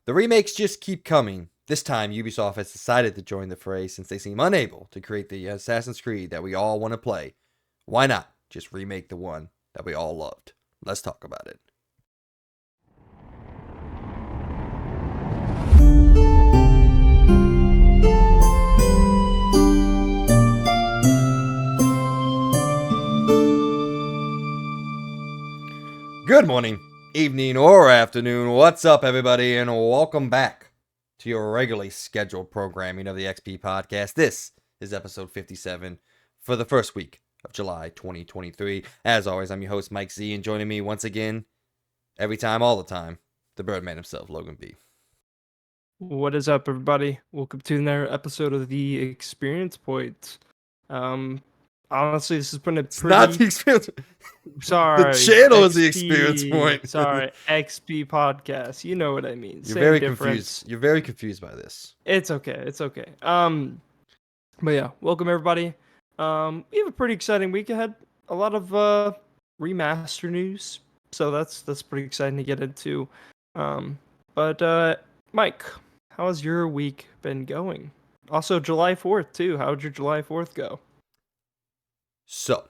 The remakes just keep coming. This time, Ubisoft has decided to join the fray since they seem unable to create the Assassin's Creed that we all want to play. Why not just remake the one that we all loved? Let's talk about it. Good morning, evening, or afternoon. What's up, everybody, and welcome back to your regularly scheduled programming of the XP Podcast. This is episode 57 for the first week of July 2023. As always, I'm your host, Mike Z, and joining me once again, every time, all the time, the Birdman himself, Logan B. What is up, everybody? Welcome to another episode of the Experience Point. Honestly, this has been a pretty... Not the experience. Sorry. The channel XP, is the Experience Point. Sorry, XP Podcast. You know what I mean. You're very confused. You're very confused by this. It's okay. It's okay. But yeah, welcome everybody. We have a pretty exciting week ahead. A lot of remaster news, so that's pretty exciting to get into. But Mike, how has your week been going? Also, July 4th too. How'd your July 4th go? So,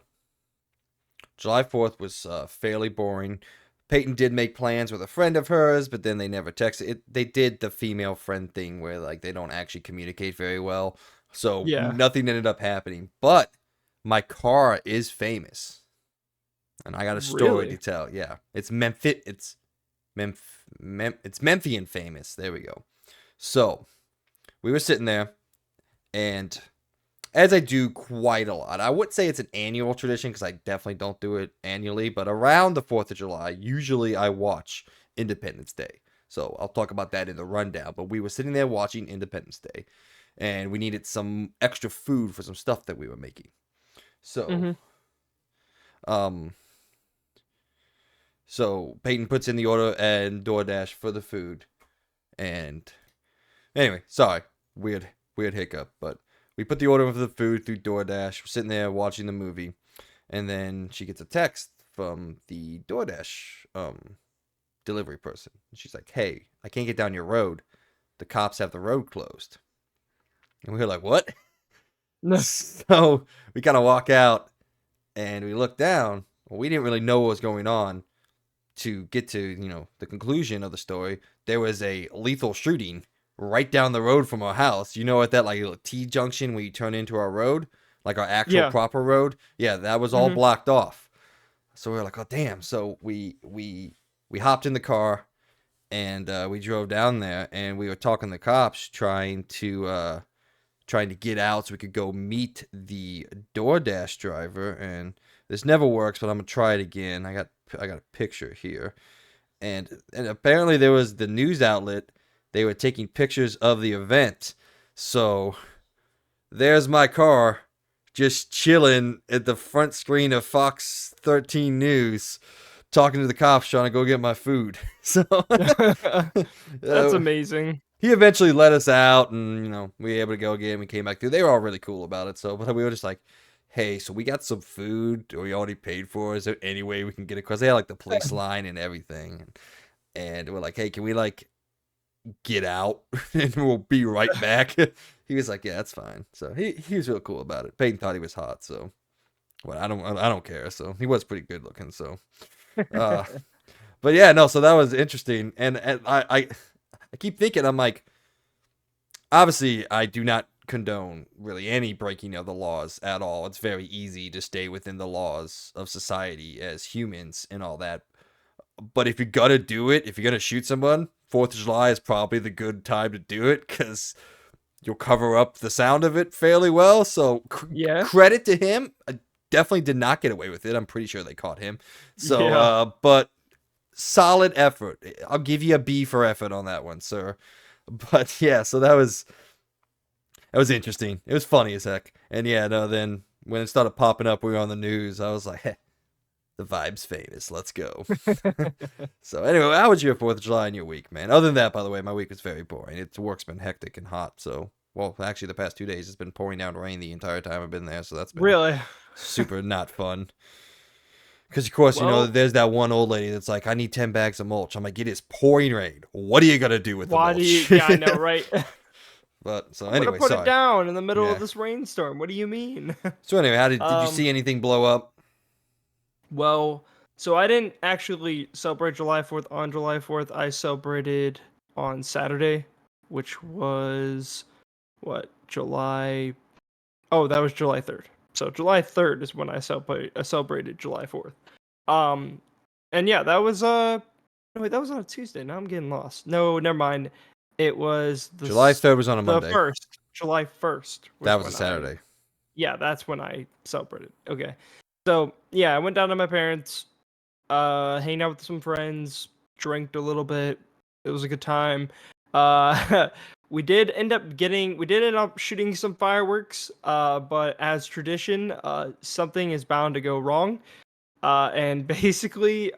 July 4th was fairly boring. Peyton did make plans with a friend of hers, but then they never texted. They did the female friend thing where like they don't actually communicate very well. So nothing ended up happening. But my car is famous. And I got a story to tell. Yeah. It's Memphian famous. There we go. So, we were sitting there, and as I do quite a lot, I wouldn't say it's an annual tradition because I definitely don't do it annually, but around the 4th of July, usually I watch Independence Day. So I'll talk about that in the rundown, but we were sitting there watching Independence Day, and we needed some extra food for some stuff that we were making. So, so Peyton puts in the order and DoorDash for the food, and anyway, sorry, weird hiccup, but we put the order of the food through DoorDash. We're sitting there watching the movie, and then she gets a text from the DoorDash delivery person. She's like, "Hey, I can't get down your road. The cops have the road closed." And we were like, "What?" So we kind of walk out, and we look down. Well, we didn't really know what was going on to get to, the conclusion of the story. There was a lethal shooting right down the road from our house. You know, at that like little T-junction where you turn into our road, like our actual proper road. Yeah, that was all blocked off. So we were like, oh damn. So we hopped in the car, and we drove down there, and we were talking to the cops, trying to get out so we could go meet the DoorDash driver. And this never works, but I'm gonna try it again. I got a picture here, and apparently there was the news outlet. They were taking pictures of the event. So there's my car just chilling at the front screen of Fox 13 News, talking to the cops, trying to go get my food. So that's amazing. He eventually let us out, and we were able to go again. We came back through. They were all really cool about it. So, but we were just like, hey, so we got some food we already paid for. Is there any way we can get it? Because they had like the police line and everything. And we're like, hey, can we like get out and we'll be right back? He was like, yeah, that's fine. So he was real cool about it. Peyton thought he was hot, so well, I don't care. So he was pretty good looking. So but yeah, no, so that was interesting. And I keep thinking, I'm like, obviously I do not condone really any breaking of the laws at all. It's very easy to stay within the laws of society as humans and all that. But if you're gonna do it, if you're gonna shoot someone, 4th of July is probably the good time to do it, because you'll cover up the sound of it fairly well. So credit to him. I definitely did not get away with it. I'm pretty sure they caught him. So, but solid effort. I'll give you a B for effort on that one, sir. But yeah, so that was interesting. It was funny as heck. And then when it started popping up, we were on the news. I was like, hey, the vibe's famous. Let's go. So anyway, how was your 4th of July and your week, man? Other than that, by the way, my week was very boring. Work's been hectic and hot. So, well, actually, the past 2 days it's been pouring down rain the entire time I've been there. So that's been really super not fun. Because of course, Well, there's that one old lady that's like, I need 10 bags of mulch. I'm like, it is pouring rain. What are you gonna do with the why do you? mulch? Yeah, I know, right? But so I'm gonna anyway, put it sorry. down in the middle of Yeah. this rainstorm. What do you mean? So anyway, how did you um, see anything blow up? well, so I didn't actually celebrate July 4th on July 4th. I celebrated on Saturday, which was what, July. Oh, that was July 3rd. So July 3rd is when I celebrated July 4th. Um, and yeah, that was no, wait, that was on a Tuesday. Now I'm getting lost. No, never mind. It was July 3rd was on a the Monday. first. July 1st That was was a when I, Saturday. yeah, that's when I celebrated. Okay. So yeah, I went down to my parents, hanging out with some friends, drank a little bit. It was a good time. Uh, we did end up shooting some fireworks. But as tradition, something is bound to go wrong. And basically,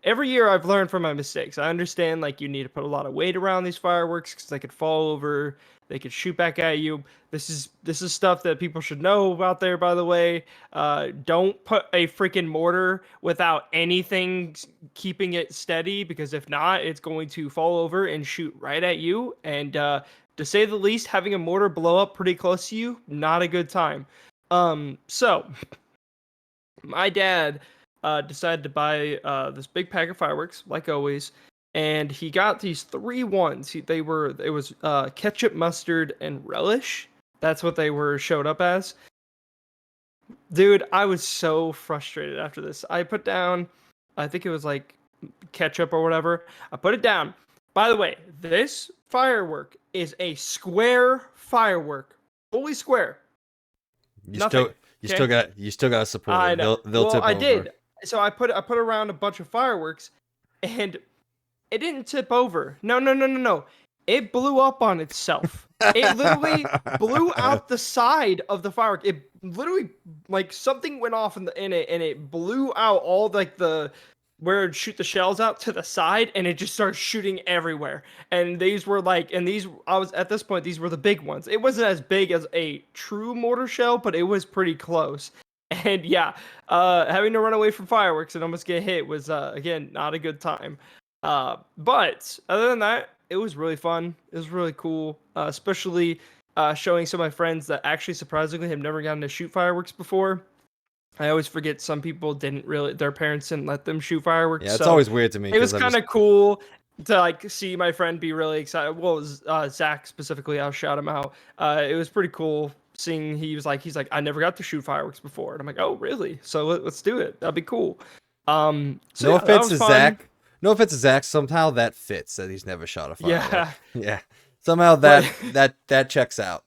every year I've learned from my mistakes. I understand like you need to put a lot of weight around these fireworks because they could fall over, they could shoot back at you. This is stuff that people should know out there. By the way, don't put a freaking mortar without anything keeping it steady because if not, it's going to fall over and shoot right at you. And to say the least, having a mortar blow up pretty close to you, not a good time. So my dad decided to buy this big pack of fireworks, like always, and he got these three ones. It was ketchup, mustard, and relish. That's what they were showed up as. Dude, I was so frustrated after this. I put down, I think it was like ketchup or whatever. I put it down. By the way, this firework is a square firework, fully square. You Nothing. still you Okay. still got to support I it. know. They'll Well, tip I over. did. So I put around a bunch of fireworks, and it didn't tip over. No, no, no, no, no. It blew up on itself. It literally blew out the side of the firework. It literally like something went off in it, and it blew out all like the where it'd shoot the shells out to the side, and it just started shooting everywhere. And these were like, and these I was at this point, these were the big ones. It wasn't as big as a true mortar shell, but it was pretty close. And yeah, having to run away from fireworks and almost get hit was again not a good time. But other than that, it was really fun. It was really cool, especially showing some of my friends that actually surprisingly have never gotten to shoot fireworks before. I always forget some people didn't really, their parents didn't let them shoot fireworks, Yeah, it's so always weird to me it was because I'm kind just of cool to like see my friend be really excited. Well, Zach specifically, I'll shout him out. It was pretty cool seeing he's like I never got to shoot fireworks before, and I'm like, oh really? So let's do it. That'd be cool. So no yeah, that offense was to fun. Zach. No offense to Zach. Somehow that fits that he's never shot a firework. Yeah, Yeah. Somehow but that checks out.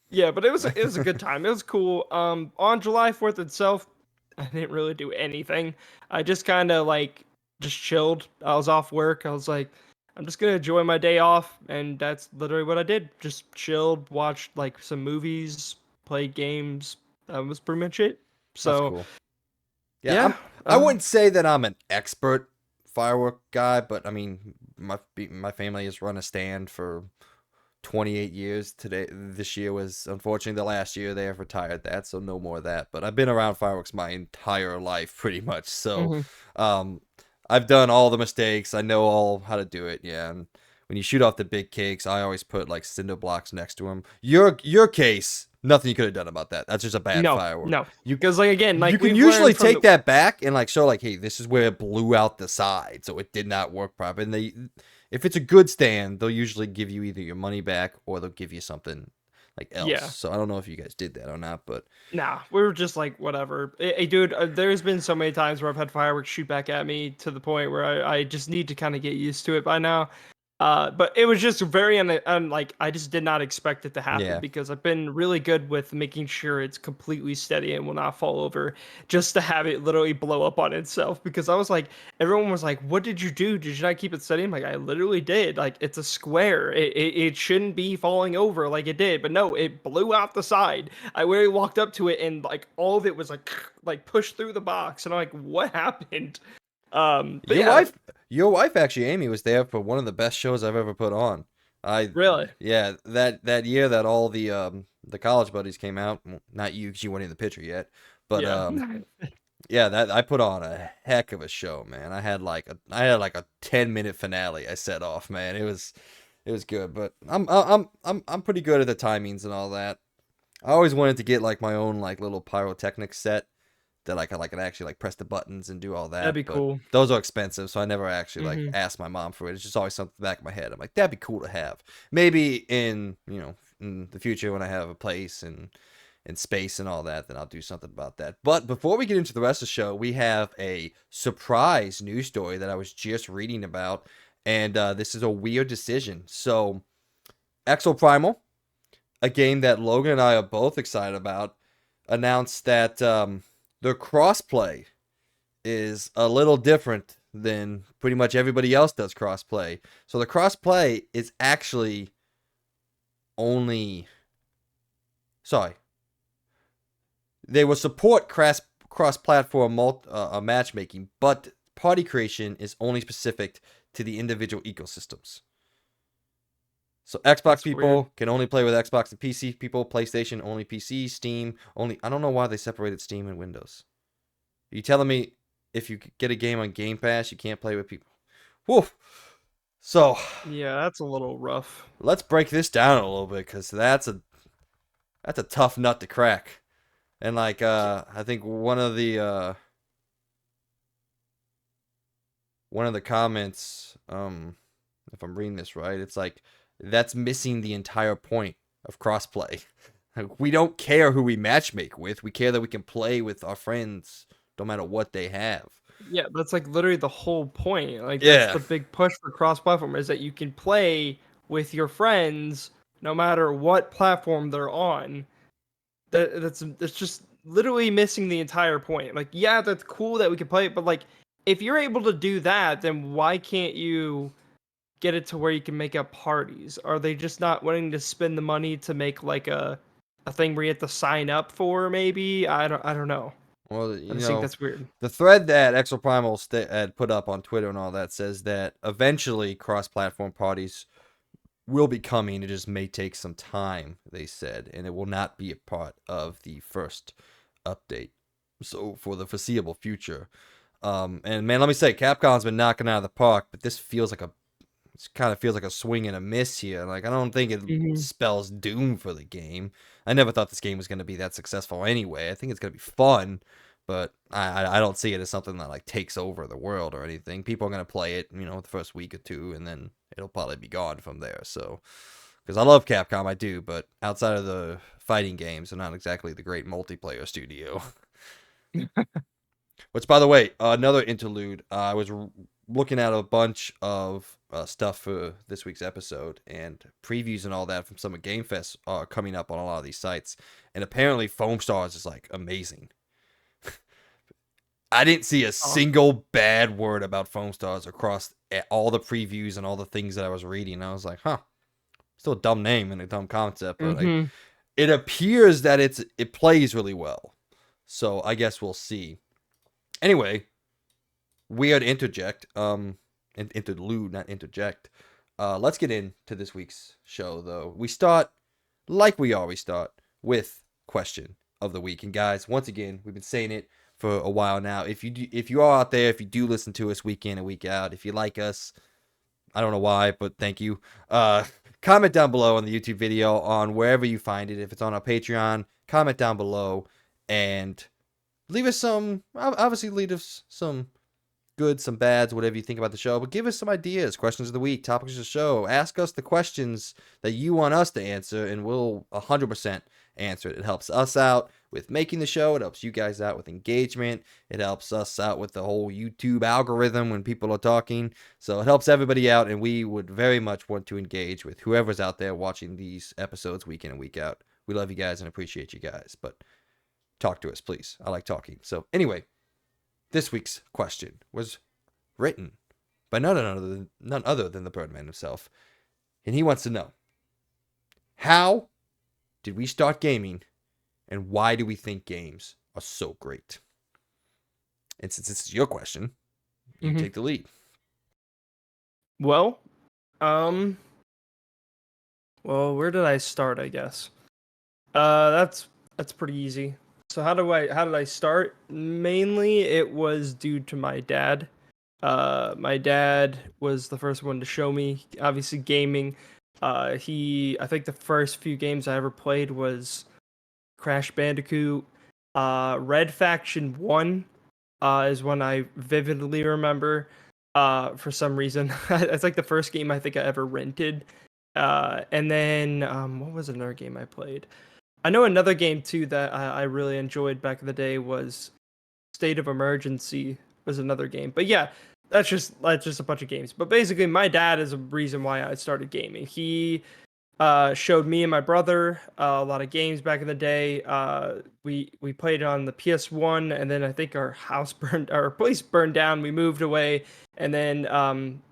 yeah, but it was a good time. It was cool. On July 4th itself, I didn't really do anything. I just kind of like just chilled. I was off work. I was like, I'm just gonna enjoy my day off, and that's literally what I did. Just chilled, watched like some movies, played games. That was pretty much it. That's So cool. Yeah, yeah, I wouldn't say that I'm an expert firework guy, but I mean, my family has run a stand for 28 years. This year was unfortunately the last year they have retired that, so no more of that. But I've been around fireworks my entire life, pretty much. So, hmm um, I've done all the mistakes. I know all how to do it. Yeah, and when you shoot off the big cakes, I always put like cinder blocks next to them. Your case, nothing you could have done about that. That's just a bad no, firework. no, You because like again, you like can we've usually learned from take the that back and like show like, hey, this is where it blew out the side, so it did not work properly. And if it's a good stand, they'll usually give you either your money back or they'll give you something like else. yeah. So I don't know if you guys did that or not, but Nah, we were just like whatever. Hey, dude, there's been so many times where I've had fireworks shoot back at me to the point where I just need to kind of get used to it by now. But it was just very like I just did not expect it to happen yeah, because I've been really good with making sure it's completely steady and will not fall over, just to have it literally blow up on itself. Because I was like, everyone was like, "What did you do? Did you not keep it steady?" I'm like, "I literally did. Like it's a square. It shouldn't be falling over like it did, but no, it blew out the side. I literally walked up to it and like all of it was like like pushed through the box, and I'm like, what happened?" But your yeah, wife, your wife actually, Amy, was there for one of the best shows I've ever put on. I really. yeah, that year that all the college buddies came out. Well, not you, because you weren't in the picture yet, but Yeah. Yeah, that I put on a heck of a show, man. I had like a 10-minute finale I set off, man. It was good, but I'm pretty good at the timings and all that. I always wanted to get like my own like little pyrotechnics set that I can actually like press the buttons and do all That'd that, be but cool. those are expensive, so I never actually like Hmm. asked my mom for it. It's just always something in the back of my head. I'm like, that'd be cool to have. Maybe in the future when I have a place and space and all that, then I'll do something about that. But before we get into the rest of the show, we have a surprise news story that I was just reading about, and this is a weird decision. So, Exoprimal, a game that Logan and I are both excited about, announced that their crossplay is a little different than pretty much everybody else does crossplay. So the crossplay is actually only sorry, they will support cross-platform matchmaking, but party creation is only specific to the individual ecosystems. So Xbox That's weird. people can only play with Xbox and PC people, PlayStation only PC, Steam only. I don't know why they separated Steam and Windows. Are you telling me if you get a game on Game Pass, you can't play with people? Whew. So Yeah, that's a little rough. let's break this down a little bit because that's a tough nut to crack. And like I think one of the comments, if I'm reading this right, it's like that's missing the entire point of crossplay. We don't care who we matchmake with. We care that we can play with our friends no matter what they have. Yeah, that's like literally the whole point. Like that's Yeah. the big push for cross-platform is that you can play with your friends no matter what platform they're on. That's just literally missing the entire point. Like, yeah, that's cool that we can play it, but like if you're able to do that, then why can't you get it to where you can make up parties? Are they just not wanting to spend the money to make like a thing where you have to sign up for maybe? I don't know. Well, I just think that's weird. the thread that Exoprimal had put up on Twitter and all that says that eventually cross-platform parties will be coming. It just may take some time, they said, and it will not be a part of the first update. So for the foreseeable future. And man, let me say, Capcom's been knocking out of the park, but this kind of feels like a swing and a miss here. Like I don't think it Hmm. spells doom for the game. I never thought this game was going to be that successful anyway. I think it's going to be fun, but I don't see it as something that like takes over the world or anything. People are going to play it, the first week or two, and then it'll probably be gone from there. So, because I love Capcom, I do, but outside of the fighting games, they're not exactly the great multiplayer studio. Which, by the way, another interlude. I was looking at a bunch of stuff for this week's episode and previews and all that from some of Game Fest are coming up on a lot of these sites, and apparently Foam Stars is like amazing. I didn't see a Oh. single bad word about Foam Stars across all the previews and all the things that I was reading. I was like, huh, still a dumb name and a dumb concept, but like, Hmm. it appears that it plays really well. So I guess we'll see. Anyway, weird interject, interlude, not interject. Let's get into this week's show, though. We start like we always start with question of the week. And guys, once again, we've been saying it for a while now. If you are out there, if you do listen to us week in and week out, if you like us, I don't know why, but thank you. Comment down below on the YouTube video on wherever you find it. If it's on our Patreon, comment down below and leave us some good, some bads, whatever you think about the show. But give us some ideas, questions of the week, topics of the show. Ask us the questions that you want us to answer, and we'll 100% answer it. It helps us out with making the show. It helps you guys out with engagement. It helps us out with the whole YouTube algorithm when people are talking. So it helps everybody out, and we would very much want to engage with whoever's out there watching these episodes week in and week out. We love you guys and appreciate you guys, but talk to us, please. I like talking. So anyway, this week's question was written by none other than the Birdman himself. And he wants to know, how did we start gaming and why do we think games are so great? And since this is your question, you Hmm. take the lead. Well, um, well, where did I start? I guess. That's pretty easy. So how did I start? Mainly it was due to my dad. My dad was the first one to show me, obviously gaming. I think the first few games I ever played was Crash Bandicoot. Red Faction 1 is one I vividly remember. For some reason, it's like the first game I think I ever rented. And then what was another game I played? I know another game too that I really enjoyed back in the day was State of Emergency was another game. But yeah, that's just a bunch of games. But basically, my dad is a reason why I started gaming. He showed me and my brother a lot of games back in the day. We played on the PS1, and then I think our place burned down. We moved away, and then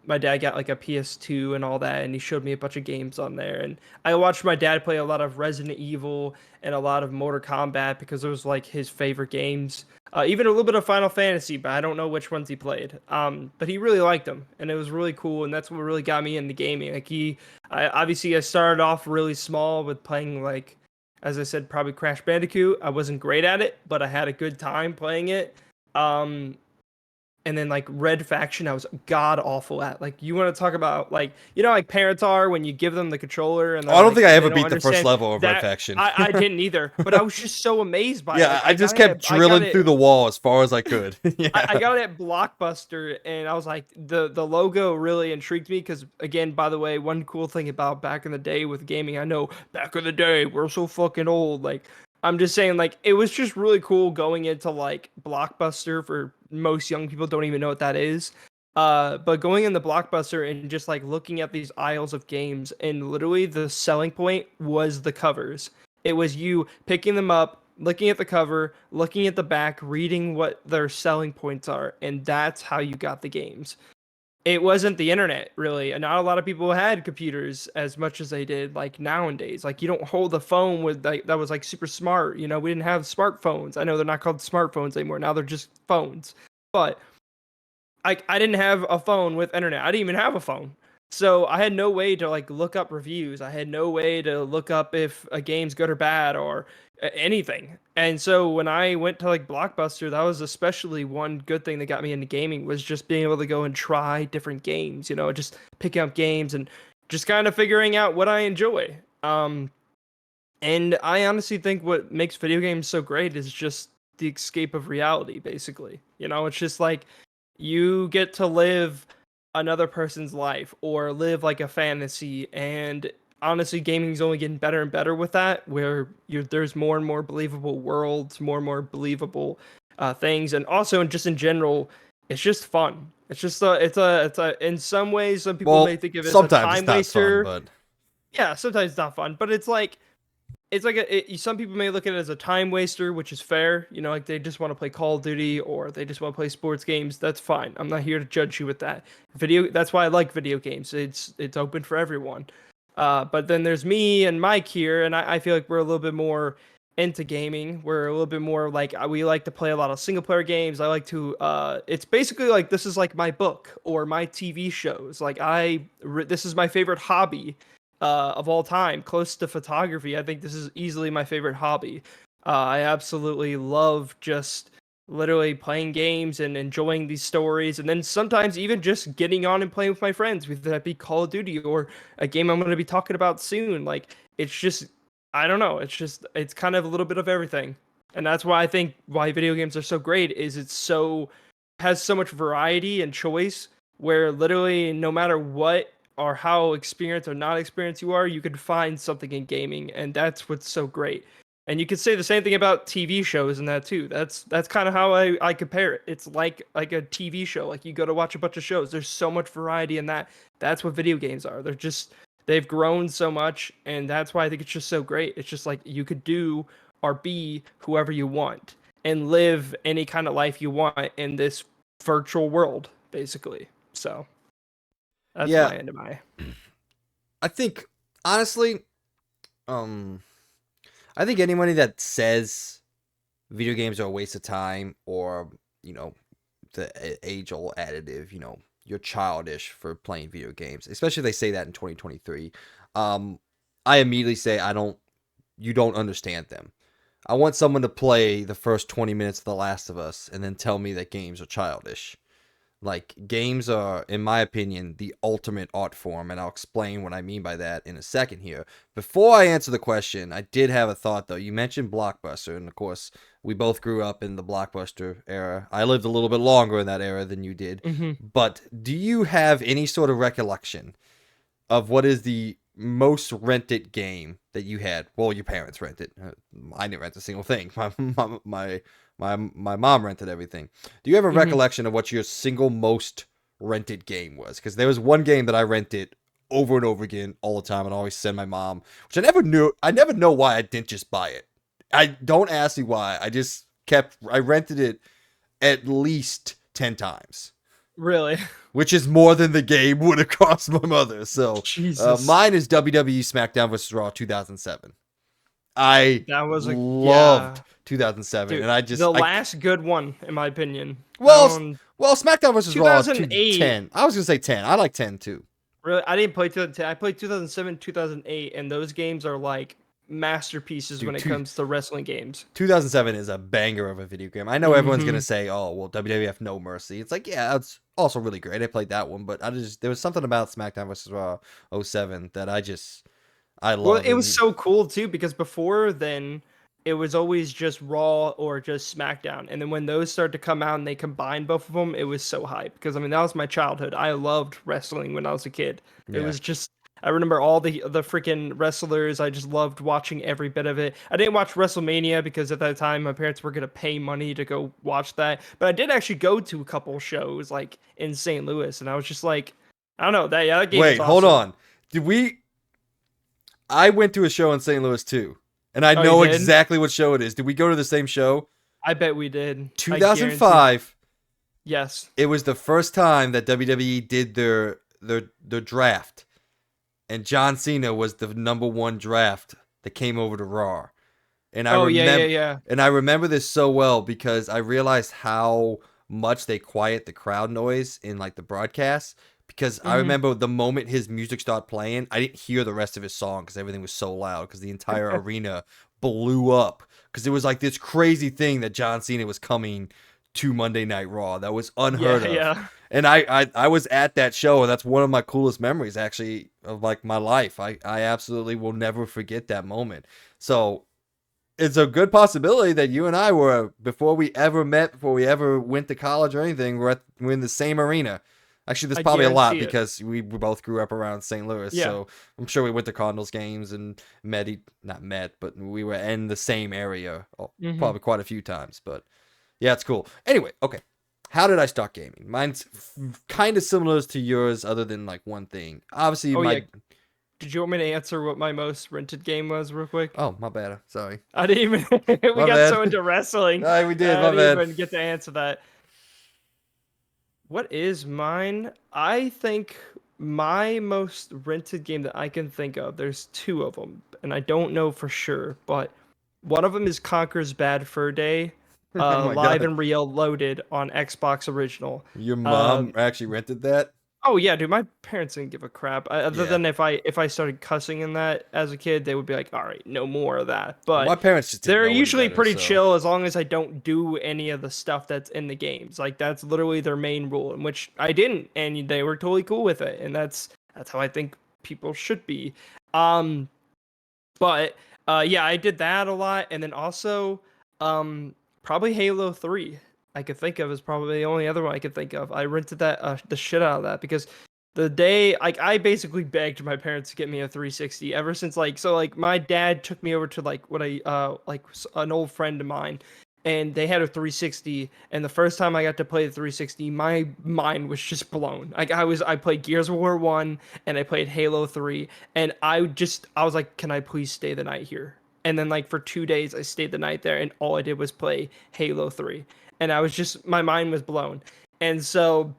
my dad got like a PS2 and all that, and he showed me a bunch of games on there. And I watched my dad play a lot of Resident Evil and a lot of Mortal Kombat because it was like his favorite games. Even a little bit of Final Fantasy, but I don't know which ones he played. But he really liked them, and it was really cool, and that's what really got me into gaming. I started off really small with playing like, as I said, probably Crash Bandicoot. I wasn't great at it, but I had a good time playing it. Um, and then like Red Faction, I was god awful at. Like you want to talk about like like parents are when you give them the controller and Oh, they're I don't think like I they ever don't beat the first understand level of Red that. Faction. I didn't either, but I was just so amazed by it. Yeah, Like I just kept drilling through the wall as far as I could. I Yeah. got it at Blockbuster, and I was like, the logo really intrigued me because, again, by the way, one cool thing about back in the day with gaming, I know back in the day we're so fucking old. Like, I'm just saying, like, it was just really cool going into like Blockbuster. For most young people, don't even know what that is. But going in the Blockbuster and just like looking at these aisles of games, and literally the selling point was the covers. It was you picking them up, looking at the cover, looking at the back, reading what their selling points are, and that's how you got the games. It wasn't the internet, really. And not a lot of people had computers as much as they did like nowadays. Like you don't hold the phone with like that was like super smart. We didn't have smartphones. I know they're not called smartphones anymore. Now they're just phones. But I didn't have a phone with internet. I didn't even have a phone. So I had no way to like look up reviews. I had no way to look up if a game's good or bad or anything. And so when I went to like Blockbuster, that was especially one good thing that got me into gaming was just being able to go and try different games, just picking up games and just kind of figuring out what I enjoy. And I honestly think what makes video games so great is just the escape of reality, basically. It's just like you get to live another person's life or live like a fantasy. And honestly, gaming's only getting better and better with that, where there's more and more believable worlds, more and more believable things. And also, just in general, it's just fun. In some ways, some people may Well, think of it as a sometimes it's time not fun, waster. but Yeah, sometimes it's not fun, but some people may look at it as a time waster, which is fair. Like they just want to play Call of Duty or they just want to play sports games. That's fine. I'm not here to judge you with that. That's why I like video games. It's open for everyone. But then there's me and Mike here, and I feel like we're a little bit more into gaming. We're a little bit more like we like to play a lot of single player games. I like to. It's basically like this is like my book or my TV shows. Like this is my favorite hobby of all time, close to photography. I think this is easily my favorite hobby. I absolutely love just literally playing games and enjoying these stories, and then sometimes even just getting on and playing with my friends, whether that be Call of Duty or a game I'm going to be talking about soon. Like it's just, I don't know. It's kind of a little bit of everything, and that's why I think why video games are so great is has so much variety and choice where literally no matter what or how experienced or not experienced you are, you can find something in gaming, and that's what's so great. And you could say the same thing about TV shows and that too. That's kind of how I compare it. It's like a TV show. Like you go to watch a bunch of shows. There's so much variety in that. That's what video games are. They've grown so much, and that's why I think it's just so great. It's just like you could do or be whoever you want and live any kind of life you want in this virtual world, basically. So that's yeah, my end of my. I think honestly, um, I think anybody that says video games are a waste of time or the age-old additive, you're childish for playing video games, especially if they say that in 2023. I immediately say you don't understand them. I want someone to play the first 20 minutes of The Last of Us and then tell me that games are childish. Like, games are, in my opinion, the ultimate art form, and I'll explain what I mean by that in a second here. Before I answer the question, I did have a thought, though. You mentioned Blockbuster, and of course, we both grew up in the Blockbuster era. I lived a little bit longer in that era than you did. Hmm. But do you have any sort of recollection of what is the most rented game that you had? Well, your parents rented. I didn't rent a single thing. My mom rented everything. Do you have a Hmm. recollection of what your single most rented game was? Because there was one game that I rented over and over again all the time, and I always send my mom, which I never knew. I never know why I didn't just buy it. I don't ask me why. I just kept. I rented it at least 10 times, Really? which is more than the game would have cost my mother. So Jesus. mine is WWE SmackDown vs. Raw 2007. I That was a loved yeah, 2007, dude. and The last good one, in my opinion. That well, one, well, SmackDown vs. Raw 2008. 10. I was gonna say 10. I like 10 too. Really, I didn't play 2010. I played 2007, 2008, and those games are like masterpieces Dude, when it comes to wrestling games. 2007 is a banger of a video game. I know everyone's gonna Hmm. say, "Oh, well, WWF No Mercy." It's like, yeah, it's also really great. I played that one, but there was something about SmackDown vs. Raw '07 that I Well, love. it was And so cool too because before then, it was always just Raw or just SmackDown, and then when those started to come out and they combined both of them, it was so hype because I mean that was my childhood. I loved wrestling when I was a kid. It yeah, was just I remember all the freaking wrestlers. I just loved watching every bit of it. I didn't watch WrestleMania because at that time my parents were gonna pay money to go watch that, but I did actually go to a couple shows like in St. Louis, and I was just like, I don't know that yeah that game was wait, hold awesome. on. Did we? I went to a show in St. Louis too, and I Oh, you know did? exactly what show it is. Did we go to the same show? I bet we did. I guarantee. 2005. Yes. It was the first time that WWE did their draft, and John Cena was the number one draft that came over to Raw. And I Oh yeah, yeah, remember yeah. and I remember this so well because I realized how much they quiet the crowd noise in like the broadcast. Because I Hmm. remember the moment his music started playing, I didn't hear the rest of his song because everything was so loud. Because the entire arena blew up. Because it was like this crazy thing that John Cena was coming to Monday Night Raw that was unheard Yeah, of. yeah. And I was at that show, and that's one of my coolest memories actually of like my life. I absolutely will never forget that moment. So it's a good possibility that you and I were before we ever met, before we ever went to college or anything. We're in the same arena. Actually, there's I probably a lot guarantee it. because we both grew up around St. Louis, Yeah. so I'm sure we went to Cardinals games and not met, but we were in the same area Hmm. probably quite a few times. But yeah, it's cool. Anyway, okay, how did I start gaming? Mine's kind of similar to yours, other than like one thing. Obviously, Oh yeah. my Did you want me to answer what my most rented game was real quick? oh my bad, sorry, I didn't even we my got bad. so into wrestling. All right, we did, I my didn't bad. even get to answer that. What is mine? I think my most rented game that I can think of, there's two of them, and I don't know for sure, but one of them is Conker's Bad Fur Day, Oh my live god. and real loaded on Xbox Original. Your mom Um, actually rented that? Oh yeah, dude, my parents didn't give a crap. Other Yeah. than if I started cussing in that as a kid, they would be like, "All right, no more of that." Well, my But parents just didn't they're know any usually better, pretty so chill as long as I don't do any of the stuff that's in the games. Like that's literally their main rule, in which I didn't, and they were totally cool with it. And that's how I think people should be. Um, but yeah, I did that a lot, and then also probably Halo 3. I could think of is probably the only other one I could think of. I rented that the shit out of that because the day like I basically begged my parents to get me a 360 ever since like my dad took me over to like what I an old friend of mine and they had a 360 and the first time I got to play the 360 my mind was just blown. Like I played Gears of War 1 and I played Halo 3 and I was like, can I please stay the night here? And then like for 2 days I stayed the night there and all I did was play Halo 3. And I was just my mind was blown. And so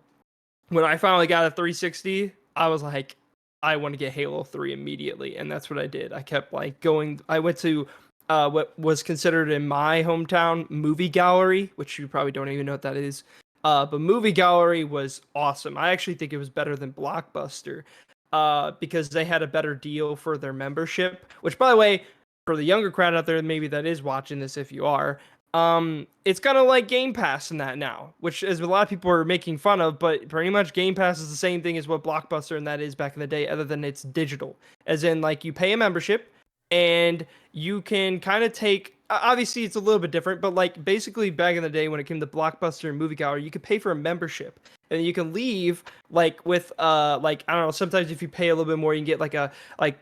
when I finally got a 360, I was like, I want to get Halo 3 immediately. And that's what I did. I kept like going I went to what was considered in my hometown movie gallery, which you probably don't even know what that is. But movie gallery was awesome. I actually think it was better than Blockbuster because they had a better deal for their membership. Which, by the way, for the younger crowd out there, maybe that is watching this, if you are, it's kind of like Game Pass in that now, which is a lot of people are making fun of, but pretty much Game Pass is the same thing as what Blockbuster and that is back in the day, other than it's digital. As in, like, you pay a membership and you can kind of take, obviously it's a little bit different, but like basically back in the day when it came to Blockbuster and Movie Gallery, you could pay for a membership and you can leave like with like I don't know, sometimes if you pay a little bit more you can get like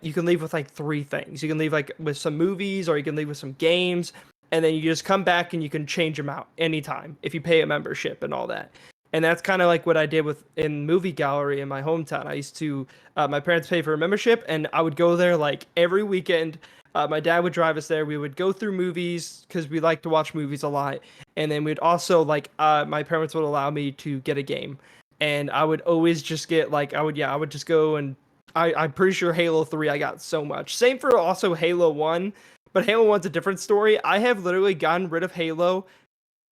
you can leave with like 3 things. You can leave like with some movies or you can leave with some games, and then you just come back and you can change them out anytime if you pay a membership and all that. And that's kind of like what I did with in Movie Gallery in my hometown. I used to my parents paid for a membership and I would go there like every weekend. My dad would drive us there. We would go through movies because we like to watch movies a lot. And then we'd also like my parents would allow me to get a game, and I would always just get like I would just go and I'm pretty sure Halo 3 I got so much. Same for also Halo 1, but Halo 1's a different story. I have literally gotten rid of Halo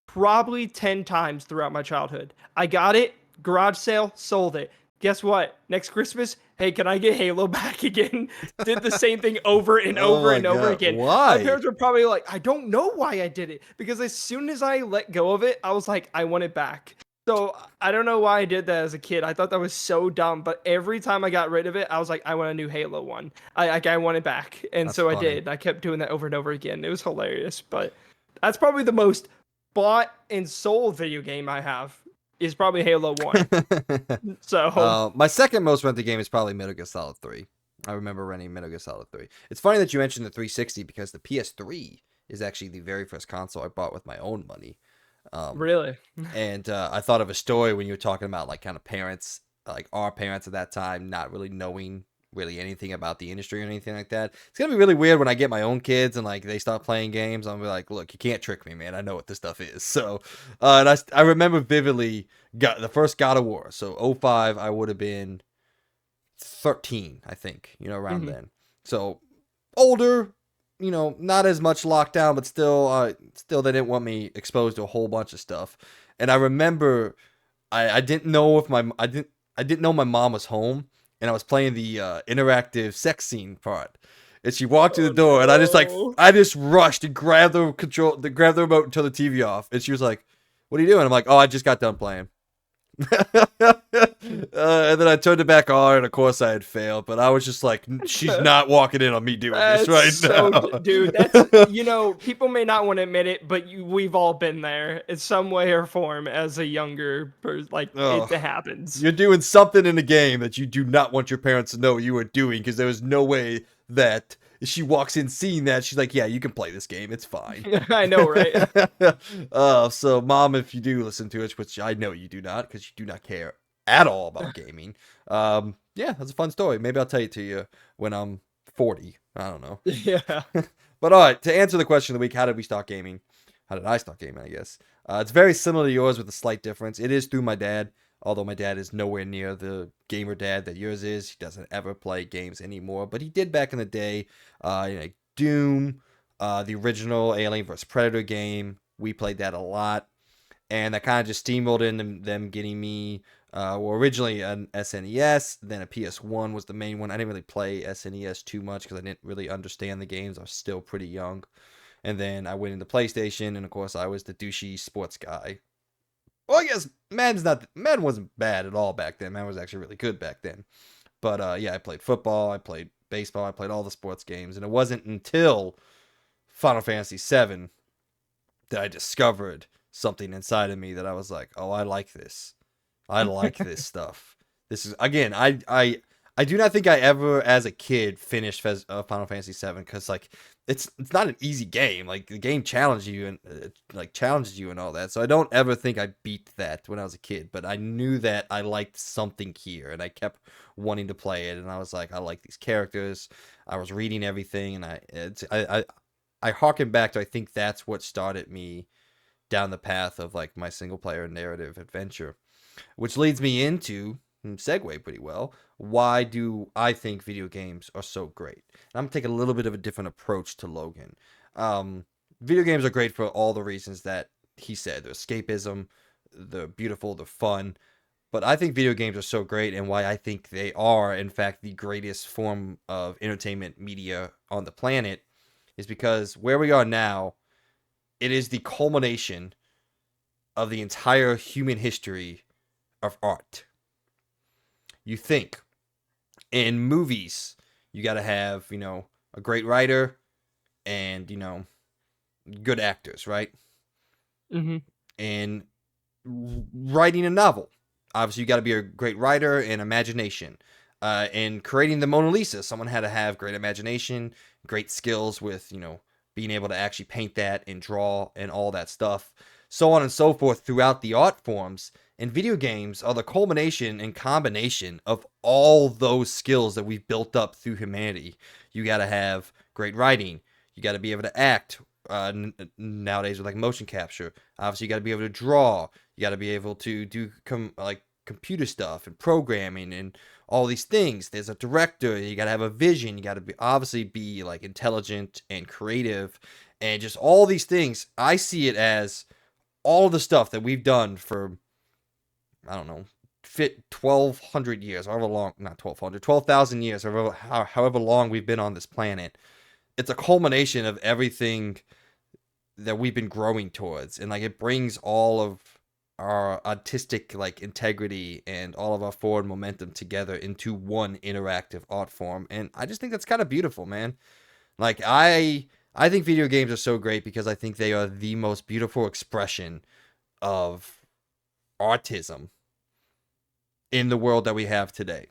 probably 10 times throughout my childhood. I got it, garage sale, sold it. Guess what? Next Christmas, hey, can I get Halo back again? Did the same thing over and Oh over my and over God. again. Why? My parents were probably like, I don't know why I did it. Because as soon as I let go of it, I was like, I want it back. So I don't know why I did that as a kid. I thought that was so dumb. But every time I got rid of it, I was like, I want a new Halo one. I want it back. And That's so I funny. did. I kept doing that over and over again. It was hilarious. But that's probably the most bought and sold video game I have. Is probably Halo 1. So My second most rented game is probably Metal Gear Solid 3. I remember renting Metal Gear Solid 3. It's funny that you mentioned the 360 because the PS3 is actually the very first console I bought with my own money. really, And I thought of a story when you were talking about like kind of parents, like our parents at that time, not really knowing really anything about the industry or anything like that. It's gonna be really weird when I get my own kids and like they start playing games. I'm gonna be like, look, you can't trick me, man. I know what this stuff is. So, and I remember vividly got the first God of War. So 05, I would have been 13, I think, around then. So older, not as much lockdown, but still they didn't want me exposed to a whole bunch of stuff. And I remember I didn't know if I didn't know my mom was home, and I was playing the interactive sex scene part. And she walked through the door, and I just rushed and grabbed the remote and turned the TV off. And she was like, "What are you doing?" I'm like, "Oh, I just got done playing." And then I turned it back on, and of course I had failed. But I was just like, "She's not walking in on me doing this right now." Dude, that's people may not want to admit it, but we've all been there in some way or form as a younger person. Like Oh. it happens. You're doing something in the game that you do not want your parents to know you are doing, because there was no way that if she walks in seeing that, she's like, "Yeah, you can play this game. It's fine." I know, right? So mom, if you do listen to it, which I know you do not, because you do not care at all about gaming. Yeah, that's a fun story. Maybe I'll tell it to you when I'm 40. I don't know. Yeah. But all right, to answer the question of the week, how did we start gaming? How did I start gaming, I guess? It's very similar to yours with a slight difference. It is through my dad, although my dad is nowhere near the gamer dad that yours is. He doesn't ever play games anymore, but he did back in the day. Doom, the original Alien vs. Predator game. We played that a lot, and that kind of just steamrolled into them getting me, originally an SNES, then a PS1 was the main one. I didn't really play SNES too much because I didn't really understand the games. I was still pretty young. And then I went into PlayStation, and of course I was the douchey sports guy. Well, I guess Madden wasn't bad at all back then. Madden was actually really good back then. But yeah, I played football, I played baseball, I played all the sports games, and it wasn't until Final Fantasy VII that I discovered something inside of me that I was like, "Oh, I like this. I like this stuff." This is, again, I do not think I ever as a kid finished Final Fantasy VII, because like it's not an easy game. Like the game challenges you and all that. So I don't ever think I beat that when I was a kid, but I knew that I liked something here, and I kept wanting to play it. And I was like, I like these characters. I was reading everything, and I harken back to, I think that's what started me down the path of like my single player narrative adventure, which leads me into segue pretty well. Why do I think video games are so great? And I'm gonna take a little bit of a different approach to Logan. Video games are great for all the reasons that he said. They're escapism, they're beautiful, they're fun. But I think video games are so great, and why I think they are, in fact, the greatest form of entertainment media on the planet, is because where we are now, it is the culmination of the entire human history of art. You think in movies, you got to have, a great writer and, good actors, right? Mm-hmm. In writing a novel, obviously you got to be a great writer and imagination. In creating the Mona Lisa, someone had to have great imagination, great skills with, being able to actually paint that and draw and all that stuff, so on and so forth throughout the art forms. And video games are the culmination and combination of all those skills that we've built up through humanity. You got to have great writing. You got to be able to act. Nowadays with like motion capture, obviously you got to be able to draw. You got to be able to do computer stuff and programming and all these things. There's a director. You got to have a vision. You got to obviously be like intelligent and creative, and just all these things. I see it as all the stuff that we've done for, I don't know, 1,200 years, however long, not 1,200, 12,000 years, however long we've been on this planet. It's a culmination of everything that we've been growing towards, and like it brings all of our artistic like integrity and all of our forward momentum together into one interactive art form. And I just think that's kind of beautiful, man. Like I think video games are so great because I think they are the most beautiful expression of autism in the world that we have today.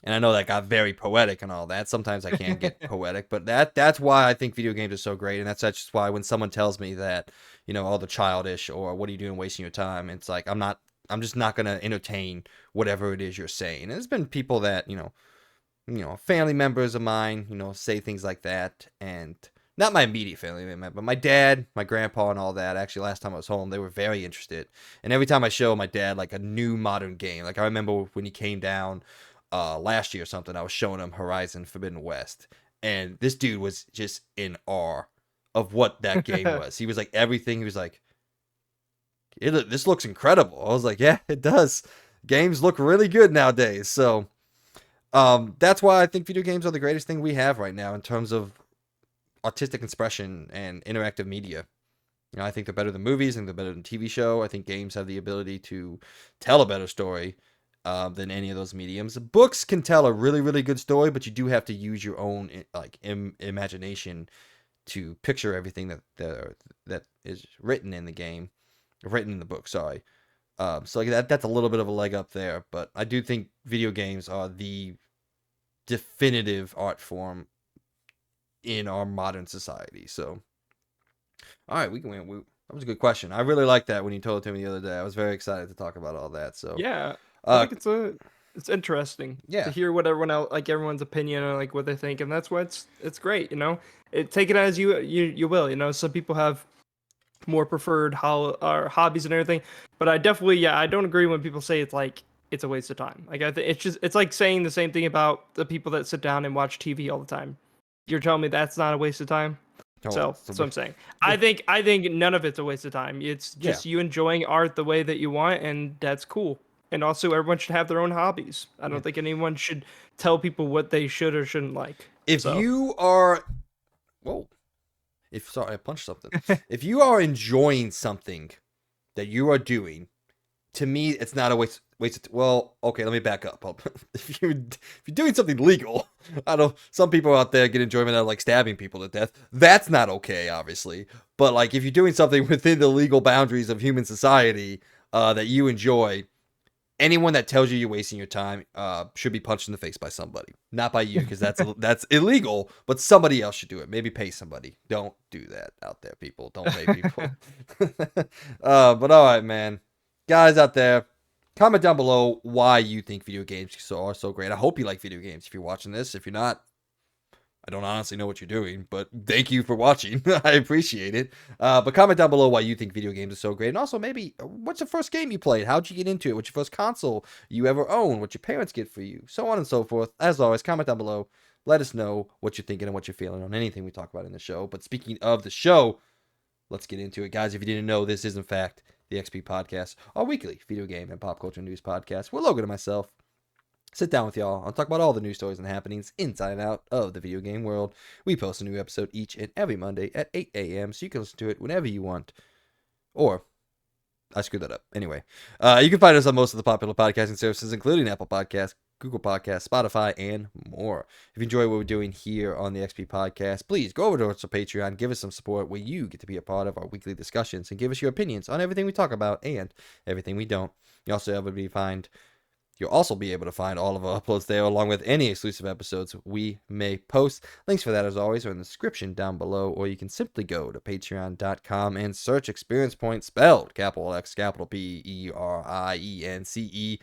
And I know that got very poetic and all that. Sometimes I can get poetic, but that's why I think video games are so great. And that's just why when someone tells me that, all the childish or what are you doing wasting your time, it's like I'm just not gonna entertain whatever it is you're saying. And there's been people that, family members of mine, say things like that. And not my immediate family member, but my dad, my grandpa, and all that. Actually, last time I was home, they were very interested. And every time I show my dad like a new modern game, like I remember when he came down last year or something, I was showing him Horizon Forbidden West, and this dude was just in awe of what that game was. He was like everything. He was like, "This looks incredible." I was like, "Yeah, it does. Games look really good nowadays." So, that's why I think video games are the greatest thing we have right now in terms of artistic expression and interactive media. I think they're better than movies. I think they're better than TV show. I think games have the ability to tell a better story than any of those mediums. Books can tell a really, really good story, but you do have to use your own imagination to picture everything that is written in the game, written in the book. Sorry. So like that's a little bit of a leg up there, but I do think video games are the definitive art form in our modern society. So, all right, that was a good question. I really liked that when you told it to me the other day. I was very excited to talk about all that. So Yeah, I think it's interesting yeah, to hear what everyone else, like everyone's opinion or like what they think, and that's why it's great. Take it as you will. Some people have more preferred or hobbies and everything, but I definitely I don't agree when people say it's a waste of time. Like I think it's like saying the same thing about the people that sit down and watch TV all the time. You're telling me that's not a waste of time? So that's what I'm saying. I think none of it's a waste of time. It's just you enjoying art the way that you want, and that's cool. And also, everyone should have their own hobbies. I don't think anyone should tell people what they should or shouldn't like. If you are, sorry, I punched something. If you are enjoying something that you are doing, to me, it's not a waste. Well, okay, let me back up. If you're doing something legal, I know some people out there get enjoyment out of like stabbing people to death. That's not okay, obviously. But like if you're doing something within the legal boundaries of human society that you enjoy, anyone that tells you you're wasting your time should be punched in the face by somebody, not by you, because that's illegal. But somebody else should do it. Maybe pay somebody. Don't do that out there, people. Don't pay people. But all right, man. Guys out there, comment down below why you think video games are so great. I hope you like video games if you're watching this. If you're not, I don't honestly know what you're doing, but thank you for watching. I appreciate it. But comment down below why you think video games are so great. And also maybe what's the first game you played? How'd you get into it? What's your first console you ever owned? What your parents get for you? So on and so forth. As always, comment down below. Let us know what you're thinking and what you're feeling on anything we talk about in the show. But speaking of the show, let's get into it. Guys, if you didn't know, this is in fact the XP Podcast, our weekly video game and pop culture news podcast with Logan and myself. sit down with y'all and talk about all the news stories and happenings inside and out of the video game world. We post a new episode each and every Monday at 8 a.m. so you can listen to it whenever you want. Or I screwed that up. Anyway, you can find us on most of the popular podcasting services, including Apple Podcasts, Google Podcasts, Spotify, and more. If you enjoy what we're doing here on the XP Podcast, please go over to our Patreon, give us some support where you get to be a part of our weekly discussions and give us your opinions on everything we talk about and everything we don't. You'll also be able to find all of our uploads there, along with any exclusive episodes we may post. Links for that, as always, are in the description down below, or you can simply go to patreon.com and search Experience Point, spelled capital X, capital P, ERIENCEPOINT.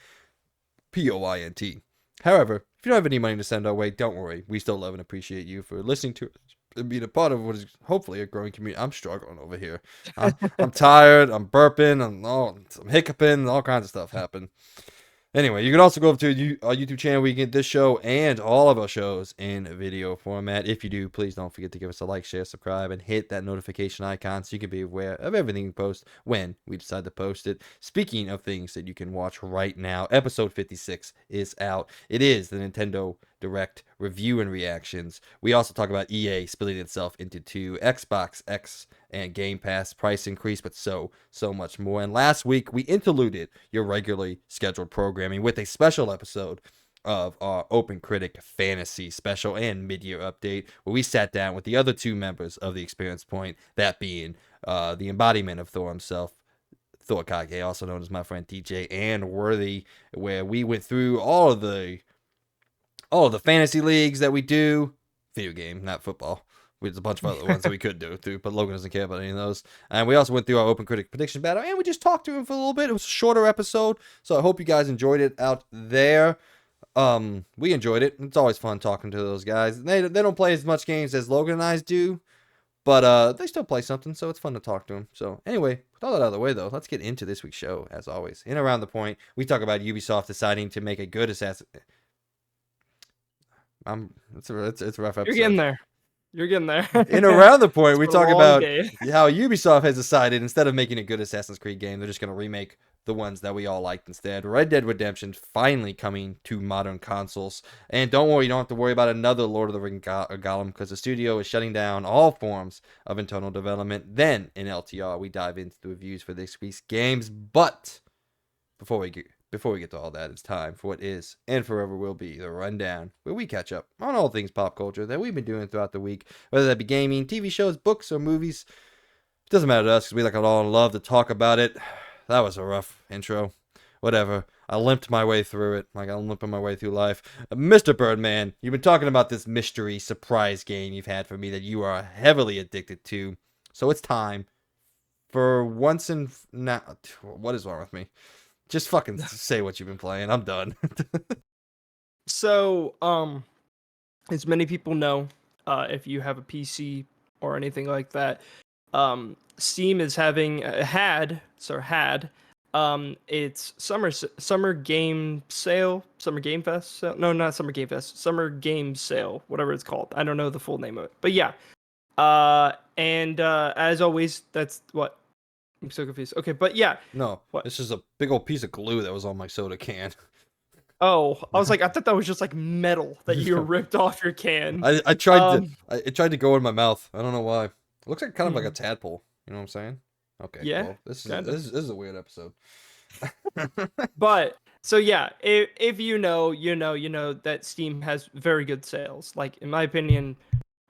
However, if you don't have any money to send our way, don't worry. We still love and appreciate you for listening to us and being a part of what is hopefully a growing community. I'm struggling over here. I'm tired. I'm burping. I'm hiccuping. All kinds of stuff happen. Anyway, you can also go over to our YouTube channel where you get this show and all of our shows in video format. If you do, please don't forget to give us a like, share, subscribe, and hit that notification icon so you can be aware of everything we post when we decide to post it. Speaking of things that you can watch right now, episode 56 is out. It is the Nintendo Direct review and reactions. We also talk about EA splitting itself into two, Xbox X and Game Pass price increase, but so much more. And last week, we interluded your regularly scheduled programming with a special episode of our Open Critic Fantasy special and mid-year update, where we sat down with the other two members of the Experience Point, that being the embodiment of Thor himself, Thor Kage, also known as my friend DJ, and Worthy, where we went through all of the fantasy leagues that we do. Video game, not football. There's a bunch of other ones that we could do too, but Logan doesn't care about any of those. And we also went through our Open Critic Prediction Battle, and we just talked to him for a little bit. It was a shorter episode, so I hope you guys enjoyed it out there. We enjoyed it. It's always fun talking to those guys. They don't play as much games as Logan and I do, but they still play something, so it's fun to talk to them. So anyway, with all that out of the way, though, let's get into this week's show. As always, in Around the Point, we talk about Ubisoft deciding to make a good assassin. It's a rough episode. You're getting there. You're getting there. In Around the Point, we talk about game. how Ubisoft has decided, instead of making a good Assassin's Creed game, they're just going to remake the ones that we all liked instead. Red Dead Redemption finally coming to modern consoles. And don't worry, you don't have to worry about another Lord of the Rings Gollum, because the studio is shutting down all forms of internal development. Then, in LTR, we dive into the reviews for this week's games. But before we get to all that, it's time for what is and forever will be the Rundown, where we catch up on all things pop culture that we've been doing throughout the week, whether that be gaming, TV shows, books, or movies. It doesn't matter to us, because we like it all and love to talk about it. That was a rough intro. Whatever. I limped my way through it, like I'm limping my way through life. Mr. Birdman, you've been talking about this mystery surprise game you've had for me that you are heavily addicted to. So it's time for once and now. What is wrong with me? Just fucking say what you've been playing. I'm done. So, as many people know, if you have a PC or anything like that, Steam is having its summer game sale, summer game fest. No, not summer game fest. Summer game sale, whatever it's called. I don't know the full name of it, but yeah. And as always, that's what. I'm so confused. Okay, but yeah. No, what? This is a big old piece of glue that was on my soda can. Oh, I was like, I thought that was just like metal that you ripped off your can. I tried it tried to go in my mouth. I don't know why. It looks like kind of like a tadpole. You know what I'm saying? Okay. Yeah. Well, this is a weird episode. But so yeah, if you know that Steam has very good sales. Like in my opinion,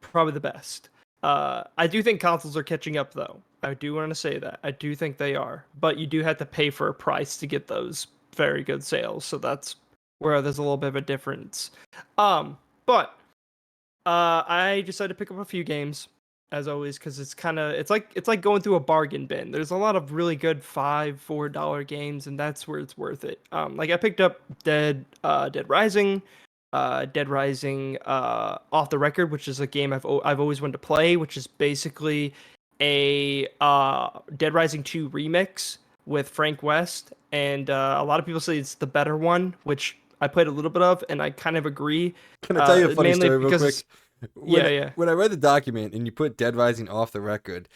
probably the best. I do think consoles are catching up though. I do want to say that. I do think they are. But you do have to pay for a price to get those very good sales. So that's where there's a little bit of a difference. But I decided to pick up a few games as always, because it's like going through a bargain bin. There's a lot of really good $4 games, and that's where it's worth it. Like I picked up Dead Rising, Off the Record, which is a game I've always wanted to play, which is basically a Dead Rising 2 remix with Frank West, and a lot of people say it's the better one, which I played a little bit of, and I kind of agree. Can I tell you a funny story real quick? Yeah. When I read the document and you put Dead Rising Off the Record,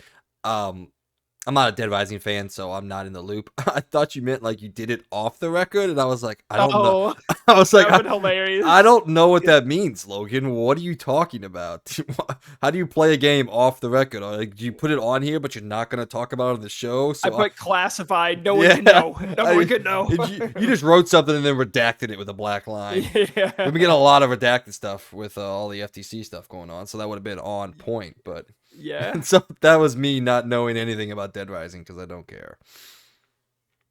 I'm not a Dead Rising fan, so I'm not in the loop. I thought you meant like you did it off the record, and I was like, I don't know. Oh, I was like, that would been I hilarious. don't know what that means, Logan. What are you talking about? How do you play a game off the record? Or, like, do you put it on here, but you're not gonna talk about it on the show? I So put classified. No one yeah, can know. No one can know. you just wrote something and then redacted it with a black line. We've been getting Yeah. a lot of redacted stuff with all the FTC stuff going on, so that would have been on point. But Yeah. so that was me not knowing anything about Dead Rising because I don't care.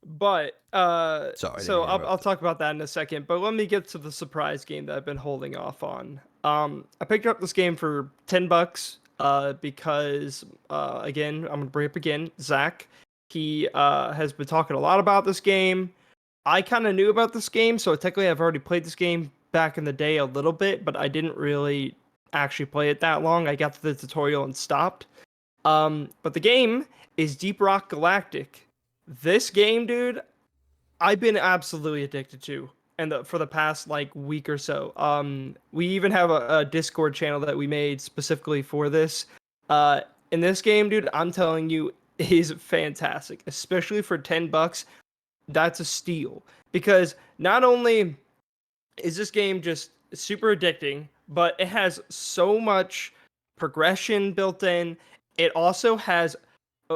But Sorry, I didn't so mean to I'll interrupt. talk about that in a second. But let me get to the surprise game that I've been holding off on. I picked up this game for $10. Because again, I'm gonna bring up again Zach. He has been talking a lot about this game. I kind of knew about this game, so technically I've already played this game back in the day a little bit, but I didn't really actually play it that long. I got to the tutorial and stopped. But the game is Deep Rock Galactic. This game, dude, I've been absolutely addicted to, and for the past like week or so. We even have a Discord channel that we made specifically for this. In this game, dude, I'm telling you, is fantastic, especially for $10. That's a steal because not only is this game just super addicting, but it has so much progression built in. It also has,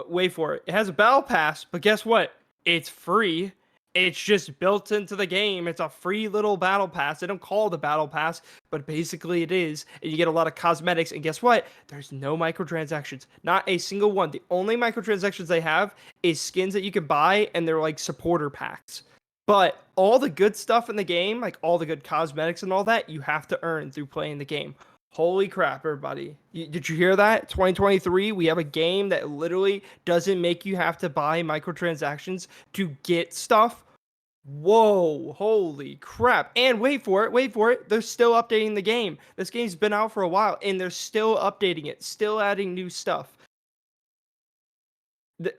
wait for it, it has a battle pass, but guess what? It's free. It's just built into the game. It's a free little battle pass. They don't call it a battle pass, but basically it is. And you get a lot of cosmetics. And guess what? There's no microtransactions. Not a single one. The only microtransactions they have is skins that you can buy, and they're like supporter packs. But all the good stuff in the game, like all the good cosmetics and all that, you have to earn through playing the game. Holy crap, everybody. Did you hear that? 2023, we have a game that literally doesn't make you have to buy microtransactions to get stuff. Whoa, holy crap. And wait for it. They're still updating the game. This game's been out for a while, and they're still updating it, still adding new stuff.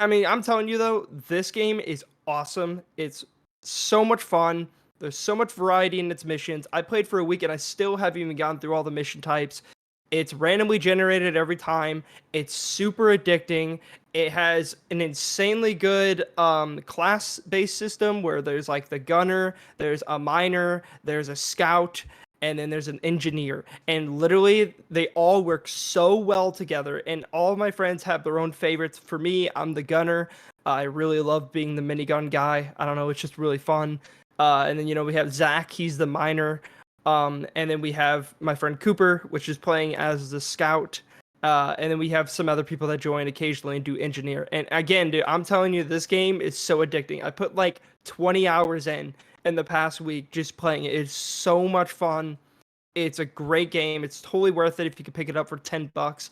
I mean, I'm telling you though, this game is awesome. It's so much fun. There's so much variety in its missions. I played for a week and I still haven't even gone through all the mission types. It's randomly generated every time. It's super addicting. It has an insanely good class-based system where there's like the gunner, there's a miner, there's a scout, and then there's an engineer. And literally, they all work so well together. And all of my friends have their own favorites. For me, I'm the gunner. I really love being the minigun guy. I don't know, it's just really fun. And then, we have Zach, he's the miner. And then we have my friend Cooper, which is playing as the scout. And then we have some other people that join occasionally and do engineer. And again, dude, I'm telling you, this game is so addicting. I put like 20 hours in the past week just playing it. It's so much fun. It's a great game. It's totally worth it if you can pick it up for $10.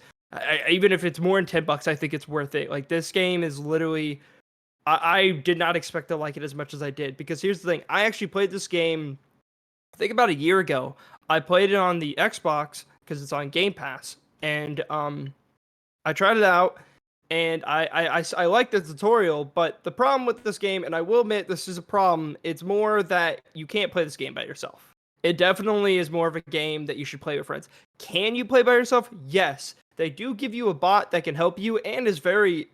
Even if it's more than $10, I think it's worth it. Like this game is literally, I did not expect to like it as much as I did because here's the thing. I actually played this game, I think about a year ago. I played it on the Xbox because it's on Game Pass, and I tried it out, and I like the tutorial, but the problem with this game, and I will admit this is a problem, it's more that you can't play this game by yourself. It definitely is more of a game that you should play with friends. Can you play by yourself? Yes. They do give you a bot that can help you and is very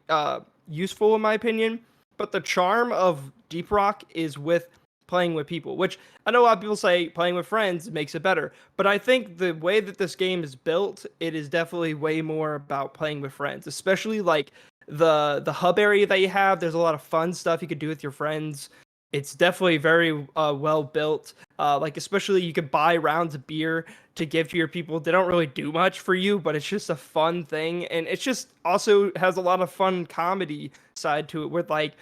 useful in my opinion, but the charm of Deep Rock is with playing with people, which I know a lot of people say playing with friends makes it better, but I think the way that this game is built, it is definitely way more about playing with friends, especially like the hub area that you have. There's a lot of fun stuff you could do with your friends. It's definitely very well built. Like especially you could buy rounds of beer to give to your people. They don't really do much for you, but it's just a fun thing, and it's just also has a lot of fun comedy side to it with like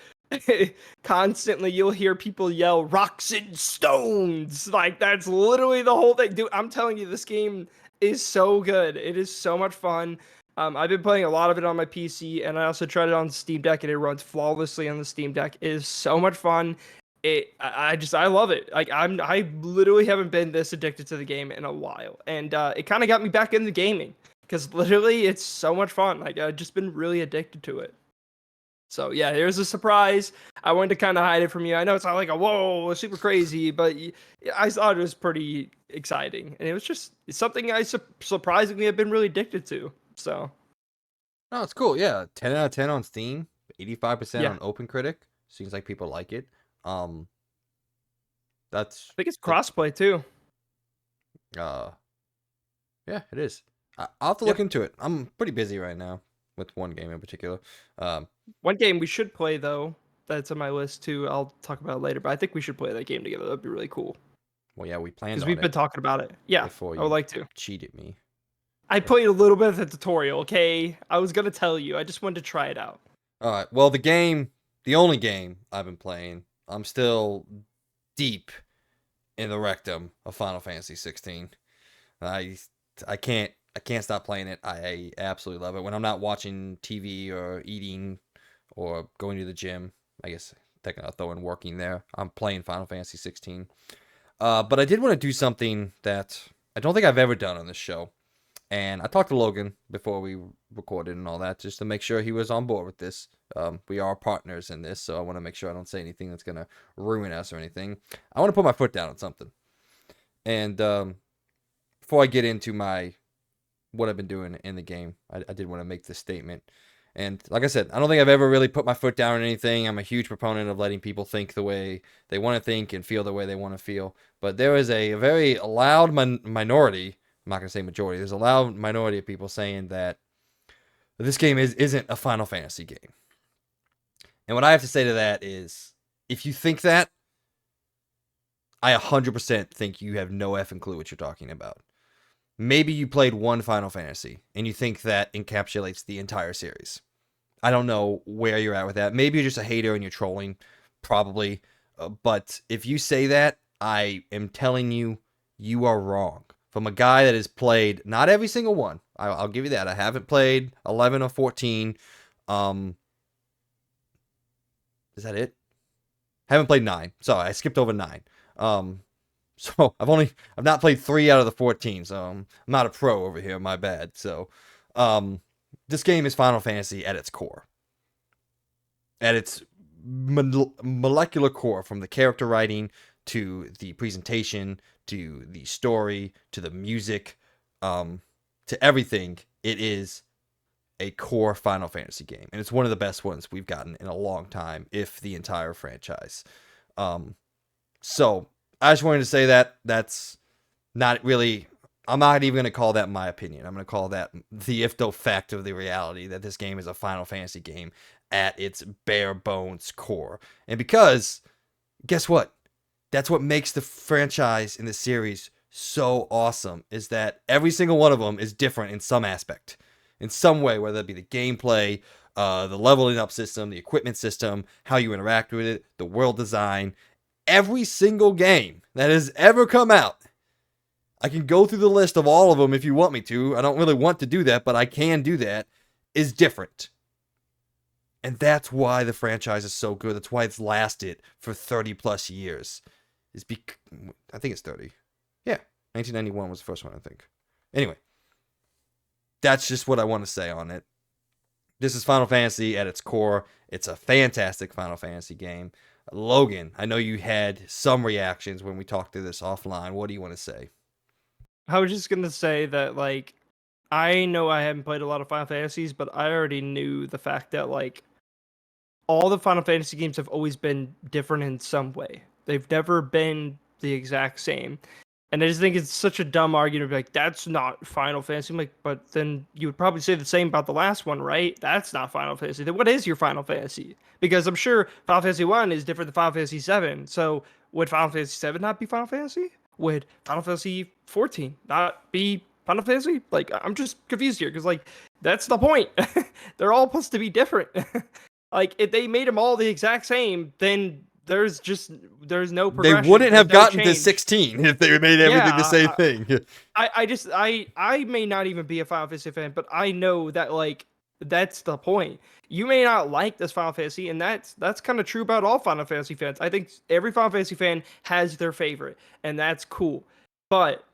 constantly you'll hear people yell rocks and stones, like that's literally the whole thing, dude. I'm telling you, this game is so good. It is so much fun. I've been playing a lot of it on my PC, and I also tried it on Steam Deck, and it runs flawlessly on the Steam Deck. It is so much fun. I love it. Like I literally haven't been this addicted to the game in a while, and it kind of got me back into gaming because literally it's so much fun. Like I've just been really addicted to it. So yeah, here's a surprise. I wanted to kind of hide it from you. I know it's not like a whoa, super crazy, but I thought it was pretty exciting, and it's something I surprisingly have been really addicted to. So Oh, it's cool. Yeah, 10 out of 10 on Steam. 85% Yeah, on OpenCritic. Seems like people like it. Um, I think it's that crossplay too. uh, yeah, it is. I'll have to Yeah, look into it. I'm pretty busy right now with one game in particular. Um, one game we should play though. That's on my list too. I'll talk about it later, but I think we should play that game together. That'd be really cool well, yeah, we planned because on we've been it talking about it. Yeah, before I would you like to. cheated me. I But played a little bit of the tutorial. Okay, I was gonna tell you. I just wanted to try it out. all right, well, the only game I've been playing, I'm still deep in the rectum of Final Fantasy 16. I I can't stop playing it. I absolutely love it. When I'm not watching TV or eating or going to the gym, I guess technically I'll throw in working there. I'm playing Final Fantasy 16. But I did want to do something that I don't think I've ever done on this show. And I talked to Logan before we recorded and all that, just to make sure he was on board with this. We are partners in this, so I want to make sure I don't say anything that's going to ruin us or anything. I want to put my foot down on something. And before I get into what I've been doing in the game, I did want to make this statement. And like I said, I don't think I've ever really put my foot down on anything. I'm a huge proponent of letting people think the way they want to think and feel the way they want to feel. But there is a very loud minority, I'm not going to say majority, there's a loud minority of people saying that this game isn't a Final Fantasy game. And what I have to say to that is, if you think that, I 100% think you have no effing clue what you're talking about. Maybe you played one Final Fantasy and you think that encapsulates the entire series. I don't know where you're at with that. Maybe you're just a hater and you're trolling, probably. But if you say that, I am telling you, you are wrong. From a guy that has played not every single one, I'll give you that. I haven't played 11 or 14. Is that it? Haven't played 9. Sorry, I skipped over 9. So I've not played 3 out of the 14, so I'm not a pro over here, my bad. So this game is Final Fantasy at its core. At its molecular core, from the character writing to the presentation to the story to the music, to everything, it is a core Final Fantasy game, and it's one of the best ones we've gotten in a long time, if the entire franchise. So I just wanted to say that that's not really. I'm not even going to call that my opinion. I'm going to call that the ifto fact of the reality that this game is a Final Fantasy game at its bare bones core. And because, guess what? That's what makes the franchise in the series so awesome, is that every single one of them is different in some aspect, in some way, whether it be the gameplay, the leveling up system, the equipment system, how you interact with it, the world design. Every single game that has ever come out, I can go through the list of all of them if you want me to. I don't really want to do that, but I can do that, is different. And that's why the franchise is so good. That's why it's lasted for 30 plus years. I think it's 30. Yeah, 1991 was the first one, I think. Anyway, that's just what I want to say on it. This is Final Fantasy at its core. It's a fantastic Final Fantasy game. Logan, I know you had some reactions when we talked through this offline. What do you want to say? I was just gonna say that like I know I haven't played a lot of Final Fantasies, but I already knew the fact that like all the Final Fantasy games have always been different in some way. They've never been the exact same. And I just think it's such a dumb argument to be like, that's not Final Fantasy. I'm like, but then you would probably say the same about the last one, right? That's not Final Fantasy. Then what is your Final Fantasy? Because I'm sure Final Fantasy 1 is different than Final Fantasy 7. So would Final Fantasy 7 not be Final Fantasy? Would Final Fantasy 14 not be Final Fantasy? Like, I'm just confused here because, like, that's the point. They're all supposed to be different. Like, if they made them all the exact same, then there's no They progression. wouldn't There's have no gotten to change. 16 if they made everything the same thing. I may not even be a Final Fantasy fan, but I know that like that's the point. You may not like this Final Fantasy, and that's kind of true about all Final Fantasy fans. I think every Final Fantasy fan has their favorite, and that's cool. But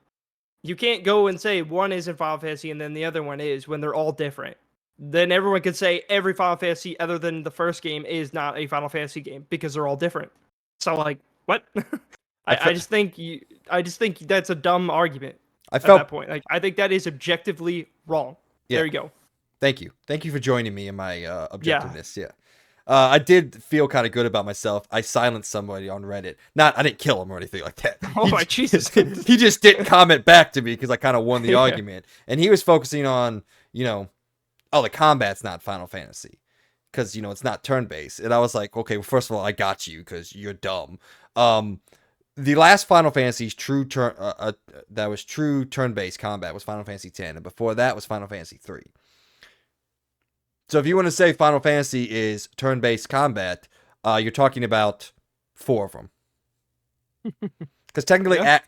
you can't go and say one isn't Final Fantasy and then the other one is when they're all different. Then everyone could say every Final Fantasy other than the first game is not a Final Fantasy game because they're all different. So like, what? I just think that's a dumb argument I at that felt, point. Like I think that is objectively wrong. yeah. There you go. Thank you for joining me in my Yeah. objectiveness. Yeah. I did feel kind of good about myself. I silenced somebody on Reddit. I didn't kill him or anything like that. Oh my Jesus! He just didn't comment back to me because I kind of won the Yeah. argument, and he was focusing on, oh, the combat's not Final Fantasy because it's not turn based, and I was like, okay, well, first of all, I got you because you're dumb. The last Final Fantasy's true turn that was true turn based combat was Final Fantasy X, and before that was Final Fantasy III. So if you want to say Final Fantasy is turn-based combat, you're talking about 4 of them. Because technically, Yeah.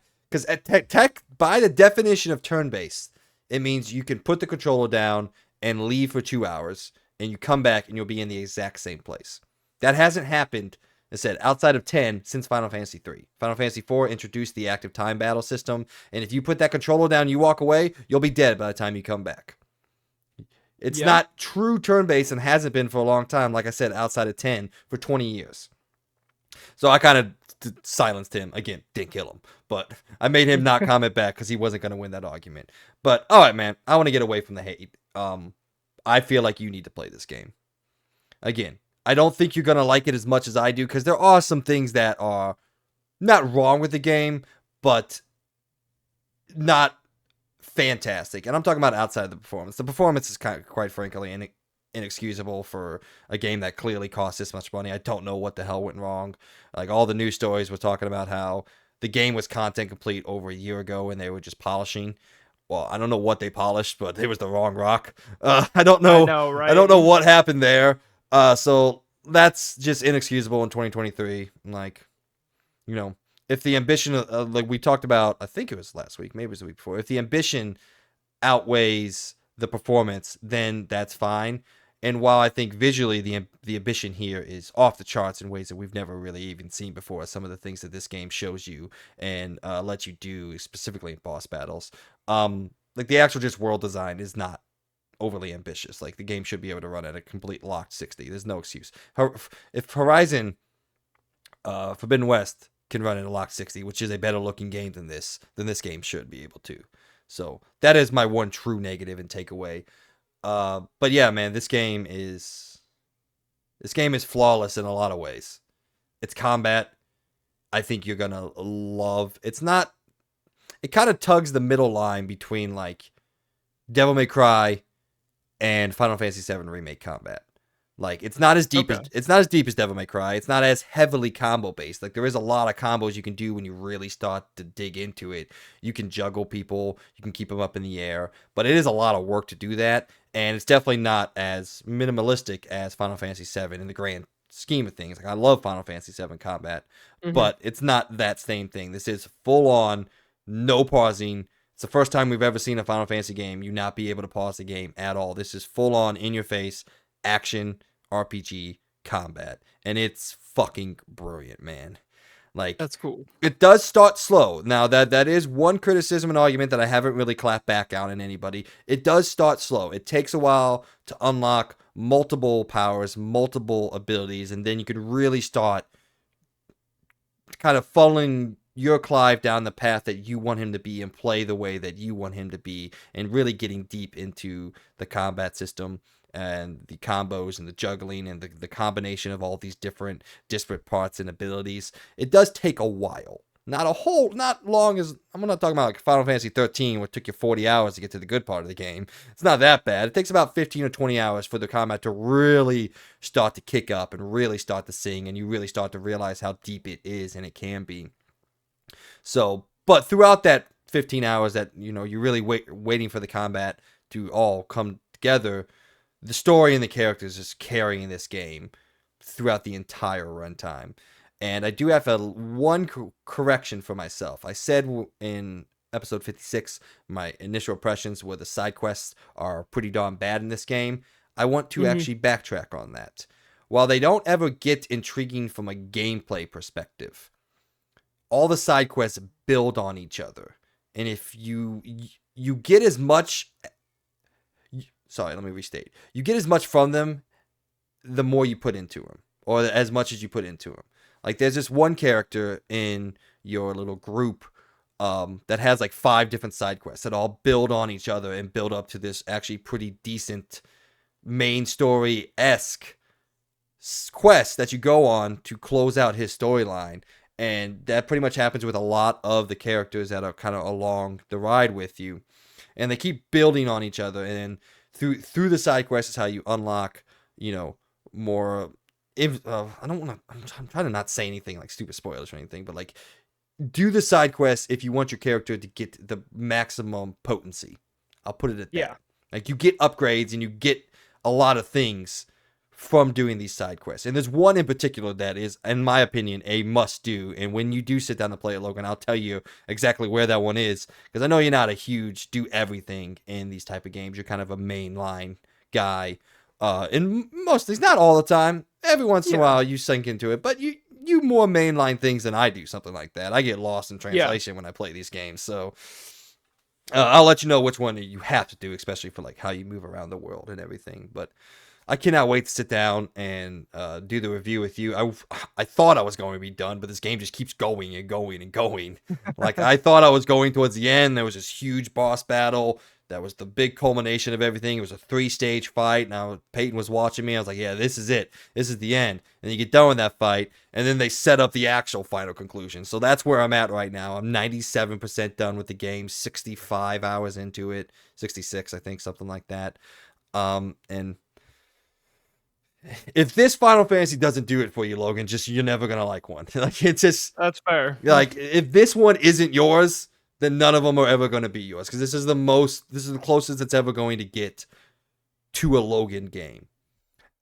by the definition of turn-based, it means you can put the controller down and leave for 2 hours, and you come back and you'll be in the exact same place. That hasn't happened, as I said, outside of 10 since Final Fantasy 3. Final Fantasy 4 introduced the active time battle system, and if you put that controller down and you walk away, you'll be dead by the time you come back. It's not true turn-based and hasn't been for a long time, like I said, outside of 10 for 20 years. So I kind of silenced him. Again, didn't kill him, but I made him not comment back because he wasn't going to win that argument. But, all right, man, I want to get away from the hate. I feel like you need to play this game. Again, I don't think you're going to like it as much as I do because there are some things that are not wrong with the game, but not fantastic. And I'm talking about outside the performance. The performance is quite frankly inexcusable for a game that clearly cost this much money. I don't know what the hell went wrong. Like, all the news stories were talking about how the game was content complete over a year ago and they were just polishing. Well, I don't know what they polished, but it was the wrong rock. I don't know. I know, right? I don't know what happened there. So that's just inexcusable in 2023. Like, if the ambition, like we talked about, I think it was last week, maybe it was the week before, if the ambition outweighs the performance, then that's fine. And while I think visually the ambition here is off the charts in ways that we've never really even seen before, some of the things that this game shows you and lets you do, specifically in boss battles, like the actual just world design is not overly ambitious. Like, the game should be able to run at a complete locked 60. There's no excuse. If Horizon Forbidden West can run at a locked 60, which is a better looking game than this game should be able to. So that is my one true negative and takeaway. But yeah, man, this game is flawless in a lot of ways. Its combat, I think you're gonna love. It kind of tugs the middle line between like Devil May Cry and Final Fantasy VII Remake combat. Like, it's not as deep as Devil May Cry. It's not as heavily combo based. Like, there is a lot of combos you can do when you really start to dig into it. You can juggle people, you can keep them up in the air, but it is a lot of work to do that, and it's definitely not as minimalistic as Final Fantasy VII in the grand scheme of things. Like, I love Final Fantasy VII combat, but it's not that same thing. This is full on, no pausing. It's the first time we've ever seen a Final Fantasy game you not be able to pause the game at all. This is full on, in your face action RPG combat, and it's fucking brilliant, man. Like, That's cool. It does start slow. Now, that is one criticism and argument that I haven't really clapped back on in anybody. It does start slow. It takes a while to unlock multiple powers, multiple abilities, and then you can really start kind of following your Clive down the path that you want him to be and play the way that you want him to be, and really getting deep into the combat system and the combos and the juggling and the combination of all these different disparate parts and abilities. It does take a while. Not long as, I'm not talking about like Final Fantasy 13, where it took you 40 hours to get to the good part of the game. It's not that bad. It takes about 15 or 20 hours for the combat to really start to kick up and really start to sing, and you really start to realize how deep it is and it can be. So, but throughout that 15 hours that, you're really waiting for the combat to all come together, the story and the characters is carrying this game throughout the entire runtime. And I do have one correction for myself. I said in episode 56, my initial impressions were the side quests are pretty darn bad in this game. I want to actually backtrack on that. While they don't ever get intriguing from a gameplay perspective, all the side quests build on each other. And if you get as much... Sorry, let me restate. You get as much from them the more you put into them, or as much as you put into them. Like, there's this one character in your little group that has like 5 different side quests that all build on each other and build up to this actually pretty decent main story-esque quest that you go on to close out his storyline. And that pretty much happens with a lot of the characters that are kind of along the ride with you. And they keep building on each other. And through the side quests is how you unlock, more. I don't want to. I'm trying to not say anything like stupid spoilers or anything, but like do the side quests if you want your character to get the maximum potency. I'll put it at that. Yeah. Like you get upgrades and you get a lot of things from doing these side quests. And there's one in particular that is, in my opinion, a must do. And when you do sit down to play it, Logan, I'll tell you exactly where that one is. Because I know you're not a huge do everything in these type of games. You're kind of a mainline guy. And most things, not all the time. Every once in a while you sink into it. But you more mainline things than I do, something like that. I get lost in translation when I play these games. So I'll let you know which one you have to do, especially for like how you move around the world and everything. But I cannot wait to sit down and do the review with you. I thought I was going to be done, but this game just keeps going and going and going. Like I thought I was going towards the end. There was this huge boss battle. That was the big culmination of everything. It was a 3-stage fight. Now Peyton was watching me. I was like, yeah, this is it. This is the end. And you get done with that fight, and then they set up the actual final conclusion. So that's where I'm at right now. I'm 97% done with the game, 65 hours into it, 66, I think, something like that. And if this Final Fantasy doesn't do it for you, Logan, you're never gonna like one. Like it's just that's fair. Like if this one isn't yours, then none of them are ever going to be yours, because this is the closest it's ever going to get to a Logan game.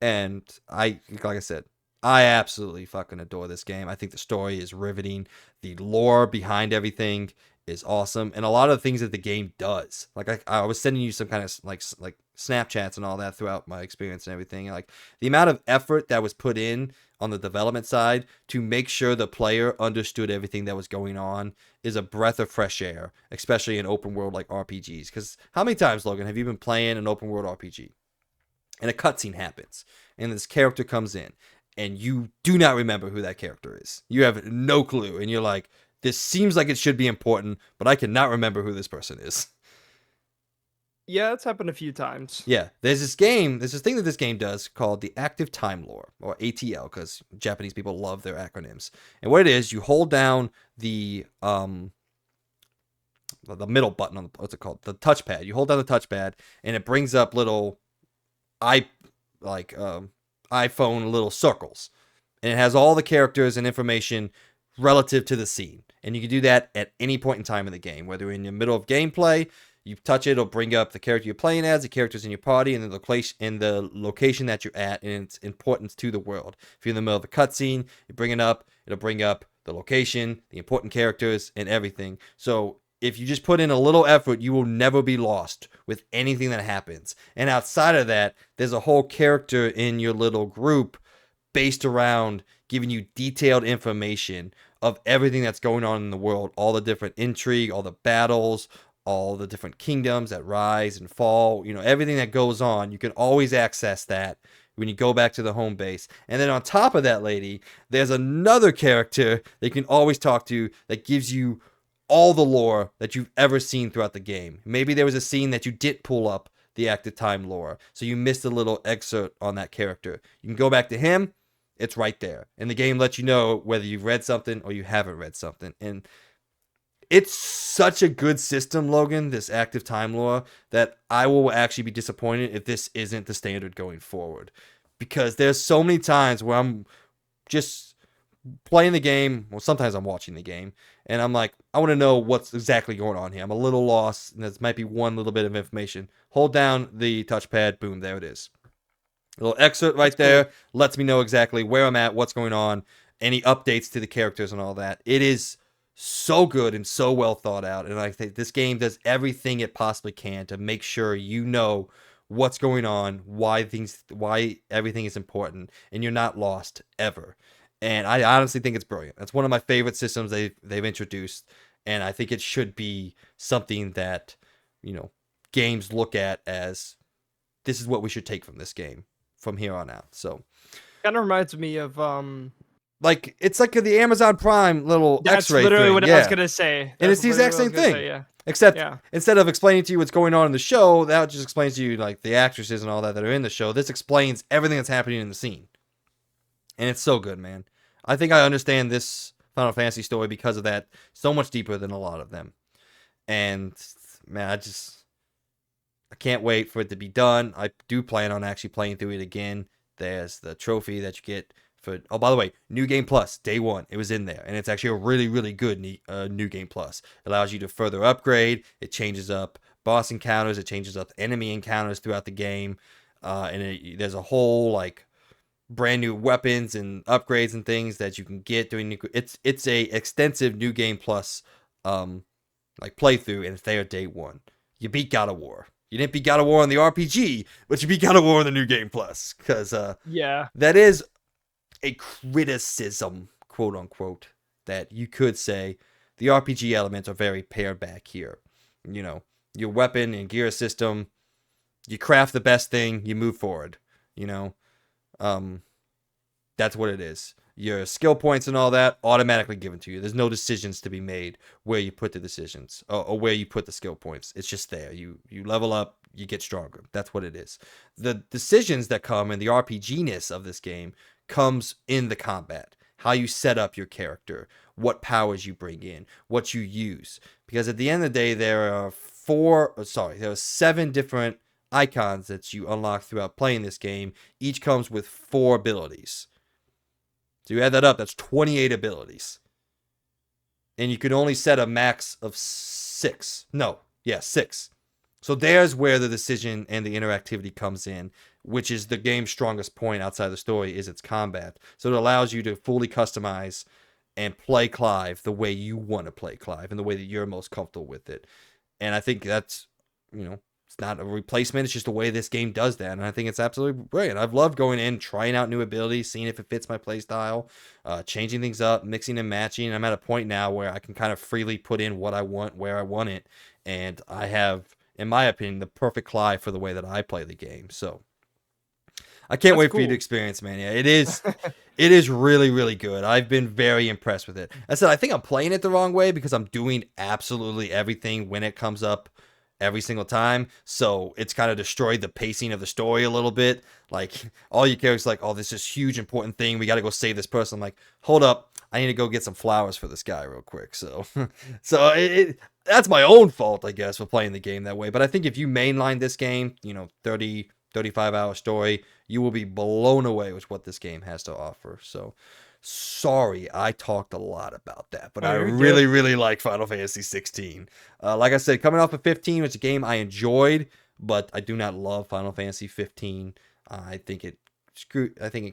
And like I said, I absolutely fucking adore this game. I think the story is riveting. The lore behind everything is awesome, and a lot of the things that the game does. Like I was sending you some kind of like Snapchats and all that throughout my experience and everything. Like the amount of effort that was put in on the development side to make sure the player understood everything that was going on is a breath of fresh air, especially in open world like RPGs. Because how many times, Logan, have you been playing an open world RPG and a cutscene happens and this character comes in and you do not remember who that character is? You have no clue, and you're like, this seems like it should be important, but I cannot remember who this person is. Yeah, it's happened a few times. Yeah, there's this thing that this game does called the Active Time Lore, or ATL, because Japanese people love their acronyms. And what it is, you hold down the middle button on what's it called, the touchpad. You hold down the touchpad, and it brings up little iPhone little circles, and it has all the characters and information relative to the scene. And you can do that at any point in time in the game, whether you're in the middle of gameplay. You touch it, it'll bring up the character you're playing as, the characters in your party, and the location that you're at, and its importance to the world. If you're in the middle of a cutscene, you bring it up, it'll bring up the location, the important characters, and everything. So if you just put in a little effort, you will never be lost with anything that happens. And outside of that, there's a whole character in your little group based around giving you detailed information of everything that's going on in the world, all the different intrigue, all the battles, all the different kingdoms that rise and fall, everything that goes on. You can always access that when you go back to the home base. And then on top of that, lady, there's another character that you can always talk to that gives you all the lore that you've ever seen throughout the game. Maybe there was a scene that you did pull up the active time lore, so you missed a little excerpt on that character. You can go back to him. It's right there. And the game lets you know whether you've read something or you haven't read something. And it's such a good system, Logan, this active time lore, that I will actually be disappointed if this isn't the standard going forward. Because there's so many times where I'm just playing the game, well, sometimes I'm watching the game, and I'm like, I want to know what's exactly going on here. I'm a little lost, and there might be one little bit of information. Hold down the touchpad, boom, there it is. A little excerpt right there lets me know exactly where I'm at, what's going on, any updates to the characters and all that. It is so good and so well thought out, and I think this game does everything it possibly can to make sure you know what's going on, why everything is important, and you're not lost ever. And I honestly think it's brilliant. That's one of my favorite systems they've introduced, and I think it should be something that games look at as, this is what we should take from this game from here on out. So kind of reminds me of like, it's like the Amazon Prime little that's X-ray literally thing. what I was gonna say. And it's the exact same thing. Except instead of explaining to you what's going on in the show, that just explains to you like the actresses and all that are in the show. This explains everything that's happening in the scene. And it's so good, man. I think I understand this Final Fantasy story because of that so much deeper than a lot of them. And man, I can't wait for it to be done. I do plan on actually playing through it again. There's the trophy that you get for. Oh, by the way, New Game Plus, day one, it was in there, and it's actually a really, really good New Game Plus. It allows you to further upgrade. It changes up boss encounters. It changes up enemy encounters throughout the game, there's a whole like brand new weapons and upgrades and things that you can get during new. It's a extensive New Game Plus, like playthrough, and it's there day one. You beat God of War. You didn't beat God of War on the RPG, but you beat God of War in the New Game Plus, because Yeah. that is a criticism, quote unquote, that you could say the RPG elements are very pared back here. You know, your weapon and gear system, you craft the best thing, you move forward. You know, um, that's what it is. Your skill points and all that automatically given to you. There's no decisions to be made where you put the decisions, or where you put the skill points. It's just there. You level up, you get stronger. That's what it is. The decisions that come in the RPG-ness of this game comes in the combat. How you set up your character, what powers you bring in, what you use. Because at the end of the day, there are there are 7 different icons that you unlock throughout playing this game. Each comes with 4 abilities. So you add that up, that's 28 abilities. And you can only set a max of 6. No, yeah, 6. So there's where the decision and the interactivity comes in, which is the game's strongest point outside the story, is its combat. So it allows you to fully customize and play Clive the way you want to play Clive and the way that you're most comfortable with it. And I think that's, it's not a replacement. It's just the way this game does that. And I think it's absolutely brilliant. I've loved going in, trying out new abilities, seeing if it fits my playstyle, changing things up, mixing and matching. I'm at a point now where I can kind of freely put in what I want, where I want it. And I have, in my opinion, the perfect Clive for the way that I play the game. So I can't wait for you to experience, man. Yeah, it is really, really good. I've been very impressed with it. I said, I think I'm playing it the wrong way because I'm doing absolutely everything when it comes up every single time. So it's kind of destroyed the pacing of the story a little bit. Like, all you care is like, oh, this is huge important thing. We got to go save this person. I'm like, hold up. I need to go get some flowers for this guy real quick. So, that's my own fault, I guess, for playing the game that way. But I think if you mainline this game, 30, 35-hour story, you will be blown away with what this game has to offer. So, sorry, I talked a lot about that, but I really, really like Final Fantasy 16. Like I said, coming off of 15, it's a game I enjoyed, but I do not love Final Fantasy 15. I think it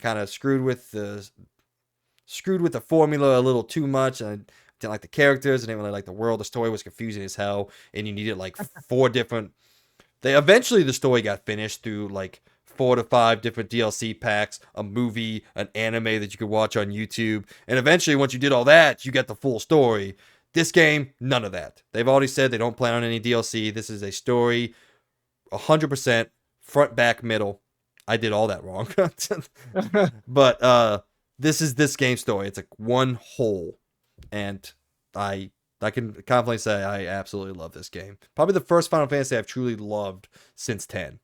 kind of screwed with the formula a little too much. I didn't like the characters. I didn't really like the world. The story was confusing as hell, and you needed like 4 different. Eventually the story got finished through like 4 to 5 different DLC packs, a movie, an anime that you could watch on YouTube. And eventually, once you did all that, you get the full story. This game, none of that. They've already said they don't plan on any DLC. This is a story, 100%, front, back, middle. I did all that wrong. But this is this game story. It's like one whole. And I can confidently say I absolutely love this game. Probably the first Final Fantasy I've truly loved since 10.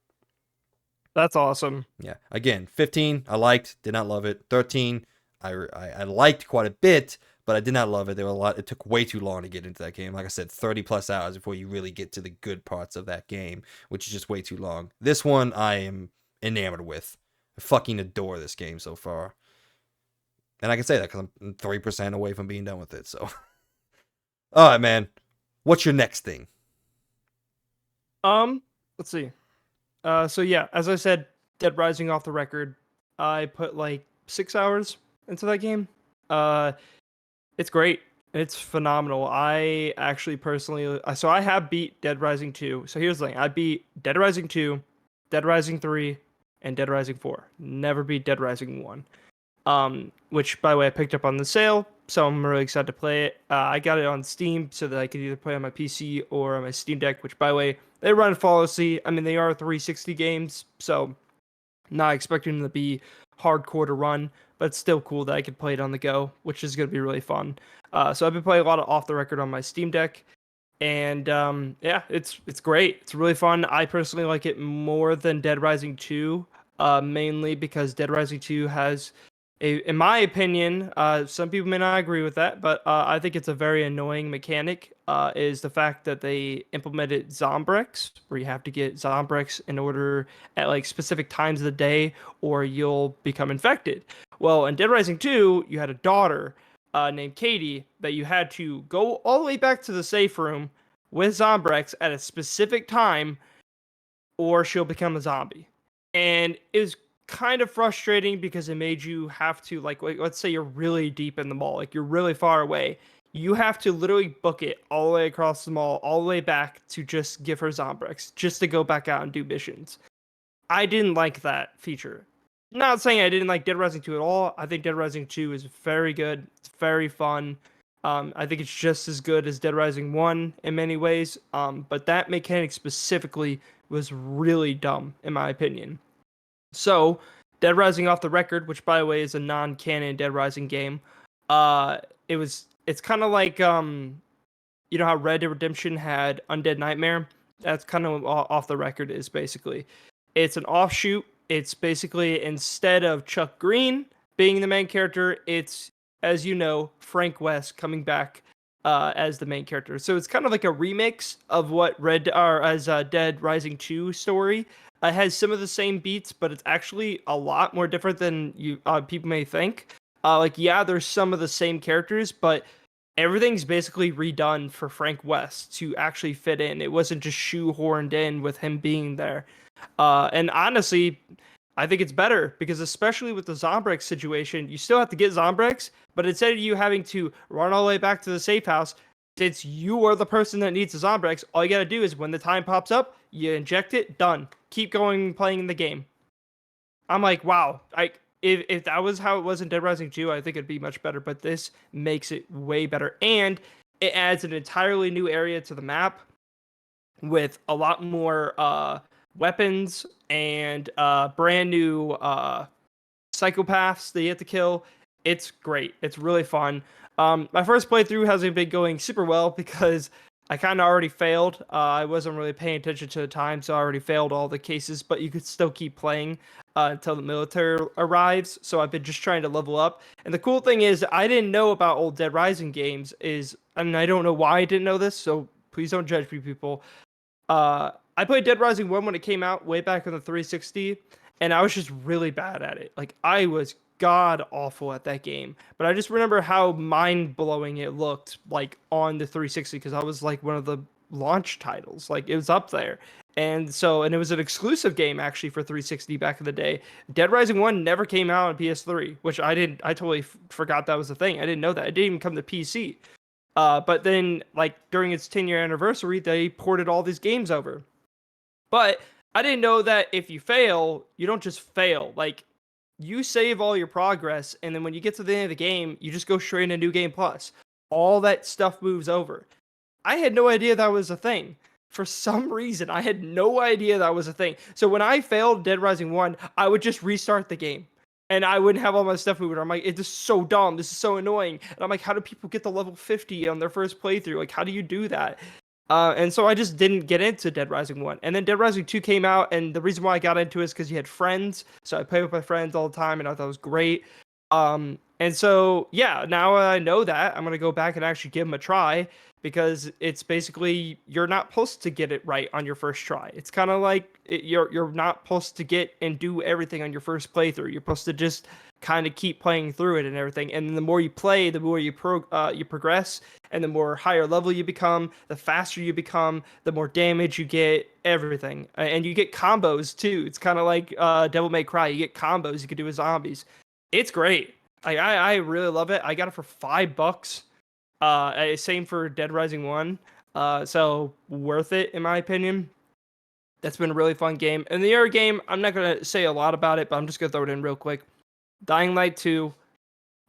That's awesome. Yeah. Again, 15, I liked, did not love it. 13, I liked quite a bit, but I did not love it. There were a lot. It took way too long to get into that game. Like I said, 30 plus hours before you really get to the good parts of that game, which is just way too long. This one I am enamored with. I fucking adore this game so far. And I can say that because I'm 3% away from being done with it. So, all right, man. What's your next thing? Let's see. So yeah, as I said, Dead Rising off the record. I put like 6 hours into that game. It's great. It's phenomenal. I actually personally, so I have beat Dead Rising 2. So here's the thing: I beat Dead Rising 2, Dead Rising 3, and Dead Rising 4. Never beat Dead Rising 1. Which by the way I picked up on the sale, so I'm really excited to play it. I got it on Steam so that I could either play on my PC or on my Steam Deck, which by the way they run flawlessly. I mean, they are 360 games, so not expecting them to be hardcore to run, but it's still cool that I could play it on the go, which is going to be really fun. So I've been playing a lot of off the record on my Steam Deck, and yeah, it's great. It's really fun. I personally like it more than Dead Rising 2, mainly because Dead Rising 2 has In my opinion, some people may not agree with that, but I think it's a very annoying mechanic. Is the fact that they implemented Zombrex, where you have to get Zombrex in order at like specific times of the day, or you'll become infected. Well, in Dead Rising 2, you had a daughter named Katie that you had to go all the way back to the safe room with Zombrex at a specific time, or she'll become a zombie. And it was kind of frustrating because it made you have to like let's say you're really deep in the mall, like you're really far away. You have to literally book it all the way across the mall, all the way back to just give her Zombrex, just to go back out and do missions. I didn't like that feature. Not saying I didn't like Dead Rising 2 at all. I think Dead Rising 2 is very good. It's very fun. I think it's just as good as Dead Rising 1 in many ways. But that mechanic specifically was really dumb, in my opinion. So, Dead Rising Off the Record, which by the way is a non-canon Dead Rising game, it's kind of like you know how Red Dead Redemption had Undead Nightmare? That's kind of off the record is basically. It's an offshoot. It's basically instead of Chuck Green being the main character, it's as you know Frank West coming back as the main character. So it's kind of like a remix of what Dead Rising 2 story. It has some of the same beats, but it's actually a lot more different than you people may think. Like yeah, there's some of the same characters, but everything's basically redone for Frank West to actually fit in. It wasn't just shoehorned in with him being there. And honestly, I think it's better because especially with the Zombrex situation, you still have to get Zombrex, but instead of you having to run all the way back to the safe house, since you are the person that needs the Zombrex, all you gotta do is when the time pops up, you inject it, done. Keep going playing the game. I'm like, wow, if that was how it was in Dead Rising 2, I think it'd be much better, but this makes it way better. And it adds an entirely new area to the map with a lot more weapons and brand new psychopaths that you have to kill. It's great. It's really fun. My first playthrough hasn't been going super well because I kind of already failed. I wasn't really paying attention to the time, so I already failed all the cases, but you could still keep playing until the military arrives. So I've been just trying to level up. And the cool thing is, I didn't know about old Dead Rising games, and I don't know why I didn't know this, so please don't judge me, people. I played Dead Rising 1 when it came out way back on the 360, and I was just really bad at it. Like, I was god awful at that game. But I just remember how mind blowing it looked like on the 360 because I was like one of the launch titles. Like, it was up there. And it was an exclusive game actually for 360 back in the day. Dead Rising 1 never came out on PS3, which I totally forgot that was a thing. I didn't know that. It didn't even come to PC. But then, like, during its 10-year anniversary, they ported all these games over. But I didn't know that if you fail, you don't just fail. Like, you save all your progress, and then when you get to the end of the game, you just go straight into New Game Plus. All that stuff moves over. I had no idea that was a thing. For some reason, I had no idea that was a thing. So when I failed Dead Rising 1, I would just restart the game. And I wouldn't have all my stuff moving. I'm like, it's just so dumb. This is so annoying. And I'm like, how do people get to level 50 on their first playthrough? Like, how do you do that? And so I just didn't get into Dead Rising 1. And then Dead Rising 2 came out, and the reason why I got into it is because you had friends. So I played with my friends all the time, and I thought it was great. And so, yeah, now I know that, I'm going to go back and actually give them a try because it's basically you're not supposed to get it right on your first try. It's kind of like you're not supposed to get and do everything on your first playthrough. You're supposed to just kind of keep playing through it and everything. And the more you play, the more you progress, and the more higher level you become, the faster you become, the more damage you get, everything. And you get combos too. It's kind of like Devil May Cry. You get combos you can do with zombies. It's great. I really love it. I got it for $5. Same for Dead Rising 1. So worth it in my opinion. That's been a really fun game. And the other game, I'm not gonna say a lot about it, but I'm just gonna throw it in real quick. Dying Light 2.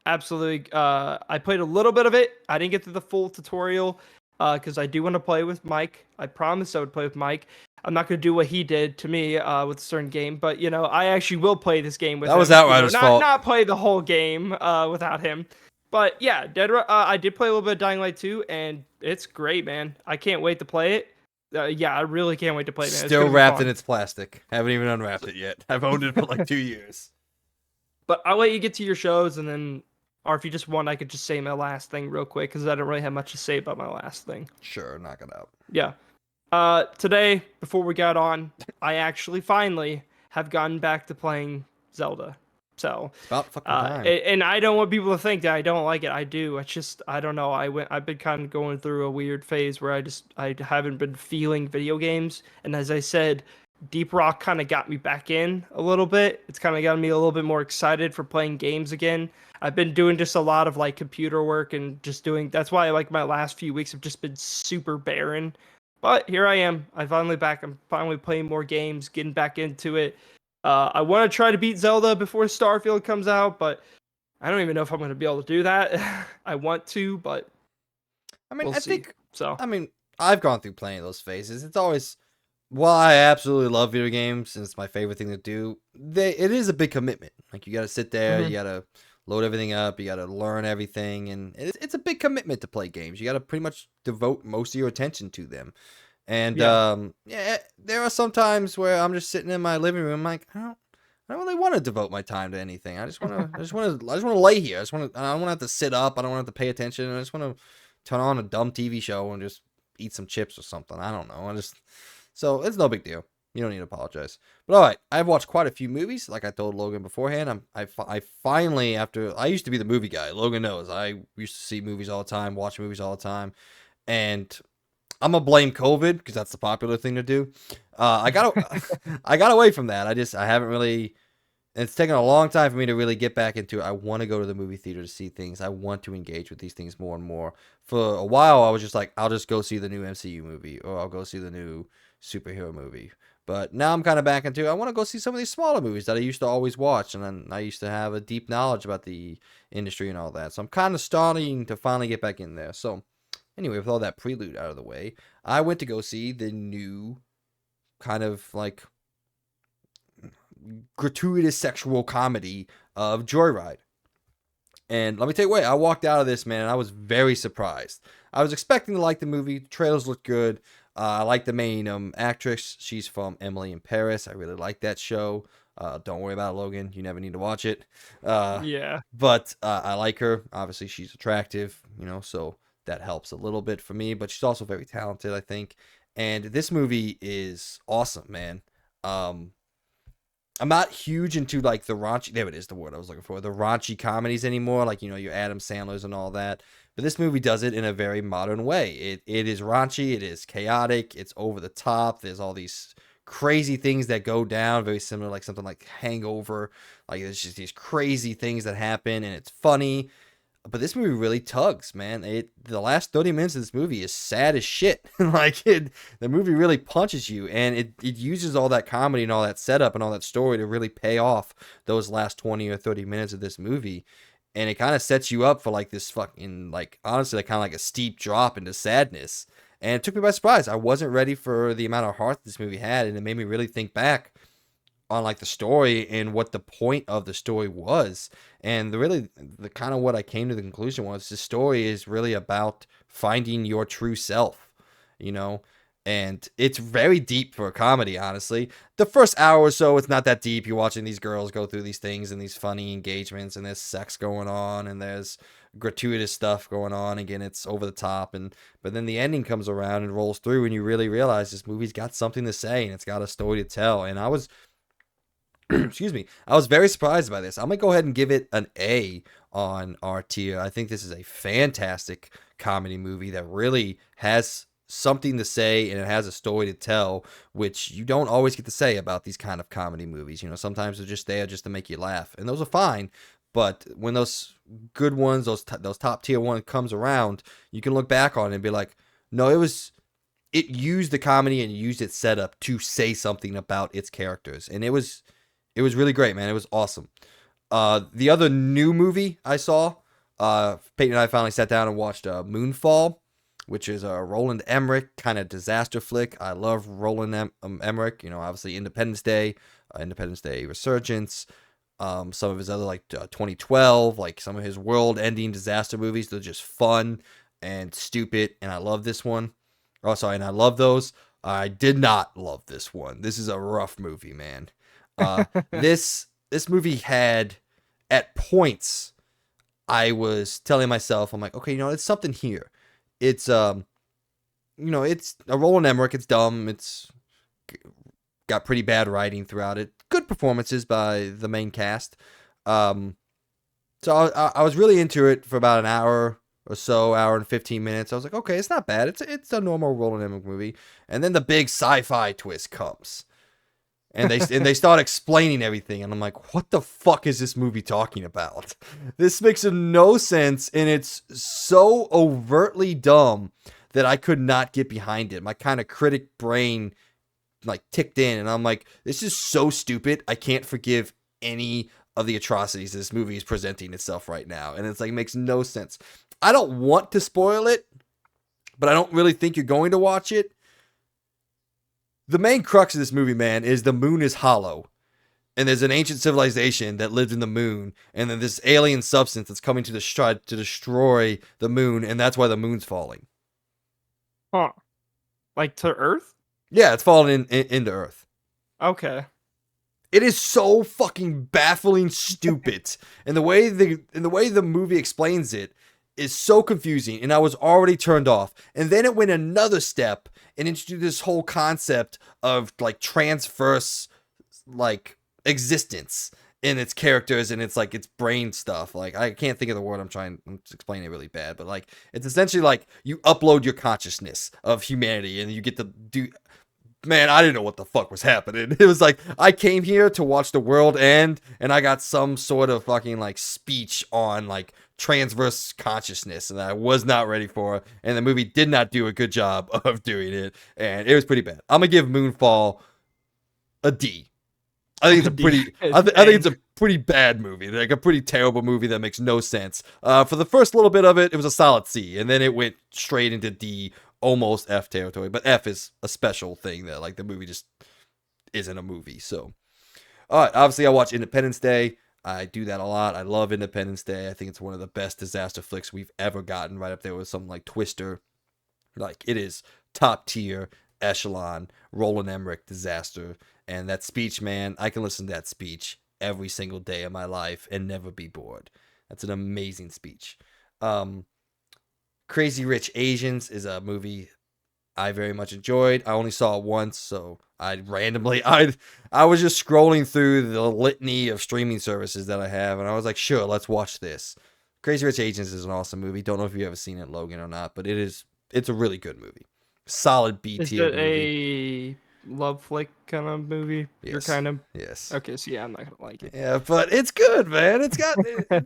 Absolutely. I played a little bit of it. I didn't get through the full tutorial because I do want to play with Mike. I promised I would play with Mike. I'm not going to do what he did to me with a certain game, but I actually will play this game with him. That was Outrider's fault. Not play the whole game without him. But yeah, I did play a little bit of Dying Light 2, and it's great, man. I can't wait to play it. Yeah, I really can't wait to play it, man. Still wrapped in its plastic. Haven't even unwrapped it yet. I've owned it for like 2 years. But I'll let you get to your shows, and then, or if you just want, I could just say my last thing real quick because I don't really have much to say about my last thing. Sure, knock it out. Yeah. Today, before we got on, I actually finally have gotten back to playing Zelda. So, It's about fucking time. and I don't want people to think that I don't like it. I do. It's just I don't know. I've been kind of going through a weird phase where I haven't been feeling video games, and as I said, Deep Rock kind of got me back in a little bit. It's kind of got me a little bit more excited for playing games again. I've been doing just a lot of like computer work and just doing. That's why like my last few weeks have just been super barren. But here I am. I'm finally back. I'm finally playing more games, getting back into it. I want to try to beat Zelda before Starfield comes out, but I don't even know if I'm going to be able to do that. I want to, but I mean, we'll I see. think. So I mean, I've gone through plenty of those phases. It's always, while I absolutely love video games and it's my favorite thing to do, it is a big commitment. Like you got to sit there, you got to load everything up, you got to learn everything, and it's a big commitment to play games. You got to pretty much devote most of your attention to them. And yeah, there are some times where I'm just sitting in my living room, like I don't really want to devote my time to anything. I just want to lay here. I don't want to have to sit up. I don't want to have to pay attention. I just want to turn on a dumb TV show and just eat some chips or something. I don't know. So it's no big deal. You don't need to apologize. But all right, I've watched quite a few movies. Like I told Logan beforehand, I finally, after I used to be the movie guy. Logan knows I used to see movies all the time, watch movies all the time, and I'm gonna blame COVID because that's the popular thing to do. I got I got away from that. I haven't really. It's taken a long time for me to really get back into it. I want to go to the movie theater to see things. I want to engage with these things more and more. For a while, I was just like, I'll just go see the new MCU movie, or I'll go see the new superhero movie. But now I'm kind of back into. I want to go see some of these smaller movies that I used to always watch, and then I used to have a deep knowledge about the industry and all that. So I'm kind of starting to finally get back in there. So. Anyway, with all that prelude out of the way, I went to go see the new kind of like gratuitous sexual comedy of Joyride. And let me tell you what, I walked out of this, man, and I was very surprised. I was expecting to like the movie. The trailers looked good. I like the main actress. She's from Emily in Paris. I really like that show. Don't worry about it, Logan. You never need to watch it. yeah. But I like her. Obviously, she's attractive, so that helps a little bit for me, but she's also very talented, I think. And this movie is awesome, man. I'm not huge into like the raunchy, there it is, the word I was looking for, the raunchy comedies anymore, like, your Adam Sandlers and all that. But this movie does it in a very modern way. It is raunchy, it is chaotic, it's over the top. There's all these crazy things that go down, very similar like something like Hangover. Like there's just these crazy things that happen, and it's funny. But this movie really tugs, man. The last 30 minutes of this movie is sad as shit. The movie really punches you, and it uses all that comedy and all that setup and all that story to really pay off those last 20 or 30 minutes of this movie. And it kind of sets you up for like this fucking, like, honestly, like kind of like a steep drop into sadness. And it took me by surprise. I wasn't ready for the amount of heart this movie had, and it made me really think back on like the story and what the point of the story was. And the kind of what I came to the conclusion was the story is really about finding your true self, and it's very deep for a comedy, honestly. The first hour or so, it's not that deep. You're watching these girls go through these things and these funny engagements, and there's sex going on, and there's gratuitous stuff going on. Again, it's over the top, but then the ending comes around and rolls through, and you really realize this movie's got something to say, and it's got a story to tell. And I was excuse me, I was very surprised by this. I'm gonna go ahead and give it an A on our tier. I think this is a fantastic comedy movie that really has something to say, and it has a story to tell, which you don't always get to say about these kind of comedy movies. Sometimes they're just there just to make you laugh, and those are fine. But when those good ones, those top tier one comes around, you can look back on it and be like, no, it used the comedy and used its setup to say something about its characters, and it was really great, man. It was awesome. The other new movie I saw, Peyton and I finally sat down and watched Moonfall, which is a Roland Emmerich kind of disaster flick. I love Roland Emmerich. Obviously Independence Day Resurgence. Some of his other like 2012, like some of his world-ending disaster movies. They're just fun and stupid, and I love this one. Oh, sorry, and I love those. I did not love this one. This is a rough movie, man. This movie had at points I was telling myself, I'm like, okay, it's something here. It's it's a Roland Emmerich. It's dumb. It's got pretty bad writing throughout it. Good performances by the main cast. So I was really into it for about an hour or so, hour and 15 minutes. I was like, okay, it's not bad. It's a normal Roland Emmerich movie. And then the big sci-fi twist comes. And they start explaining everything, and I'm like, what the fuck is this movie talking about? This makes no sense, and it's so overtly dumb that I could not get behind it. My kind of critic brain like ticked in, and I'm like, this is so stupid. I can't forgive any of the atrocities this movie is presenting itself right now, and it's like makes no sense. I don't want to spoil it, but I don't really think you're going to watch it. The main crux of this movie, man, is the moon is hollow. And there's an ancient civilization that lived in the moon. And then this alien substance that's coming to destroy the moon. And that's why the moon's falling. Huh. Like to Earth? Yeah, it's falling into Earth. Okay. It is so fucking baffling stupid. And the way the movie explains it is so confusing, and I was already turned off. And then it went another step and introduced this whole concept of like transverse like existence in its characters and it's like its brain stuff. Like I can't think of the word I'm explaining it really bad, but like it's essentially like you upload your consciousness of humanity and you get to do. Man, I didn't know what the fuck was happening. It was like, I came here to watch the world end, and I got some sort of fucking, like, speech on, like, transverse consciousness, and I was not ready for it, and the movie did not do a good job of doing it, and it was pretty bad. I'm gonna give Moonfall a D. I think it's a pretty bad movie, like a pretty terrible movie that makes no sense. For the first little bit of it, it was a solid C, and then it went straight into D, almost F territory. But F is a special thing that like the movie just isn't a movie. So, all right, obviously I watch Independence Day. I do that a lot. I love Independence Day. I think it's one of the best disaster flicks we've ever gotten, right up there with something like Twister. Like it is top tier echelon Roland Emmerich disaster. And that speech, man, I can listen to that speech every single day of my life and never be bored. That's an amazing speech. Crazy Rich Asians is a movie I very much enjoyed. I only saw it once, so I was just scrolling through the litany of streaming services that I have, and I was like, sure, let's watch this. Crazy Rich Asians is an awesome movie. Don't know if you've ever seen it, Logan, or not, but it's a really good movie. Solid B tier movie. Is it a love flick kind of movie? Yes. You're kind of yes. Okay, so yeah, I'm not gonna like it. Yeah, but it's good, man. It's got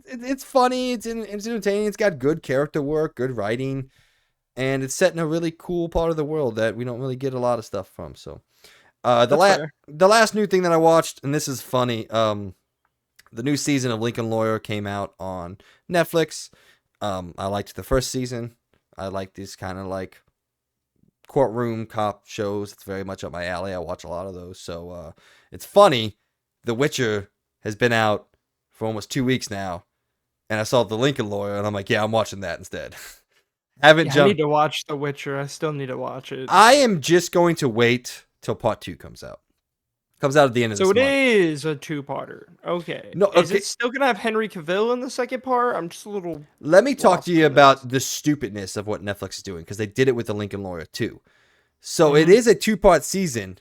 it's funny. It's entertaining. It's got good character work, good writing, and it's set in a really cool part of the world that we don't really get a lot of stuff from. So, the last new thing that I watched, and this is funny. The new season of Lincoln Lawyer came out on Netflix. I liked the first season. I like these kind of like courtroom cop shows. It's very much up my alley. I watch a lot of those. So it's funny. The Witcher has been out for almost 2 weeks now, and I saw The Lincoln Lawyer, and I'm like, yeah, I'm watching that instead. I need to watch The Witcher. I still need to watch it. I am just going to wait till part 2 comes out. Comes out at the end of this month. So it is a two-parter. Okay. No, okay. Is it still gonna have Henry Cavill in the second part? I'm just a little. Let me talk to you about the stupidness of what Netflix is doing, because they did it with The Lincoln Lawyer too. So it is a 2-part season,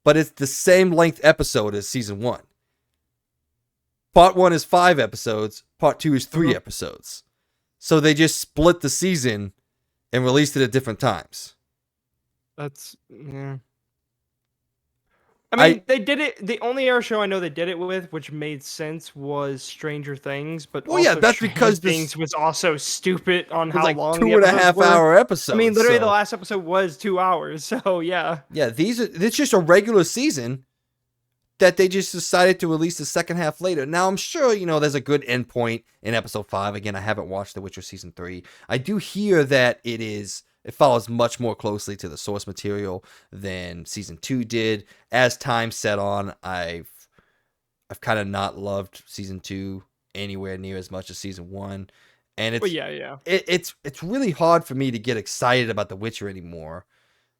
but it's the same length episode as season 1. Part 1 is 5 episodes. Part 2 is 3 episodes. So they just split the season and released it at different times. Yeah. I mean, they did it. The only air show I know they did it with, which made sense, was Stranger Things. But that's because Things was also stupid on how like long 2.5 hour episodes. I mean, literally the last episode was 2 hours. So yeah. Yeah, it's just a regular season that they just decided to release the second half later. Now I'm sure there's a good endpoint in episode 5. Again, I haven't watched The Witcher season 3. I do hear that it follows much more closely to the source material than season 2 did. As time set on, I've kind of not loved season 2 anywhere near as much as season 1, and it's really hard for me to get excited about The Witcher anymore,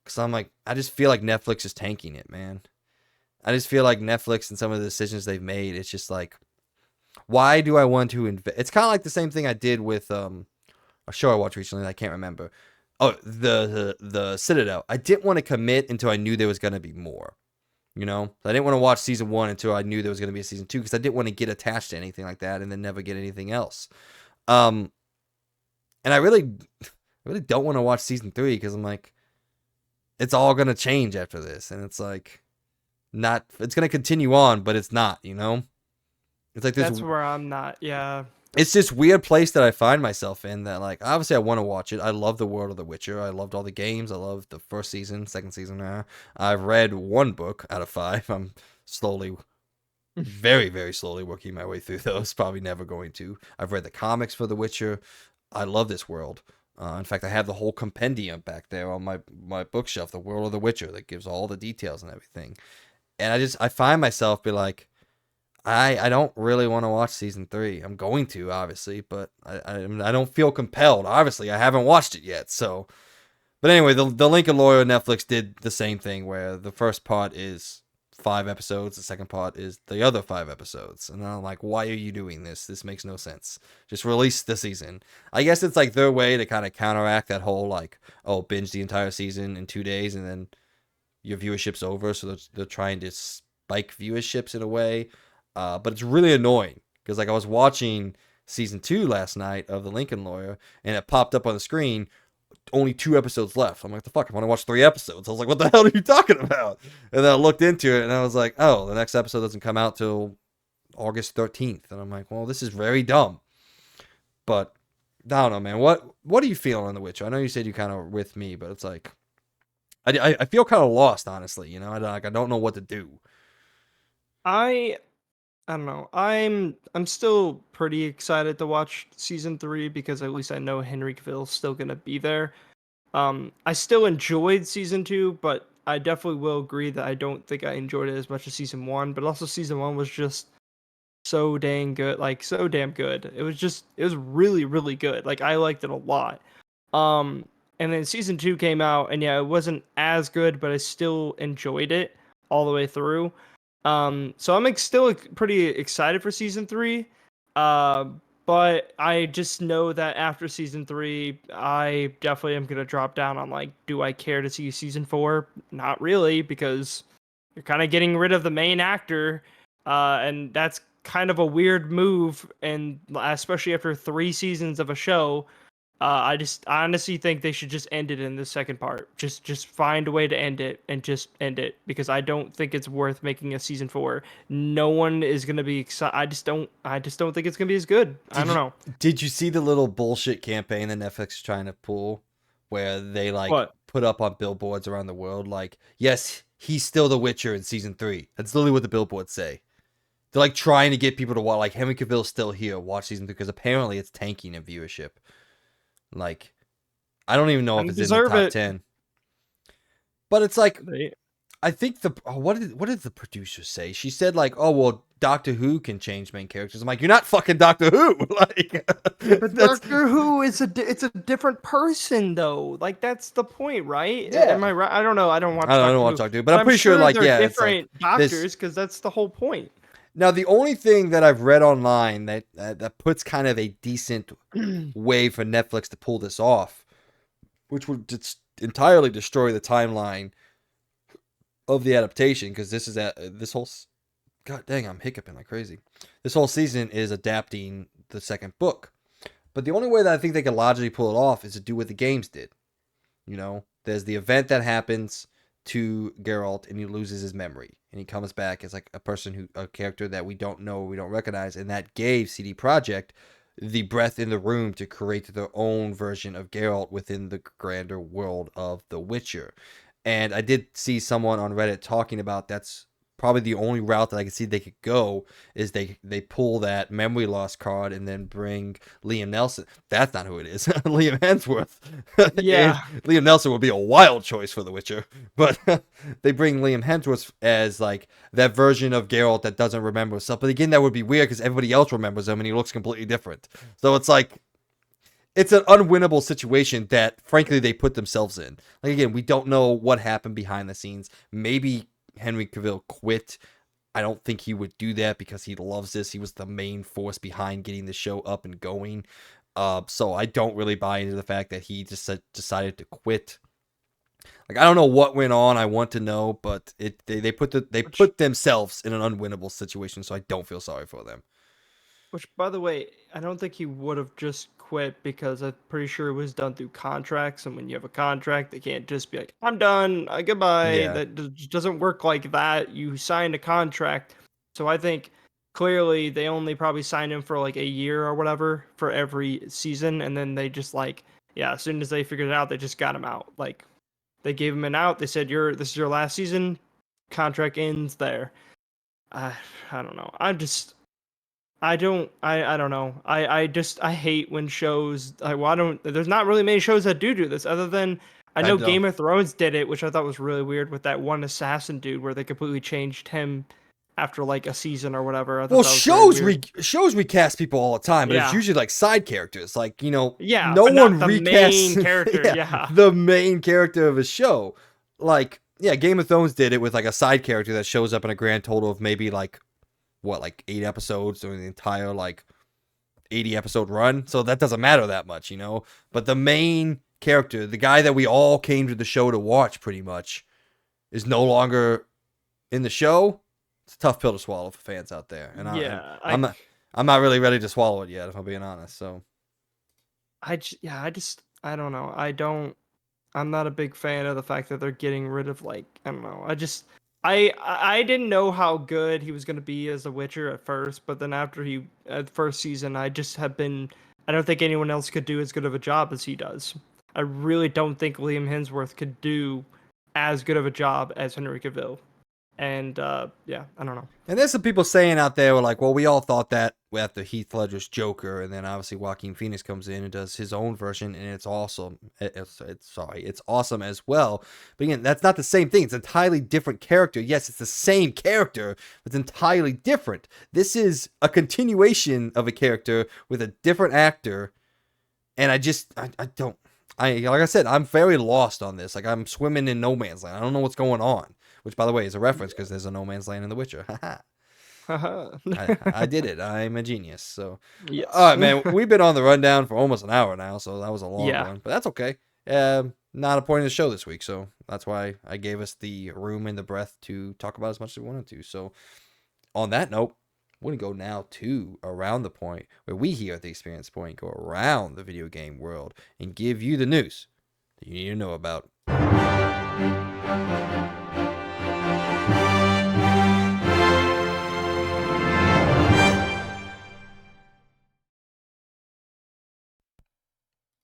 because I'm like, I just feel like Netflix is tanking it, man. I just feel like Netflix and some of the decisions they've made, it's just like, Why do I want to invest? It's kind of like the same thing I did with a show I watched recently that I can't remember. Oh, the Citadel. I didn't want to commit until I knew there was going to be more. You know, I didn't want to watch season 1 until I knew there was going to be a season 2 because I didn't want to get attached to anything like that and then never get anything else. And I really don't want to watch season 3 because I'm like, it's all going to change after this, and it's like, it's going to continue on, but it's not. You know, it's like this. That's where I'm not. Yeah. It's this weird place that I find myself in that, like, obviously I want to watch it. I love the world of The Witcher. I loved all the games. I loved the first season, second season now. I've read 1 book out of 5. I'm slowly, very, very slowly working my way through those. Probably never going to. I've read the comics for The Witcher. I love this world. In fact, I have the whole compendium back there on my bookshelf, The World of The Witcher, that gives all the details and everything. And I find myself be like, I don't really want to watch season 3. I'm going to, obviously, but I don't feel compelled. Obviously, I haven't watched it yet. So, but anyway, the Lincoln Lawyer Netflix did the same thing where the first part is 5 episodes, the second part is the other 5 episodes, and I'm like, why are you doing this? This makes no sense. Just release the season. I guess it's like their way to kind of counteract that whole like, oh, binge the entire season in 2 days and then your viewership's over. So they're trying to spike viewerships in a way. But it's really annoying because, like, I was watching season 2 last night of The Lincoln Lawyer, and it popped up on the screen, only 2 episodes left. I'm like, the fuck, I want to watch 3 episodes. I was like, what the hell are you talking about? And then I looked into it, and I was like, oh, the next episode doesn't come out till August 13th. And I'm like, well, this is very dumb. But I don't know, man. What are you feeling on The Witcher? I know you said you kind of with me, but it's like, I feel kind of lost, honestly. You know, I don't know what to do. I don't know. I'm still pretty excited to watch season 3 because at least I know Henry Cavill's still gonna be there. I still enjoyed season 2, but I definitely will agree that I don't think I enjoyed it as much as season 1. But also season 1 was just so dang good, like so damn good. It was really, really good. Like I liked it a lot. And then season 2 came out, and yeah, it wasn't as good, but I still enjoyed it all the way through. So I'm still pretty excited for season 3. But I just know that after season 3, I definitely am gonna drop down on like, do I care to see season 4? Not really, because you're kind of getting rid of the main actor, and that's kind of a weird move, and especially after 3 seasons of a show. I honestly think they should just end it in the second part. Just find a way to end it and just end it, because I don't think it's worth making a season 4. No one is gonna be excited. I just don't think it's gonna be as good. I don't know. Did you see the little bullshit campaign that Netflix is trying to pull, where they like What? put up on billboards around the world, like, yes, he's still the Witcher in season 3. That's literally what the billboards say. They're like trying to get people to watch, like, Henry Cavill's still here, watch season 3, because apparently it's tanking in viewership. Like, I don't even know if it's in the top 10. But it's like, I think what did the producer say? She said like, oh well, Doctor Who can change main characters. I'm like, you're not fucking Doctor Who. Like, but Doctor Who is it's a different person though. Like that's the point, right? Yeah. Am I right? I don't know. I don't watch. I don't watch Doctor Who, but I'm pretty sure like, yeah, different it's like doctors, because that's the whole point. Now, the only thing that I've read online that puts kind of a decent way for Netflix to pull this off, which would entirely destroy the timeline of the adaptation, because this whole, god dang, I'm hiccuping like crazy. This whole season is adapting the second book, but the only way that I think they can logically pull it off is to do what the games did. You know, there's the event that happens to Geralt, and he loses his memory, and he comes back as like a character that we don't know, we don't recognize, and that gave CD Projekt the breath in the room to create their own version of Geralt within the grander world of The Witcher. And I did see someone on Reddit talking about that's probably the only route that I could see they could go, is they pull that memory loss card and then bring Liam Neeson. That's not who it is. Liam Hemsworth. Yeah. Liam Neeson would be a wild choice for The Witcher. But they bring Liam Hemsworth as like that version of Geralt that doesn't remember himself. But again, that would be weird because everybody else remembers him and he looks completely different. So it's like, it's an unwinnable situation that, frankly, they put themselves in. Like, again, we don't know what happened behind the scenes. Maybe Henry Cavill quit. I don't think he would do that because he loves this. He was the main force behind getting the show up and going. So I don't really buy into the fact that he just decided to quit. Like, I don't know what went on. I want to know, but they put themselves in an unwinnable situation. So I don't feel sorry for them. Which, by the way, I don't think he would have just quit because I'm pretty sure it was done through contracts. And when you have a contract, they can't just be like, I'm done, goodbye. Yeah. Doesn't work like that. You signed a contract. So I think clearly they only probably signed him for like a year or whatever for every season. And then they just like, yeah, as soon as they figured it out, they just got him out. Like, they gave him an out. They said, this is your last season. Contract ends there. I don't know. I don't know. I hate when shows there's not really many shows that do this other than I know Game of Thrones did it, which I thought was really weird with that one assassin dude where they completely changed him after like a season or whatever. Well, shows recast people all the time, but it's usually like side characters. Like, no one recasts main character. the main character of a show. Like, Game of Thrones did it with like a side character that shows up in a grand total of maybe like 8 episodes during the entire like 80 episode run. So that doesn't matter that much, But the main character, the guy that we all came to the show to watch pretty much, is no longer in the show. It's a tough pill to swallow for fans out there. And I'm not really ready to swallow it yet, if I'm being honest. So I don't know. I'm not a big fan of the fact that they're getting rid of I don't know. I didn't know how good he was going to be as a Witcher at first, but then after first season, I don't think anyone else could do as good of a job as he does. I really don't think Liam Hemsworth could do as good of a job as Henry Cavill. And I don't know. And there's some people saying out there, like, well, we all thought that after Heath Ledger's Joker, and then obviously Joaquin Phoenix comes in and does his own version, and it's awesome. It's awesome as well. But again, that's not the same thing. It's an entirely different character. Yes, it's the same character, but it's entirely different. This is a continuation of a character with a different actor, and like I said, I'm very lost on this. Like, I'm swimming in no man's land. I don't know what's going on. Which, by the way, is a reference because there's a no man's land in The Witcher. I did it. I'm a genius. So, yes. All right, man. We've been on the rundown for almost an hour now, so that was a long one. But that's okay. Not a point in the show this week, so that's why I gave us the room and the breath to talk about as much as we wanted to. So, on that note, we're going to go now to Around the Point, where we here at the Experience Point go around the video game world and give you the news that you need to know about.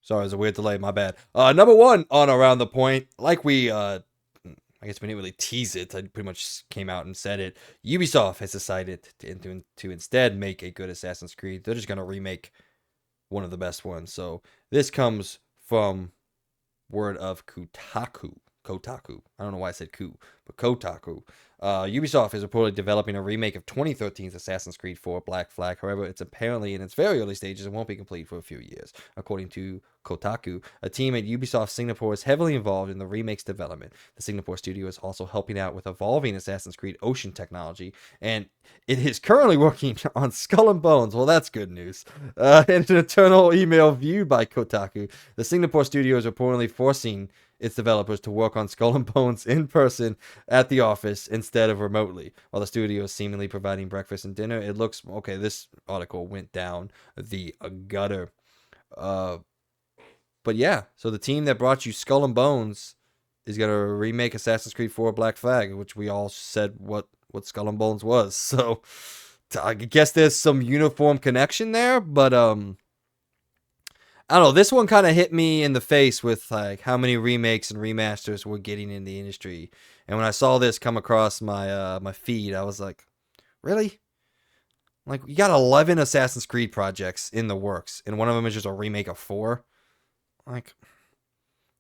Sorry, it was a weird delay. My bad. Number one on Around the Point, like I guess we didn't really tease it. I pretty much came out and said it. Ubisoft has decided to instead make a good Assassin's Creed. They're just going to remake one of the best ones. So this comes from word of Kotaku. I don't know why I said Ku, but Kotaku. Ubisoft is reportedly developing a remake of 2013's Assassin's Creed 4 Black Flag. However, it's apparently in its very early stages and won't be complete for a few years. According to Kotaku, a team at Ubisoft Singapore is heavily involved in the remake's development. The Singapore studio is also helping out with evolving Assassin's Creed Ocean technology, and it is currently working on Skull and Bones. Well, that's good news. In an internal email viewed by Kotaku, the Singapore studio is reportedly forcing its developers to work on Skull and Bones in person at the office instead of remotely, while the studio is seemingly providing breakfast and dinner. It looks okay. This article went down the gutter. But yeah, so the team that brought you Skull and Bones is gonna remake Assassin's Creed 4 Black Flag, which we all said what Skull and Bones was. So I guess there's some uniform connection there, but I don't know. This one kind of hit me in the face with like how many remakes and remasters we're getting in the industry. And when I saw this come across my my feed, I was like, really? Like, you got 11 Assassin's Creed projects in the works, and one of them is just a remake of 4. Like,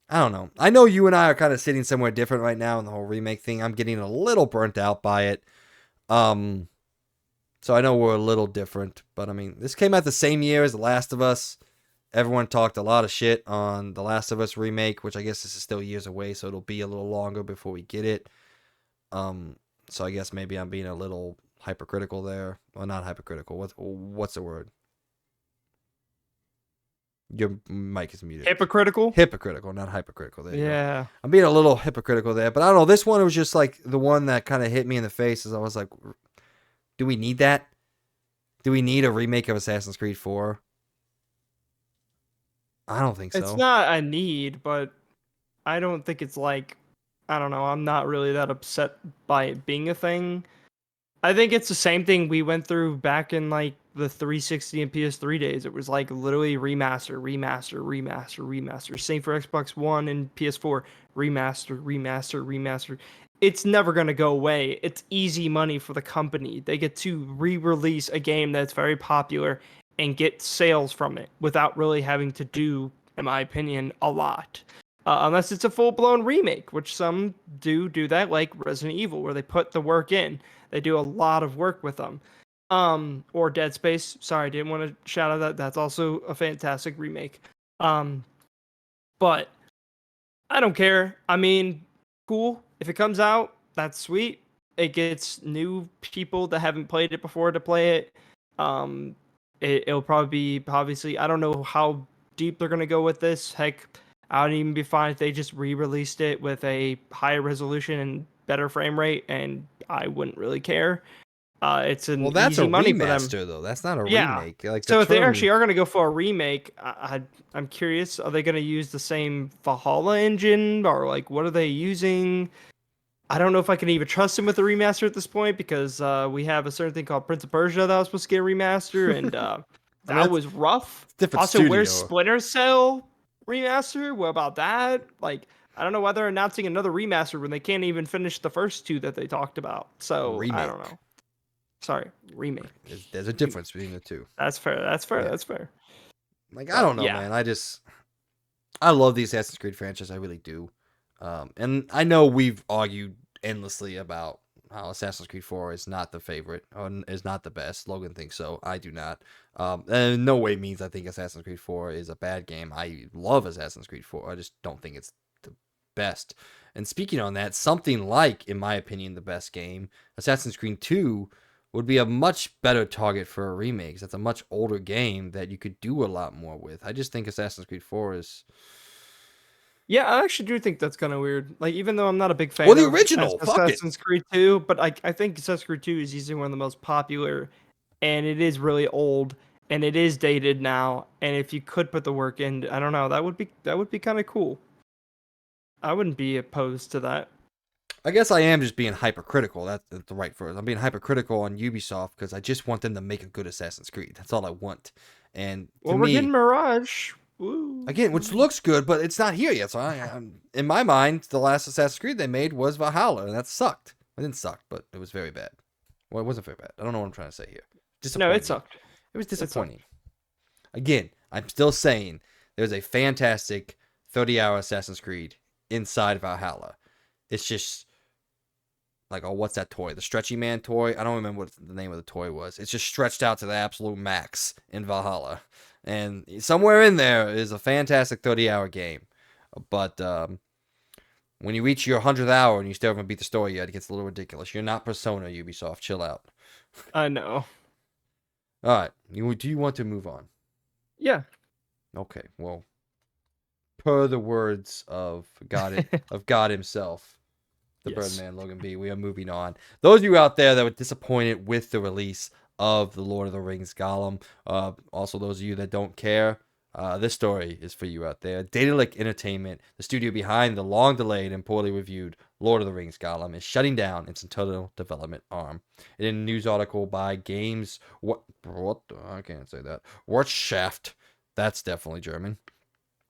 I don't know. I know you and I are kind of sitting somewhere different right now in the whole remake thing. I'm getting a little burnt out by it. So I know we're a little different, but I mean, this came out the same year as The Last of Us. Everyone talked a lot of shit on The Last of Us remake, which I guess this is still years away, so it'll be a little longer before we get it. So I guess maybe I'm being a little hypercritical there. Well, not hypercritical. What's the word? Your mic is muted. Hypocritical? Hypocritical, not hypercritical. There you Yeah. go. I'm being a little hypocritical there, but I don't know. This one was just like the one that kind of hit me in the face as I was like, do we need that? Do we need a remake of Assassin's Creed 4? I don't think so. It's not a need, but I don't think it's like, I don't know, I'm not really that upset by it being a thing. I think it's the same thing we went through back in like the 360 and PS3 days. It was like literally remaster, remaster, remaster, remaster. Same for Xbox One and PS4, remaster, remaster, remaster. It's never going to go away. It's easy money for the company. They get to re-release a game that's very popular and get sales from it without really having to do, in my opinion, a lot. Unless it's a full-blown remake, which some do that, like Resident Evil, where they put the work in. They do a lot of work with them. Or Dead Space. Sorry, didn't want to shout out that. That's also a fantastic remake. But I don't care. I mean, cool. If it comes out, that's sweet. It gets new people that haven't played it before to play it. It'll probably be, obviously, I don't know how deep they're going to go with this. Heck, I would even be fine if they just re-released it with a higher resolution and better frame rate, and I wouldn't really care. It's an that's easy a money for them. remaster, though. That's not a Yeah. remake. Like, So if they actually are going to go for a remake, I'm curious, are they going to use the same Valhalla engine, or like what are they using? I don't know if I can even trust them with the remaster at this point, because we have a certain thing called Prince of Persia that was supposed to get a remaster, and that was rough. different Also, studio. where's Splinter Cell remaster? What about that? Like, I don't know why they're announcing another remaster when they can't even finish the first two that they talked about. So Remake. I don't know. Sorry, remake. There's a difference between the two. That's fair. That's fair. Yeah. That's fair. Like, I don't know, yeah. man. I love the Assassin's Creed franchise. I really do. And I know we've argued endlessly about how Assassin's Creed 4 is not the favorite or is not the best. Logan thinks so. I do not. And in no way means I think Assassin's Creed 4 is a bad game. I love Assassin's Creed 4. I just don't think it's the best. And speaking on that, something like, in my opinion, the best game, Assassin's Creed 2 would be a much better target for a remake. That's a much older game that you could do a lot more with. I just think Assassin's Creed 4 is... Yeah, I actually do think that's kind of weird. Like, even though I'm not a big fan Well, the of original, fuck it. Assassin's Creed 2, but I think Assassin's Creed 2 is easily one of the most popular, and it is really old, and it is dated now. And if you could put the work in, I don't know, that would be kind of cool. I wouldn't be opposed to that. I guess I am just being hypercritical. That's the right phrase. I'm being hypercritical on Ubisoft because I just want them to make a good Assassin's Creed. That's all I want. And to We're me, getting Mirage. Woo. again, which looks good, but it's not here yet. So in my mind, the last Assassin's Creed they made was Valhalla, and that sucked. It didn't suck, but it was very bad. Well, it wasn't very bad. I don't know what I'm trying to say here. No, it sucked. It was disappointing. Again, I'm still saying there's a fantastic 30-hour Assassin's Creed inside Valhalla. It's just like, oh, what's that toy? The Stretchy Man toy? I don't remember what the name of the toy was. It's just stretched out to the absolute max in Valhalla. And somewhere in there is a fantastic 30-hour game. But when you reach your 100th hour and you still haven't beat the story yet, it gets a little ridiculous. You're not Persona, Ubisoft. Chill out. I know. All right. Do you want to move on? Yeah. Okay. Well, per the words of God, of God himself, the Yes. Birdman, Logan B, we are moving on. Those of you out there that were disappointed with the release of the Lord of the Rings Gollum, also those of you that don't care, this story is for you out there. Daedalic Entertainment, the studio behind the long-delayed and poorly reviewed Lord of the Rings Gollum, is shutting down its internal development arm. In a news article by Games... I can't say that. Wirtschaft. That's definitely German.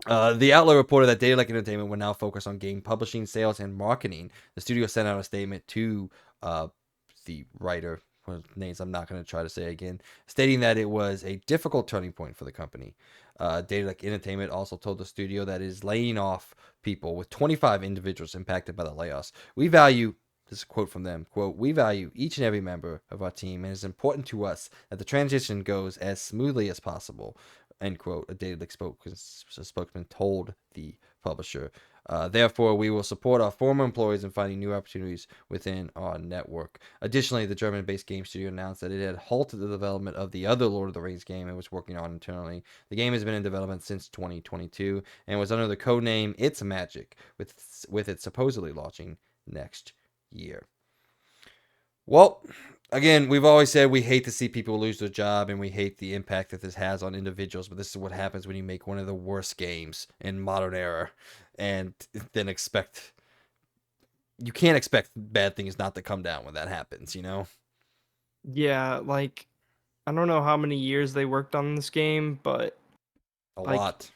The outlet reported that Daedalic Entertainment would now focus on game publishing, sales, and marketing. The studio sent out a statement to the writer, whose names I'm not going to try to say again, stating that it was a difficult turning point for the company. Daedalic Entertainment also told the studio that it is laying off people, with 25 individuals impacted by the layoffs. We value... This is a quote from them. Quote, "We value each and every member of our team, and it is important to us that the transition goes as smoothly as possible." End quote. A Daedalic spokesman told the publisher. Therefore, we will support our former employees in finding new opportunities within our network. Additionally, the German-based game studio announced that it had halted the development of the other Lord of the Rings game it was working on internally. The game has been in development since 2022 and was under the codename It's Magic, with it supposedly launching next year. Well, again, we've always said we hate to see people lose their job and we hate the impact that this has on individuals, but this is what happens when you make one of the worst games in modern era and then you can't expect bad things not to come down when that happens, you know? Yeah, like I don't know how many years they worked on this game, but A like lot.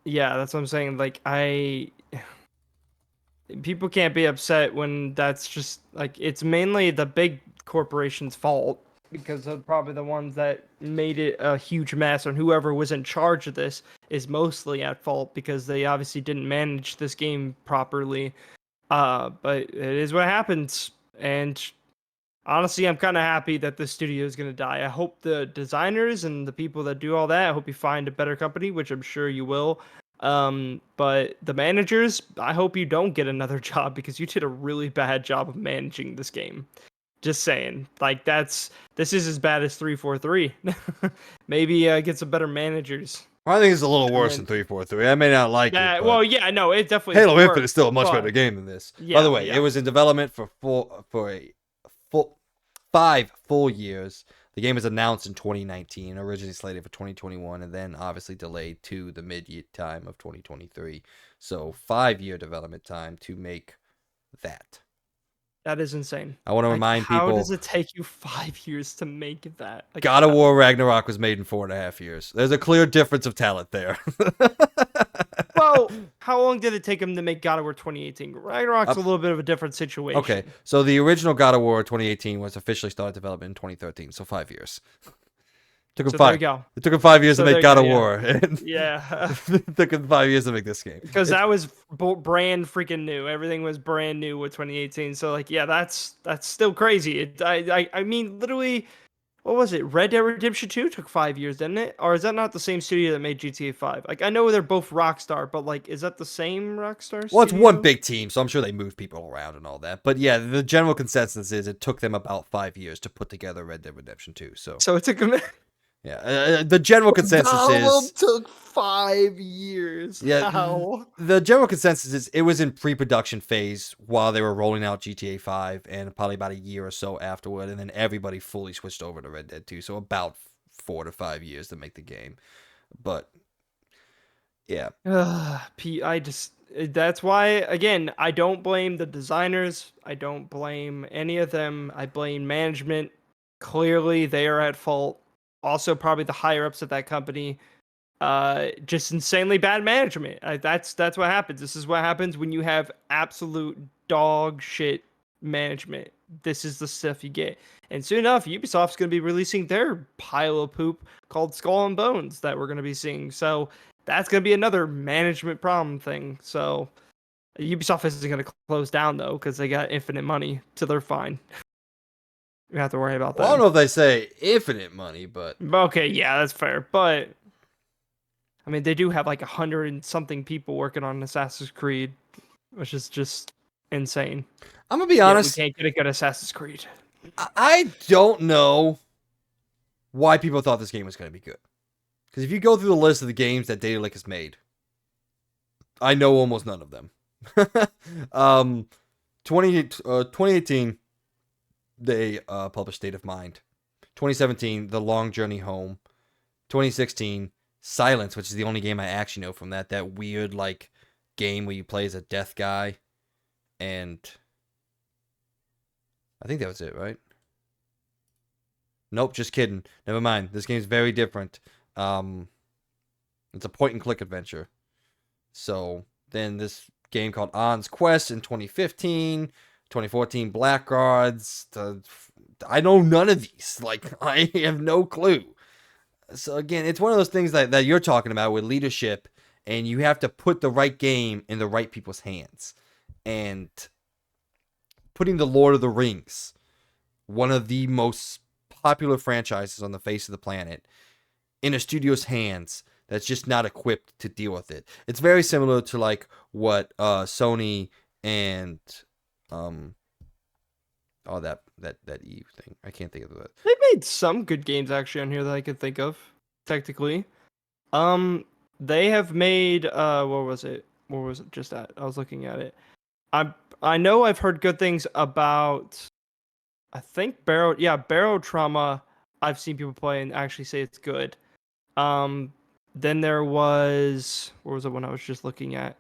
yeah, that's what I'm saying. Like people can't be upset when that's just like it's mainly the big corporation's fault because they're probably the ones that made it a huge mess, and whoever was in charge of this is mostly at fault because they obviously didn't manage this game properly. But it is what happens, and honestly, I'm kind of happy that the studio is going to die. I hope the designers and the people that do all that, I hope you find a better company, which I'm sure you will. But the managers, I hope you don't get another job because you did a really bad job of managing this game. Just saying. Like this is as bad as 343. Maybe get some better managers. I think it's a little And worse then than 343. I may not like it, yeah, but well, yeah, no, it definitely Halo is Infinite is worse, still a much but better game than this. By the yeah, way, it yeah. was in development for a full 5 full years. The game was announced in 2019, originally slated for 2021, and then obviously delayed to the mid-year time of 2023. So 5-year development time to make that. That is insane. I want to Like, remind how people, does it take you 5 years to make that? Like, God of War Ragnarok was made in 4.5 years. There's a clear difference of talent there. well, how long did it take him to make God of War 2018? Ragnarok's Uh, a little bit of a different situation. okay, so the original God of War 2018 was officially started development in 2013, so 5 years. Took him So there you 5. go. It took him 5 years to So there make you God go. of Yeah. War, and Yeah. it took him 5 years to make this game. Because that was brand freaking new. Everything was brand new with 2018. So like, yeah, that's still crazy. I mean, literally, what was it? Red Dead Redemption 2 took 5 years, didn't it? Or is that not the same studio that made GTA 5? Like, I know they're both Rockstar, but like, is that the same Rockstar Well, it's one studio? big team, so I'm sure they moved people around and all that. But yeah, the general consensus is it took them about 5 years to put together Red Dead Redemption 2. So So it took them. yeah, the general consensus is took 5 years. yeah. How? The general consensus is it was in pre-production phase while they were rolling out GTA 5, and probably about a year or so afterward, and then everybody fully switched over to Red Dead 2. So about 4 to 5 years to make the game. But yeah, Pete, that's why again, I don't blame the designers. I don't blame any of them. I blame management. Clearly, they are at fault. Also, probably the higher ups at that company. Just insanely bad management. That's what happens. This is what happens when you have absolute dog shit management. This is the stuff you get. And soon enough, Ubisoft's going to be releasing their pile of poop called Skull and Bones that we're going to be seeing. So that's going to be another management problem thing. So Ubisoft isn't going to close down though because they got infinite money, so they're fine. You don't have to worry about well, I don't them. know if they say infinite money, but Okay, yeah, that's fair. But I mean, they do have like 100 and something people working on Assassin's Creed, which is just insane. I'm gonna be Yeah, we honest. can't get a good Assassin's Creed. I don't know why people thought this game was gonna be good. Because if you go through the list of the games that Daedalic has made, I know almost none of them. 2018, they published State of Mind. 2017, The Long Journey Home. 2016, Silence, which is the only game I actually know from that. That weird, like, game where you play as a death guy. And I think that was it, right? Nope, just kidding. Never mind. This game's very different. It's a point-and-click adventure. So, then this game called On's Quest in 2015. 2014, Blackguards. I know none of these. Like, I have no clue. So again, it's one of those things that you're talking about with leadership, and you have to put the right game in the right people's hands. And putting the Lord of the Rings, one of the most popular franchises on the face of the planet, in a studio's hands that's just not equipped to deal with it. It's very similar to like what Sony and oh that Eve thing. I can't think of it. They made some good games actually on here that I could think of. Technically, they have made what was it? Where was it just at? I was looking at it. I know I've heard good things about. I think Barrow Trauma. I've seen people play and actually say it's good. Then there was what was it one I was just looking at?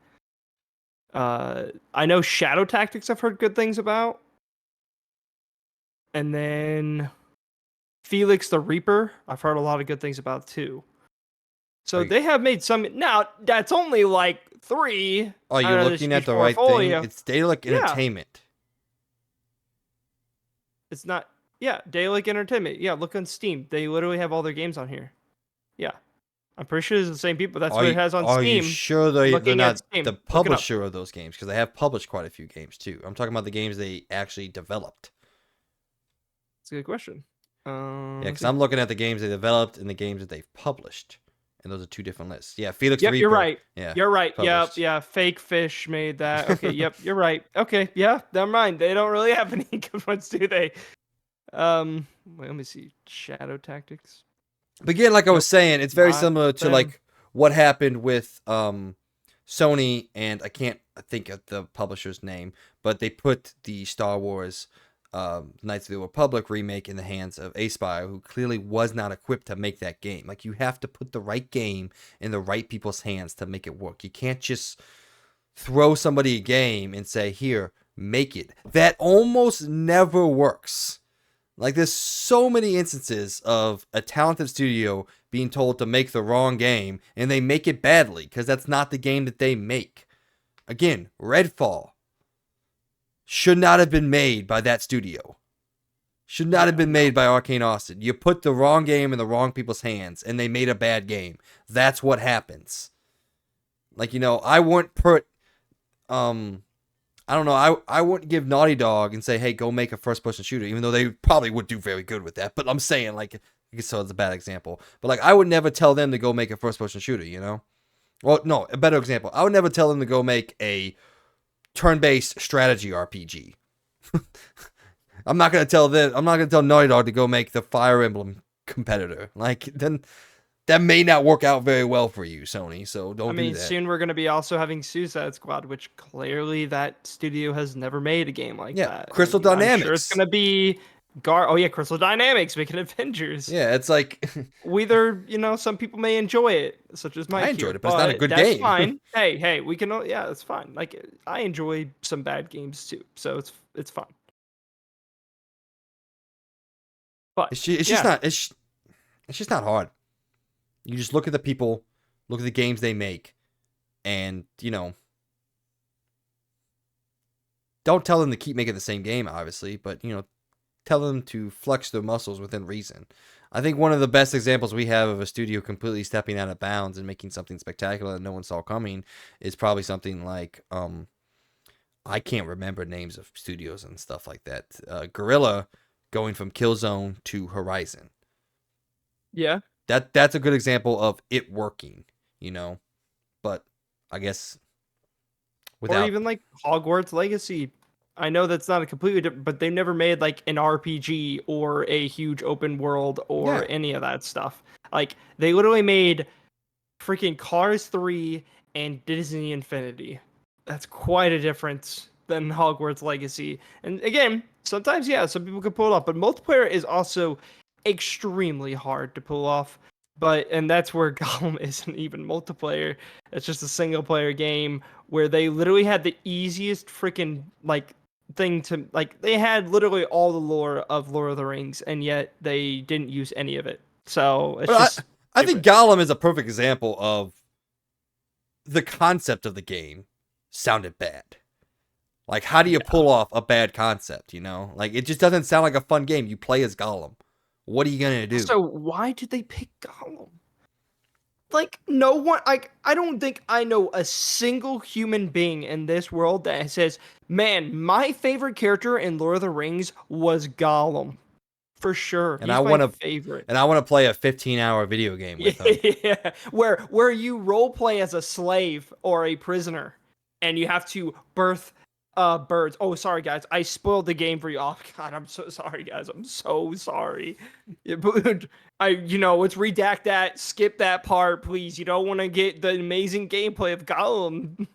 I know Shadow Tactics. I've heard good things about. And then Felix the Reaper, I've heard a lot of good things about too. So they have made some. Now that's only like 3. Oh, you're looking at the right thing. It's Daedalic Entertainment. It's not. Yeah, Daedalic Entertainment. Yeah, look on Steam. They literally have all their games on here. Yeah, I'm pretty sure it's the same people. That's what it has on Steam. Are you sure they're not the publisher of those games? Because they have published quite a few games too. I'm talking about the games they actually developed. That's a good question. Yeah, because I'm looking at the games they developed and the games that they've published, and those are 2 different lists. Yeah, Felix the Reaper. You're right. Yeah, you're right. Published. Yeah. Fake Fish made that. Okay. Yep. You're right. Okay. Yeah. Never mind. They don't really have any good ones, do they? Wait, let me see. Shadow Tactics. But again, like I was saying, it's very similar to like what happened with Sony, and I can't think of the publisher's name, but they put the Star Wars Knights of the Old Republic remake in the hands of Aspire, who clearly was not equipped to make that game. Like, you have to put the right game in the right people's hands to make it work. You can't just throw somebody a game and say, here, make it. That almost never works. Like, there's so many instances of a talented studio being told to make the wrong game, and they make it badly, because that's not the game that they make. Again, Redfall should not have been made by that studio. Should not have been made by Arcane Austin. You put the wrong game in the wrong people's hands, and they made a bad game. That's what happens. Like, you know, I wouldn't put, I don't know, I wouldn't give Naughty Dog and say, hey, go make a first-person shooter, even though they probably would do very good with that. But I'm saying, like, so it's a bad example. But, like, I would never tell them to go make a first-person shooter, you know? Well, no, a better example. I would never tell them to go make a turn-based strategy RPG. I'm not going to tell Naughty Dog to go make the Fire Emblem competitor. Like, then that may not work out very well for you, Sony, so don't do that. Soon we're going to be also having Suicide Squad, which clearly that studio has never made a game like that. Crystal Dynamics. I'm sure it's going to be Crystal Dynamics making Avengers. Yeah, it's like whether, you know, some people may enjoy it, such as Mike. I enjoyed it, but it's not a good game. That's fine. Hey, we can. Yeah, it's fine. Like, I enjoy some bad games too, so it's fine. But it's just not hard. You just look at the people, look at the games they make, and, you know, don't tell them to keep making the same game, obviously, but, you know, tell them to flex their muscles within reason. I think one of the best examples we have of a studio completely stepping out of bounds and making something spectacular that no one saw coming is probably something like, I can't remember names of studios and stuff like that. Guerrilla going from Killzone to Horizon. Yeah. That's a good example of it working, you know, but I guess or even like Hogwarts Legacy. I know that's not a completely different, but they've never made like an RPG or a huge open world or any of that stuff. Like, they literally made freaking Cars 3 and Disney Infinity. That's quite a difference than Hogwarts Legacy. And again, sometimes, some people can pull it off, but multiplayer is also extremely hard to pull off. And that's where Gollum isn't even multiplayer. It's just a single player game where they literally had the easiest freaking thing to they had literally all the lore of Lord of the Rings, and yet they didn't use any of it. So it's I think Gollum is a perfect example of the concept of the game sounded bad. Like, how do you pull off a bad concept, you know? Like, it just doesn't sound like a fun game. You play as Gollum. What are you going to do? So why did they pick Gollum? Like, no one, I don't think I know a single human being in this world that says, man, my favorite character in Lord of the Rings was Gollum. for sure. And He's my favorite. I want to play a 15-hour video game with him. Yeah, where you role play as a slave or a prisoner, and you have to birth birds. Oh, sorry guys, I spoiled the game for you. Oh God, I'm so sorry, guys. I'm so sorry. Yeah, but let's redact that, skip that part, please. You don't want to get the amazing gameplay of Gollum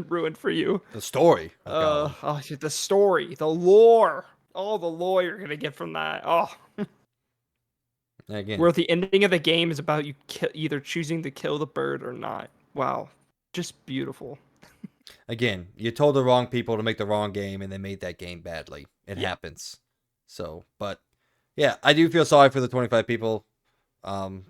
ruined for you. The story of Gollum. The story, the lore, all the lore you're gonna get from that. Oh. Again, Where the ending of the game is about you either choosing to kill the bird or not. Wow, just beautiful. Again, you told the wrong people to make the wrong game, and they made that game badly. It happens. So, but yeah, I do feel sorry for the 25 people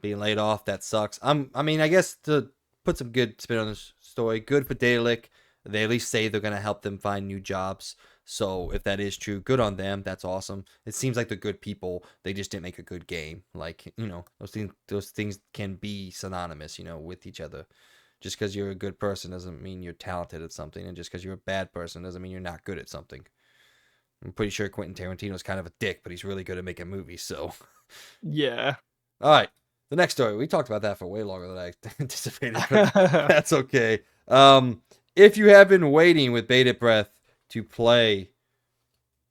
being laid off. That sucks. I guess to put some good spin on this story, good for Daedalic. They at least say they're gonna help them find new jobs. So if that is true, good on them. That's awesome. It seems like they're good people. They just didn't make a good game. Like, those things can be synonymous, with each other. Just because you're a good person doesn't mean you're talented at something, and just because you're a bad person doesn't mean you're not good at something. I'm pretty sure Quentin Tarantino's kind of a dick, but he's really good at making movies, so. Yeah. All right. The next story. We talked about that for way longer than I anticipated, but that's okay. If you have been waiting with bated breath to play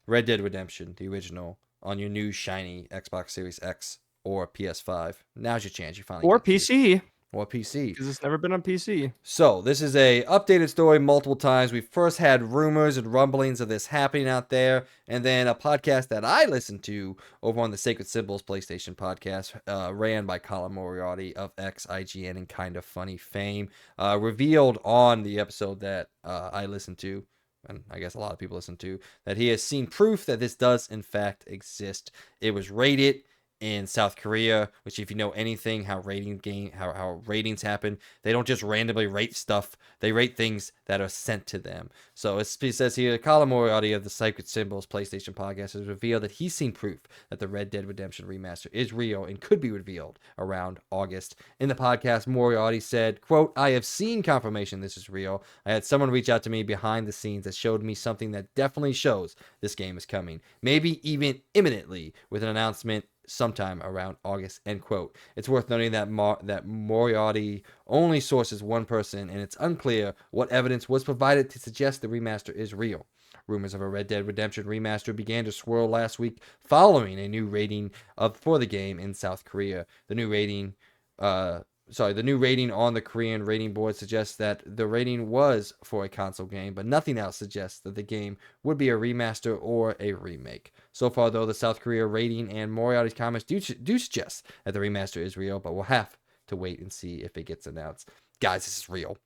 Red Dead Redemption, the original, on your new shiny Xbox Series X or PS5, now's your chance. You finally or get PC. Or PC. Because it's never been on PC. So, this is a updated story multiple times. We first had rumors and rumblings of this happening out there, and then a podcast that I listened to over on the Sacred Symbols PlayStation podcast, ran by Colin Moriarty of IGN and Kind of Funny fame, revealed on the episode that I listened to, and I guess a lot of people listen to, that he has seen proof that this does in fact exist. It was rated in South Korea, which, if you know anything how ratings happen, they don't just randomly rate stuff. They rate things that are sent to them. So it says here, Colin Moriarty of the Sacred Symbols PlayStation podcast has revealed that he's seen proof that the Red Dead Redemption remaster is real and could be revealed around August. In the podcast, Moriarty said, quote, "I have seen confirmation this is real. I had someone reach out to me behind the scenes that showed me something that definitely shows this game is coming. Maybe even imminently, with an announcement sometime around August," end quote. It's worth noting that that Moriarty only sources one person, and it's unclear what evidence was provided to suggest the remaster is real. Rumors of a Red Dead Redemption remaster began to swirl last week following a new rating for the game in South Korea. The new rating on the Korean rating board suggests that the rating was for a console game, but nothing else suggests that the game would be a remaster or a remake. So far, though, the South Korea rating and Moriarty's comments do suggest that the remaster is real, but we'll have to wait and see if it gets announced. Guys, this is real.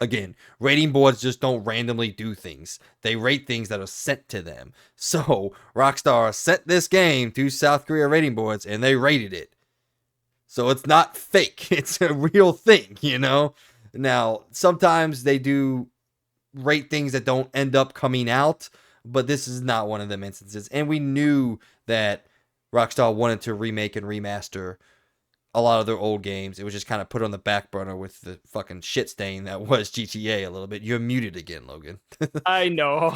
Again, rating boards just don't randomly do things. They rate things that are sent to them. So, Rockstar sent this game to South Korea rating boards, and they rated it. So it's not fake. It's a real thing, Now, sometimes they do rate things that don't end up coming out, but this is not one of them instances. And we knew that Rockstar wanted to remake and remaster a lot of their old games. It was just kind of put on the back burner with the fucking shit stain that was GTA a little bit. You're muted again, Logan. I know.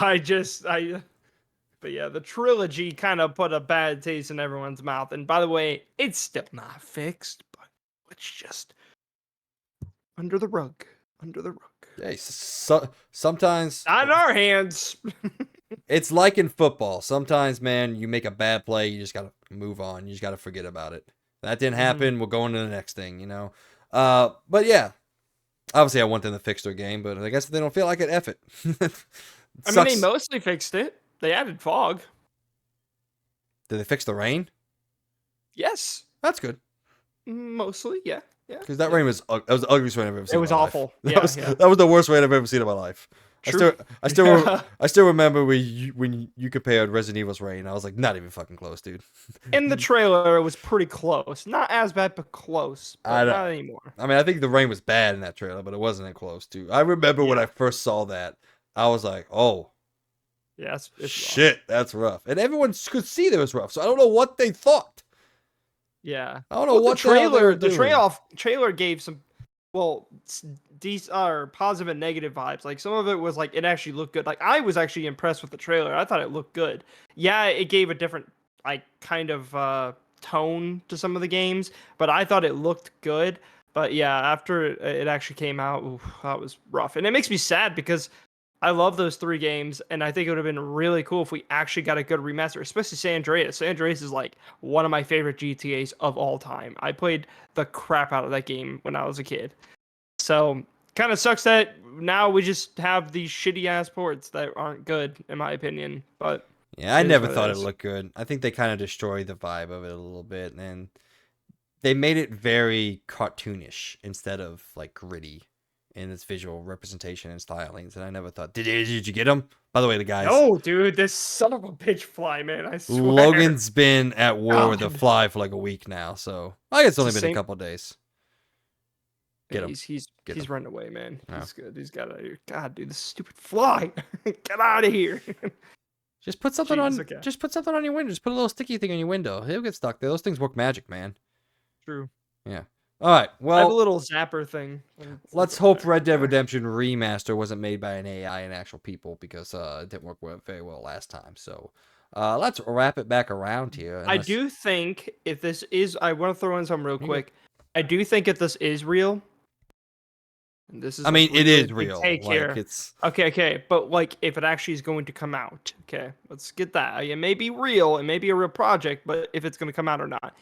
But yeah, the trilogy kind of put a bad taste in everyone's mouth. And by the way, it's still not fixed, but it's just under the rug. Under the rug. Hey, sometimes... Not in our hands. It's like in football. Sometimes, man, you make a bad play, you just got to move on. You just got to forget about it. That didn't happen. We'll go on to the next thing, But yeah, obviously I want them to fix their game, but I guess if they don't feel like it, F it. They mostly fixed it. They added fog. Did they fix the rain? Yes. That's good. Mostly, yeah. Because that rain was the ugliest rain I've ever seen. It was awful. That was the worst rain I've ever seen in my life. True. I still remember when you compared Resident Evil's rain. I was like, not even fucking close, dude. In the trailer, it was pretty close. Not as bad, but close. But not anymore. I think the rain was bad in that trailer, but it wasn't close to. I remember when I first saw that, I was like, oh. Yeah, it's shit, rough. that's rough. And everyone could see that it was rough, so I don't know what they thought. Yeah. I don't know what the trailer gave some positive and negative vibes. Like, some of it was like, it actually looked good. Like, I was actually impressed with the trailer. I thought it looked good. Yeah, it gave a different like kind of tone to some of the games, but I thought it looked good. But yeah, after it actually came out, oof, that was rough, and it makes me sad because I love those 3 games, and I think it would have been really cool if we actually got a good remaster, especially San Andreas. San Andreas is like one of my favorite GTAs of all time. I played the crap out of that game when I was a kid. So kind of sucks that now we just have these shitty ass ports that aren't good, in my opinion. But Yeah, I it is never what it thought it is. looked good. I think they kind of destroyed the vibe of it a little bit, and they made it very cartoonish instead of like gritty in its visual representation and stylings. And I never thought, did you get them? By the way, the guys, No, dude, this son of a bitch fly, man. I swear. Logan's been at war with the God. fly for like a week now, so I guess it's It's the only been a same. couple days. Yeah, Get him, he's get him. he's running away, man. No. He's good. He's got out of here. God, dude, this stupid fly. Get out of here. Just put something Jeez, on. okay. Just put something on your window. Just put a little sticky thing on your window. He'll get stuck there. Those things work magic, man. True. Yeah. All right. I have a Well, little zapper thing. let's hope Red Dead Redemption Remaster wasn't made by an AI and actual people because it didn't work very well last time. So let's wrap it back around here. I do think if this is, I want to throw in some real quick. I do think if this is real, and this is I mean, a it really is big real. take Like here. it's. Okay, but like if it actually is going to come out, okay, let's get that. It may be real, it may be a real project, but if it's going to come out or not.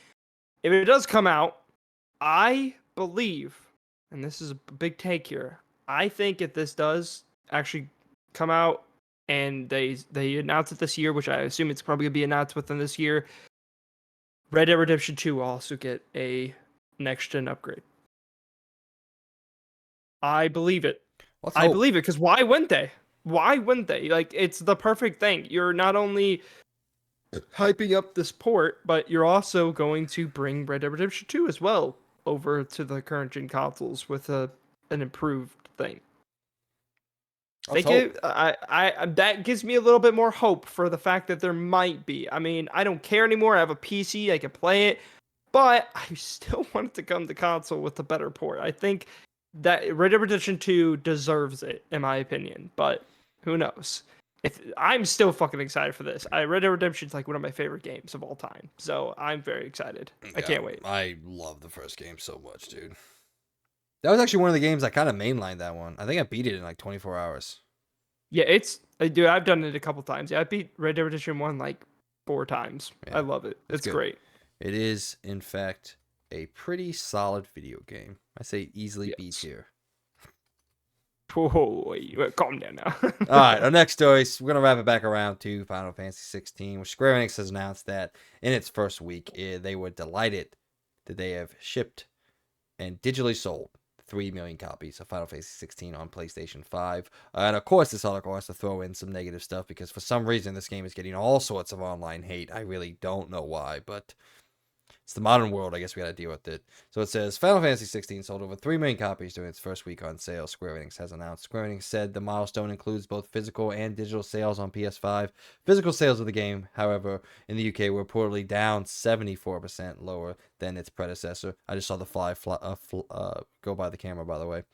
If it does come out, I believe, and this is a big take here, I think if this does actually come out and they announce it this year, which I assume it's probably gonna be announced within this year, Red Dead Redemption 2 will also get a next gen upgrade. I believe it. Let's I hope. believe it because why wouldn't they? Why wouldn't they? Like it's the perfect thing. You're not only hyping up this port, but you're also going to bring Red Dead Redemption 2 as well over to the current gen consoles with an improved thing. Let's Think hope. it, I that gives me a little bit more hope for the fact that there might be. I mean, I don't care anymore. I have a PC, I can play it, but I still want it to come to console with a better port. I think that Red Dead Redemption 2 deserves it, in my opinion. But who knows? If I'm still fucking excited for this. Red Dead Redemption is like one of my favorite games of all time, so I'm very excited. I can't wait. I love the first game so much, dude. That was actually one of the games I kind of mainlined that one. I think I beat it in like 24 hours. Yeah, dude, I've done it a couple times. Yeah, I beat Red Dead Redemption 1 like 4 times. Yeah, I love it. It's good. great. It is, in fact, a pretty solid video game. I say easily B tier. Whoa, calm down now. All right, our next story, we're going to wrap it back around to Final Fantasy 16, which Square Enix has announced that in its first week, they were delighted that they have shipped and digitally sold 3 million copies of Final Fantasy 16 on PlayStation 5. And of course, this article has to throw in some negative stuff because for some reason this game is getting all sorts of online hate. I really don't know why, but it's the modern world. I guess we got to deal with it. So it says Final Fantasy 16 sold over 3 million copies during its first week on sale, Square Enix has announced. Square Enix said the milestone includes both physical and digital sales on PS5. Physical sales of the game, however, in the UK were reportedly down 74% lower than its predecessor. I just saw the fly go by the camera, by the way.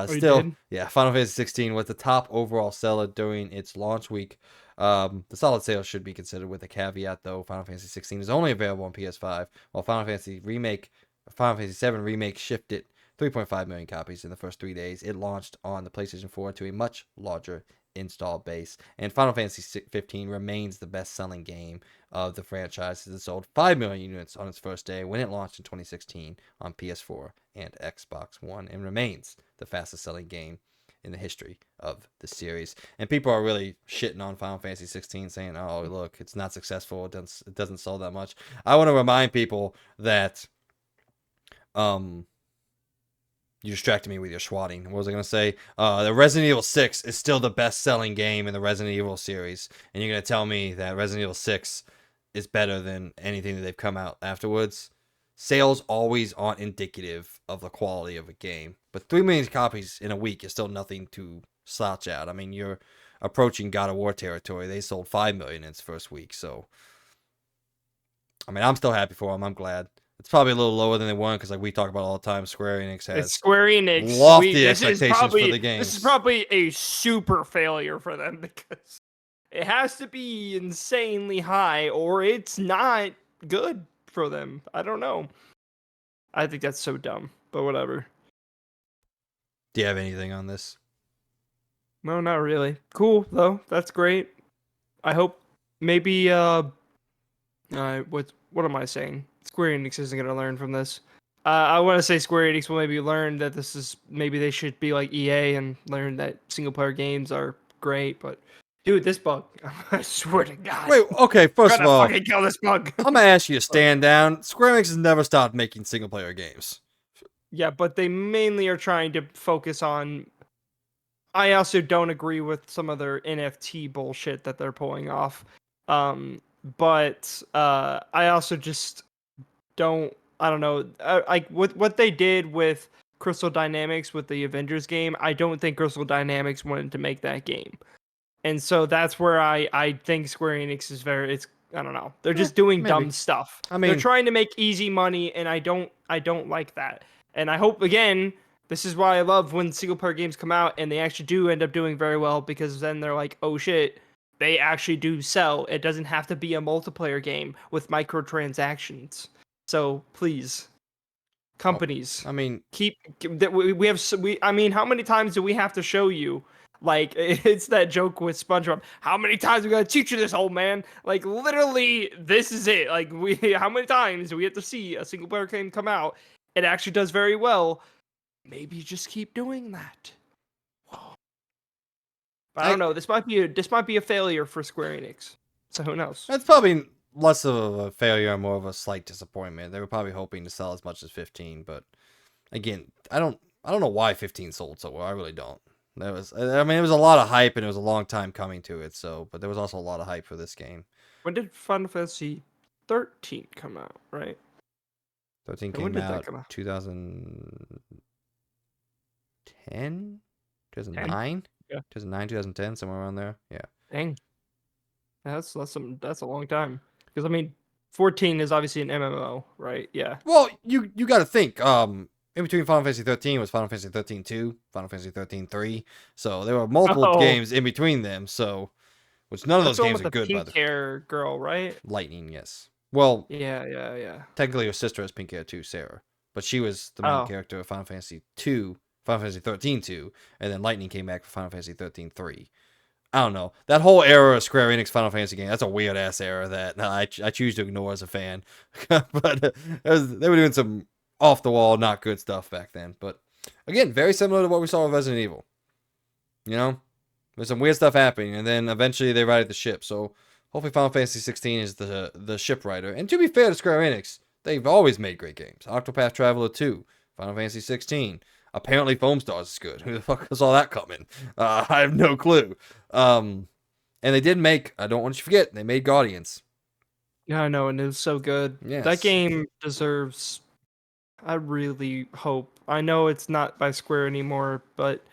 Still, yeah, Final Fantasy 16 was the top overall seller during its launch week. The solid sales should be considered with a caveat, though. Final Fantasy 16 is only available on PS5, while Final Fantasy VII Remake shifted 3.5 million copies in the first 3 days. It launched on the PlayStation 4 to a much larger install base, and Final Fantasy 15 remains the best-selling game of the franchise as it sold 5 million units on its first day when it launched in 2016 on PS4 and Xbox One, and remains the fastest-selling game in the history of the series. And people are really shitting on Final Fantasy 16, saying, "Oh, look, it's not successful. It doesn't sell that much." I want to remind people that, you distracted me with your swatting. What was I going to say? The Resident Evil 6 is still the best-selling game in the Resident Evil series, and you're going to tell me that Resident Evil 6 is better than anything that they've come out afterwards? Sales always aren't indicative of the quality of a game, but 3 million copies in a week is still nothing to slouch at. I mean, you're approaching God of War territory. They sold 5 million in its first week, so I mean, I'm still happy for them. I'm glad. It's probably a little lower than they want because, like we talk about all the time, Square Enix It's has Square Enix. lofty expectations for the This is games. probably a super failure for them because It has to be insanely high, or it's not good for them. I don't know. I think that's so dumb, but whatever. Do you have anything on this? No, not really. Cool though. That's great. I hope maybe what am I saying? Square Enix isn't gonna learn from this. I want to say Square Enix will maybe learn that this is maybe they should be like EA and learn that single player games are great. But dude, this bug, I swear to God. Wait, okay. First I'm of gonna all, fucking kill this bug. I'm gonna ask you to stand down. Square Enix has never stopped making single player games. Yeah, but they mainly are trying to focus on. I also don't agree with some of their NFT bullshit that they're pulling off. But I also just don't. I don't know. Like what they did with Crystal Dynamics with the Avengers game. I don't think Crystal Dynamics wanted to make that game, and so that's where I think Square Enix is very. It's I don't know. They're just doing Maybe. dumb stuff. I They're mean, trying to make easy money, and I don't like that. And I hope again. This is why I love when single player games come out and they actually do end up doing very well because then they're like, oh shit, they actually do sell. It doesn't have to be a multiplayer game with microtransactions. So please, companies, I mean, keep that we have. I mean, how many times do we have to show you? Like it's that joke with SpongeBob. How many times we gotta teach you this, old man? Like literally, this is it. Like how many times do we have to see a single player game come out? It actually does very well. Maybe just keep doing that. But I don't know. This might be a failure for Square Enix. So who knows? that's probably less of a failure and more of a slight disappointment. They were probably hoping to sell as much as 15, but again, I don't know why 15 sold so well. I really don't. There was, I mean, it was a lot of hype and it was a long time coming to it. So, but there was also a lot of hype for this game. When did Final Fantasy 13 come out? Right. 13 when came did that out come out? 2010, 2009, Yeah. 2009, 2010, somewhere around there. Yeah. Dang. That's a long time. Because I mean, 14 is obviously an MMO, right? Yeah. Well, you got to think. In between Final Fantasy 13 was Final Fantasy 13 2, Final Fantasy 13 3. So there were multiple Oh. games in between them. So, which none of That's those the one games with are the good. By pink the hair girl, right? Lightning, yes. Well, Yeah. technically her sister has pink hair too, Sarah, but she was the main Oh. character of Final Fantasy 2, Final Fantasy 13 2, and then Lightning came back for Final Fantasy 13 3. I don't know. That whole era of Square Enix Final Fantasy game, that's a weird ass era that I choose to ignore as a fan. But they were doing some off the wall, not good stuff back then. But again, very similar to what we saw with Resident Evil. You know, there's some weird stuff happening, and then eventually they righted the ship. So hopefully Final Fantasy 16 is the shipwriter. And to be fair to Square Enix, they've always made great games. Octopath Traveler 2, Final Fantasy 16. Apparently Foam Stars is good. Who the fuck saw that coming? I have no clue. And they did make, I don't want you to forget, they made Guardians. Yeah, I know, and it was so good. Yes. That game deserves. I really hope. I know it's not by Square anymore, but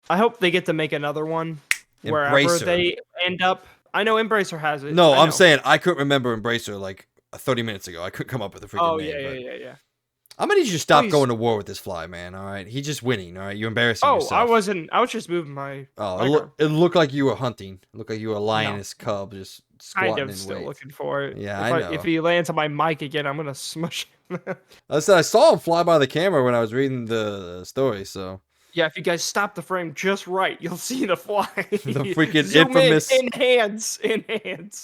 I hope they get to make another one wherever Embracer. they end up. I know Embracer has it. No, I I'm know. saying I couldn't remember Embracer like 30 minutes ago. I couldn't come up with a freaking Oh name. yeah. I'm gonna need you to stop Please. going to war with this fly, man. All right, he's just winning. All right, you're embarrassing Oh, yourself. I wasn't. I was just moving my. Oh, it looked like you were hunting. It looked like you were a lioness cub just squatting Kind of in still wait. looking for it. Yeah, if I know. If he lands on my mic again, I'm gonna smush him. I saw him fly by the camera when I was reading the story. So yeah, if you guys stop the frame just right, you'll see the fly. the freaking Zoom infamous enhance.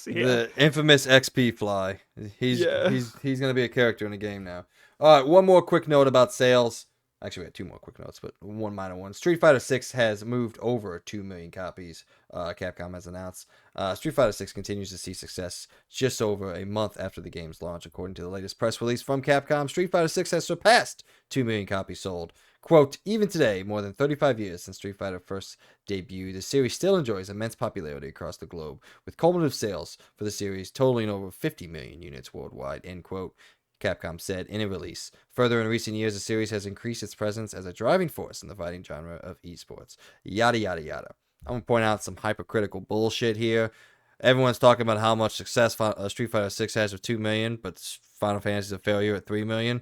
Yeah. the infamous XP fly. He's gonna be a character in the game now. All right, one more quick note about sales. Actually, we had two more quick notes, but one minor one. Street Fighter 6 has moved over 2 million copies. Capcom has announced. Street Fighter 6 continues to see success just over a month after the game's launch. According to the latest press release from Capcom, Street Fighter 6 has surpassed 2 million copies sold. Quote, even today, more than 35 years since Street Fighter first debuted, the series still enjoys immense popularity across the globe, with cumulative sales for the series totaling over 50 million units worldwide, end quote. Capcom said in a release. Further, in recent years, the series has increased its presence as a driving force in the fighting genre of esports. Yada, yada, yada. I'm going to point out some hypercritical bullshit here. Everyone's talking about how much success Street Fighter 6 has with 2 million, but Final Fantasy is a failure at 3 million.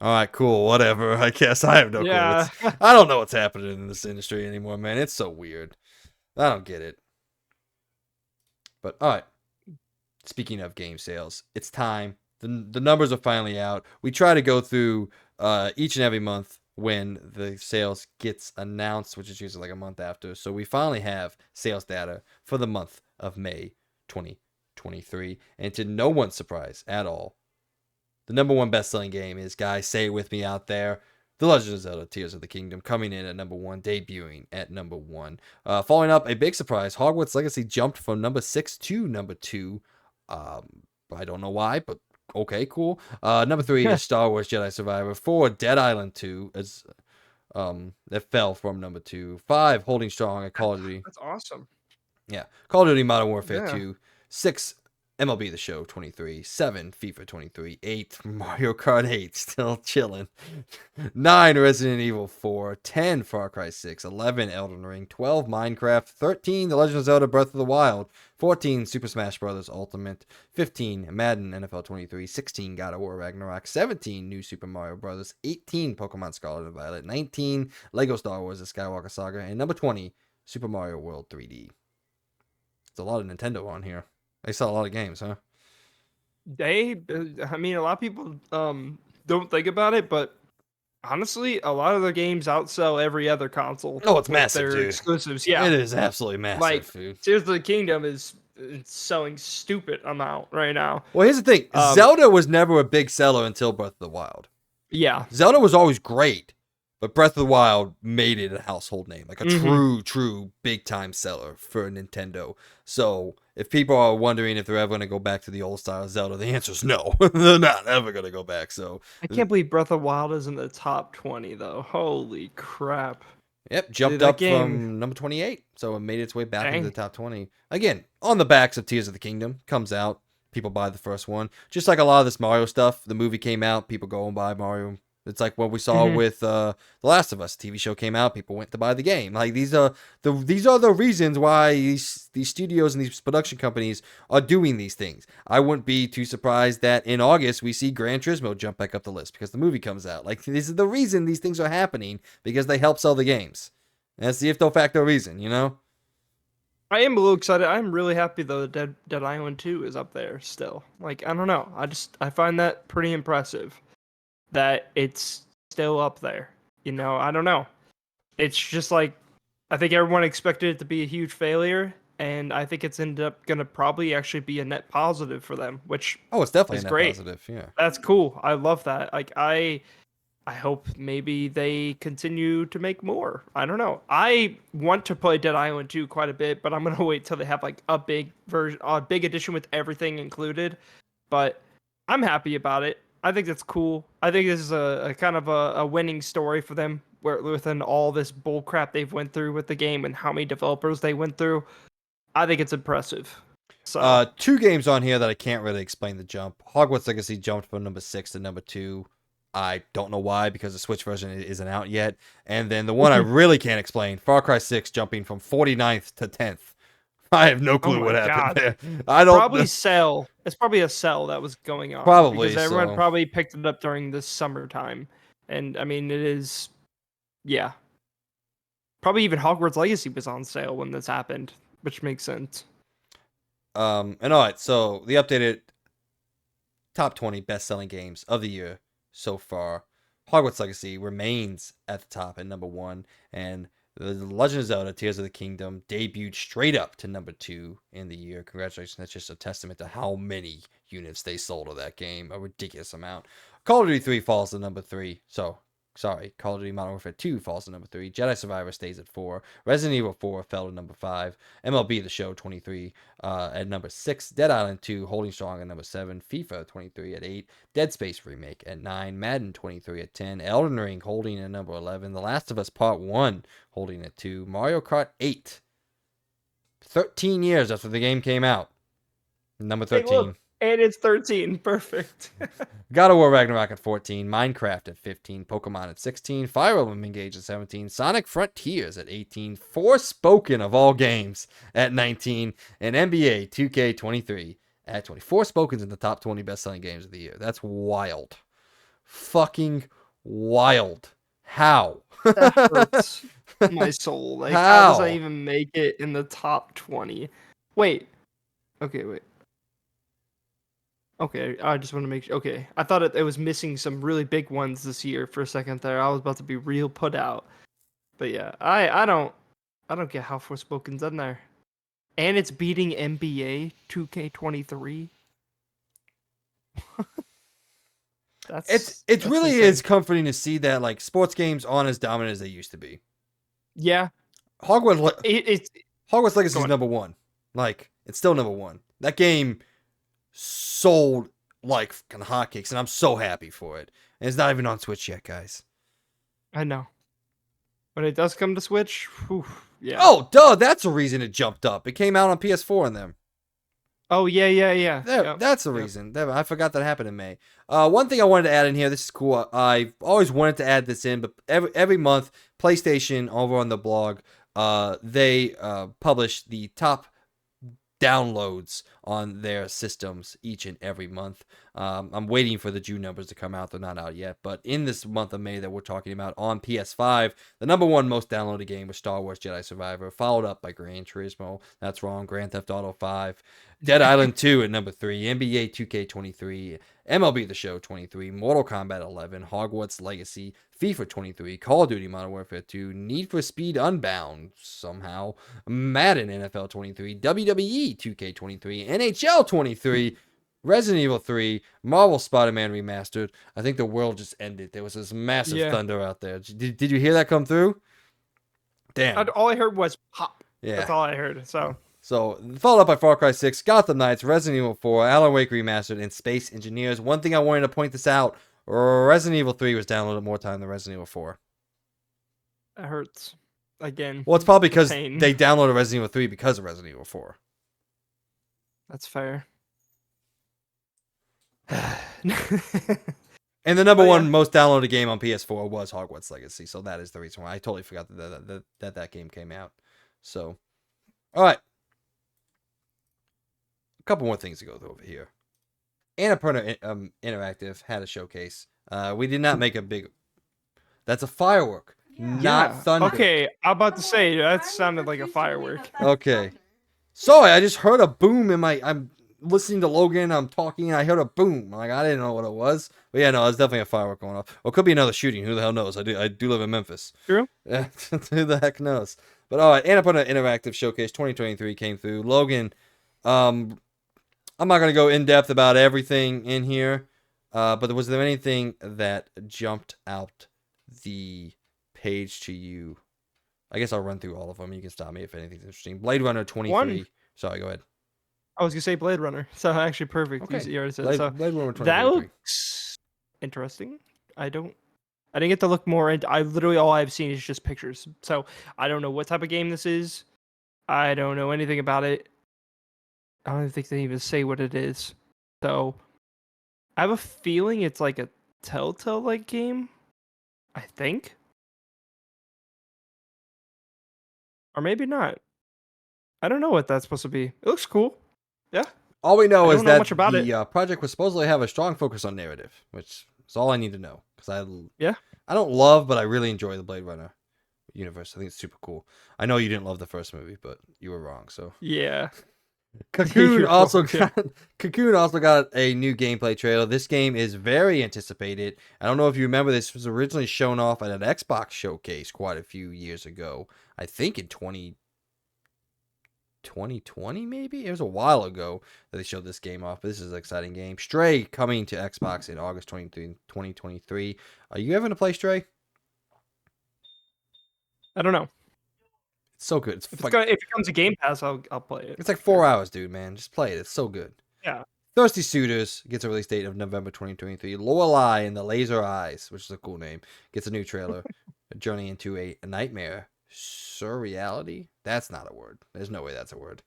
All right, cool, whatever. I guess I have no clue. I don't know what's happening in this industry anymore, man. It's so weird. I don't get it. But all right. Speaking of game sales, it's time. The numbers are finally out. We try to go through each and every month when the sales gets announced, which is usually like a month after. So we finally have sales data for the month of May 2023. And to no one's surprise at all, the number one best-selling game is, guys, say it with me out there, The Legend of Zelda Tears of the Kingdom, coming in at number 1, debuting at number 1. Following up, a big surprise, Hogwarts Legacy jumped from number 6 to number 2. I don't know why, but okay, cool. Number 3 is Star Wars Jedi Survivor. 4, Dead Island 2, as that fell from number 2. 5, holding strong at Call of Duty. That's awesome. Yeah, Call of Duty Modern Warfare Yeah. 2. 6, MLB The Show 23. 7, FIFA 23. 8, Mario Kart 8, still chilling. 9, Resident Evil 4. 10, Far Cry 6. 11, Elden Ring. 12, Minecraft. 13, The Legend of Zelda Breath of the Wild. 14, Super Smash Bros. Ultimate. 15, Madden NFL 23. 16, God of War Ragnarok. 17, New Super Mario Bros. 18, Pokemon Scarlet and Violet. 19, Lego Star Wars The Skywalker Saga. And number 20, Super Mario World 3D. It's a lot of Nintendo on here. They sell a lot of games, huh? I mean, a lot of people don't think about it, but honestly, a lot of the games outsell every other console. Oh, it's with massive, their dude. exclusives. Yeah, It is absolutely massive, like dude. Tears of the Kingdom is selling stupid amount right now. Well, here's the thing. Zelda was never a big seller until Breath of the Wild. Yeah, Zelda was always great, but Breath of the Wild made it a household name, like a true big-time seller for Nintendo. So if people are wondering if they're ever going to go back to the old style of Zelda, the answer is no. They're not ever going to go back. So I can't believe Breath of the Wild is in the top 20 though. Holy crap! yep, jumped that up game- from number 28. So it made its way back Dang. into the top 20. Again, on the backs of Tears of the Kingdom, comes out. People buy the first one. Just like a lot of this Mario stuff, the movie came out, people go and buy Mario. It's like what we saw with The Last of Us. The TV show came out, people went to buy the game. Like these are the reasons why these studios and these production companies are doing these things. I wouldn't be too surprised that in August we see Gran Turismo jump back up the list because the movie comes out. Like this is the reason these things are happening, because they help sell the games. And that's the if de facto reason, you know? I am a little excited. I'm really happy though that Dead Island 2 is up there still. Like I don't know. I find that pretty impressive that it's still up there. You know, I don't know. It's just like I think everyone expected it to be a huge failure, and I think it's ended up gonna probably actually be a net positive for them, which Oh, it's definitely is a net great. positive, yeah. That's cool. I love that. Like I hope maybe they continue to make more. I don't know. I want to play Dead Island 2 quite a bit, but I'm gonna wait till they have like a big version, a big edition with everything included. But I'm happy about it. I think that's cool. I think this is a kind of a winning story for them, where within all this bull crap they've went through with the game and how many developers they went through. I think it's impressive. So 2 games on here that I can't really explain the jump. Hogwarts Legacy jumped from number 6 to number 2. I don't know why, because the Switch version isn't out yet. And then the one I really can't explain, Far Cry 6 jumping from 49th to 10th. I have no clue what happened there. I don't probably sell. It's probably a sell that was going on. Probably because everyone so. probably picked it up during the summertime, and I mean it is, yeah. Probably even Hogwarts Legacy was on sale when this happened, which makes sense. And all right, so the updated top 20 best-selling games of the year so far. Hogwarts Legacy remains at the top at number 1, and The Legend of Zelda Tears of the Kingdom debuted straight up to number 2 in the year. Congratulations. That's just a testament to how many units they sold of that game. A ridiculous amount. Call of Duty 3 falls to number 3. So, sorry. Call of Duty Modern Warfare 2 falls to number 3. Jedi Survivor stays at 4. Resident Evil 4 fell to number 5. MLB The Show 23 at number 6. Dead Island 2 holding strong at number 7. FIFA 23 at 8. Dead Space Remake at 9. Madden 23 at 10. Elden Ring holding at number 11. The Last of Us Part 1 holding at 2. Mario Kart 8. 13 years after the game came out. Number 13. Hey, look, and it's 13. Perfect. God of War Ragnarok at 14. Minecraft at 15. Pokemon at 16. Fire Emblem Engage at 17. Sonic Frontiers at 18. Forspoken of all games at 19. And NBA 2K23 at 20. Forspoken's in the top 20 best-selling games of the year. That's wild. Fucking wild. How? That hurts my soul. Like, how does I even make it in the top 20? Wait, Okay, wait. Okay, I just want to make sure. Okay, I thought it was missing some really big ones this year for a second there. I was about to be real put out. But yeah, I don't get how Forspoken's in there. And it's beating NBA 2K23. It That's really insane. is comforting to see that like sports games aren't as dominant as they used to be. Yeah, Hogwarts Legacy Go is on. number one. Like it's still number one. That game sold like fucking hotcakes, and I'm so happy for it. And it's not even on Switch yet, guys. I know. When it does come to Switch, whew, yeah. Oh, duh, that's the reason it jumped up. It came out on PS4 in them. Oh yeah. There, Yep, that's the yep. reason. I forgot that happened in May. One thing I wanted to add in here. This is cool. I've always wanted to add this in, but every month, PlayStation over on the blog, they publish the top downloads on their systems each and every month. I'm waiting for the June numbers to come out. They're not out yet. But in this month of May that we're talking about on PS5, the number one most downloaded game was Star Wars Jedi Survivor, followed up by Gran Turismo. That's wrong. Grand Theft Auto 5. Dead Island 2 at number 3. NBA 2K23. MLB The Show 23. Mortal Kombat 11. Hogwarts Legacy. FIFA 23. Call of Duty Modern Warfare 2. Need for Speed Unbound somehow. Madden NFL 23. WWE 2K23. NHL 23. Resident Evil 3, Marvel Spider-Man Remastered. I think the world just ended. There was this massive Yeah. thunder out there. Did you hear that come through? Damn. All I heard was pop. Yeah. That's all I heard. So Followed up by Far Cry 6, Gotham Knights, Resident Evil 4, Alan Wake Remastered, and Space Engineers. One thing I wanted to point this out, Resident Evil 3 was downloaded more time than Resident Evil 4. that hurts. Again. Well, it's probably because pain. they downloaded Resident Evil 3 because of Resident Evil 4. That's fair. And the number Oh, one yeah. most downloaded game on PS4 was Hogwarts Legacy, so that is the reason why I totally forgot that game came out. So, all right, a couple more things to go through over here. Anapurna Interactive had a showcase. We did not make a big. That's a firework, not thunder. Okay, I'm about to say that sounded like a firework. Okay. Sorry, I just heard a boom in my. I'm listening to Logan. I'm talking, and I heard a boom. Like I didn't know what it was, but yeah, no, it's definitely a firework going off. Or it could be another shooting. Who the hell knows? I do live in Memphis. True. Yeah, who the heck knows? But all right, Anapurna Interactive Showcase 2023 came through. Logan, I'm not gonna go in depth about everything in here, but was there anything that jumped out the page to you? I guess I'll run through all of them. You can stop me if anything's interesting. Blade Runner 23. One. Sorry, go ahead. I was gonna say Blade Runner. So actually perfect. Okay. You already said Blade, so. Blade Runner 23. That looks interesting. I didn't get to look more into. I literally all I've seen is just pictures. So I don't know what type of game this is. I don't know anything about it. I don't think they even say what it is. So I have a feeling it's like a Telltale like game. I think. Or maybe not. I don't know what that's supposed to be. It looks cool. Yeah. All we know I is don't know that much about the project was supposedly have a strong focus on narrative, which is all I need to know. Because I don't love, but I really enjoy the Blade Runner universe. I think it's super cool. I know you didn't love the first movie, but you were wrong. So Yeah. Cocoon You're also wrong, yeah. got a new gameplay trailer. This game is very anticipated. I don't know if you remember, this was originally shown off at an Xbox showcase quite a few years ago. I think in 2020 maybe? It was a while ago that they showed this game off. But this is an exciting game. Stray coming to Xbox in August 2023. Are you ever going to play Stray? I don't know. It's so good. If it comes to Game Pass, I'll play it. It's like 4 hours, dude, man. Just play it. It's so good. Yeah. Thirsty Suitors gets a release date of November 2023. Lorelei and the Laser Eyes, which is a cool name, gets a new trailer. A journey into a nightmare. Surreality? That's not a word. There's no way that's a word.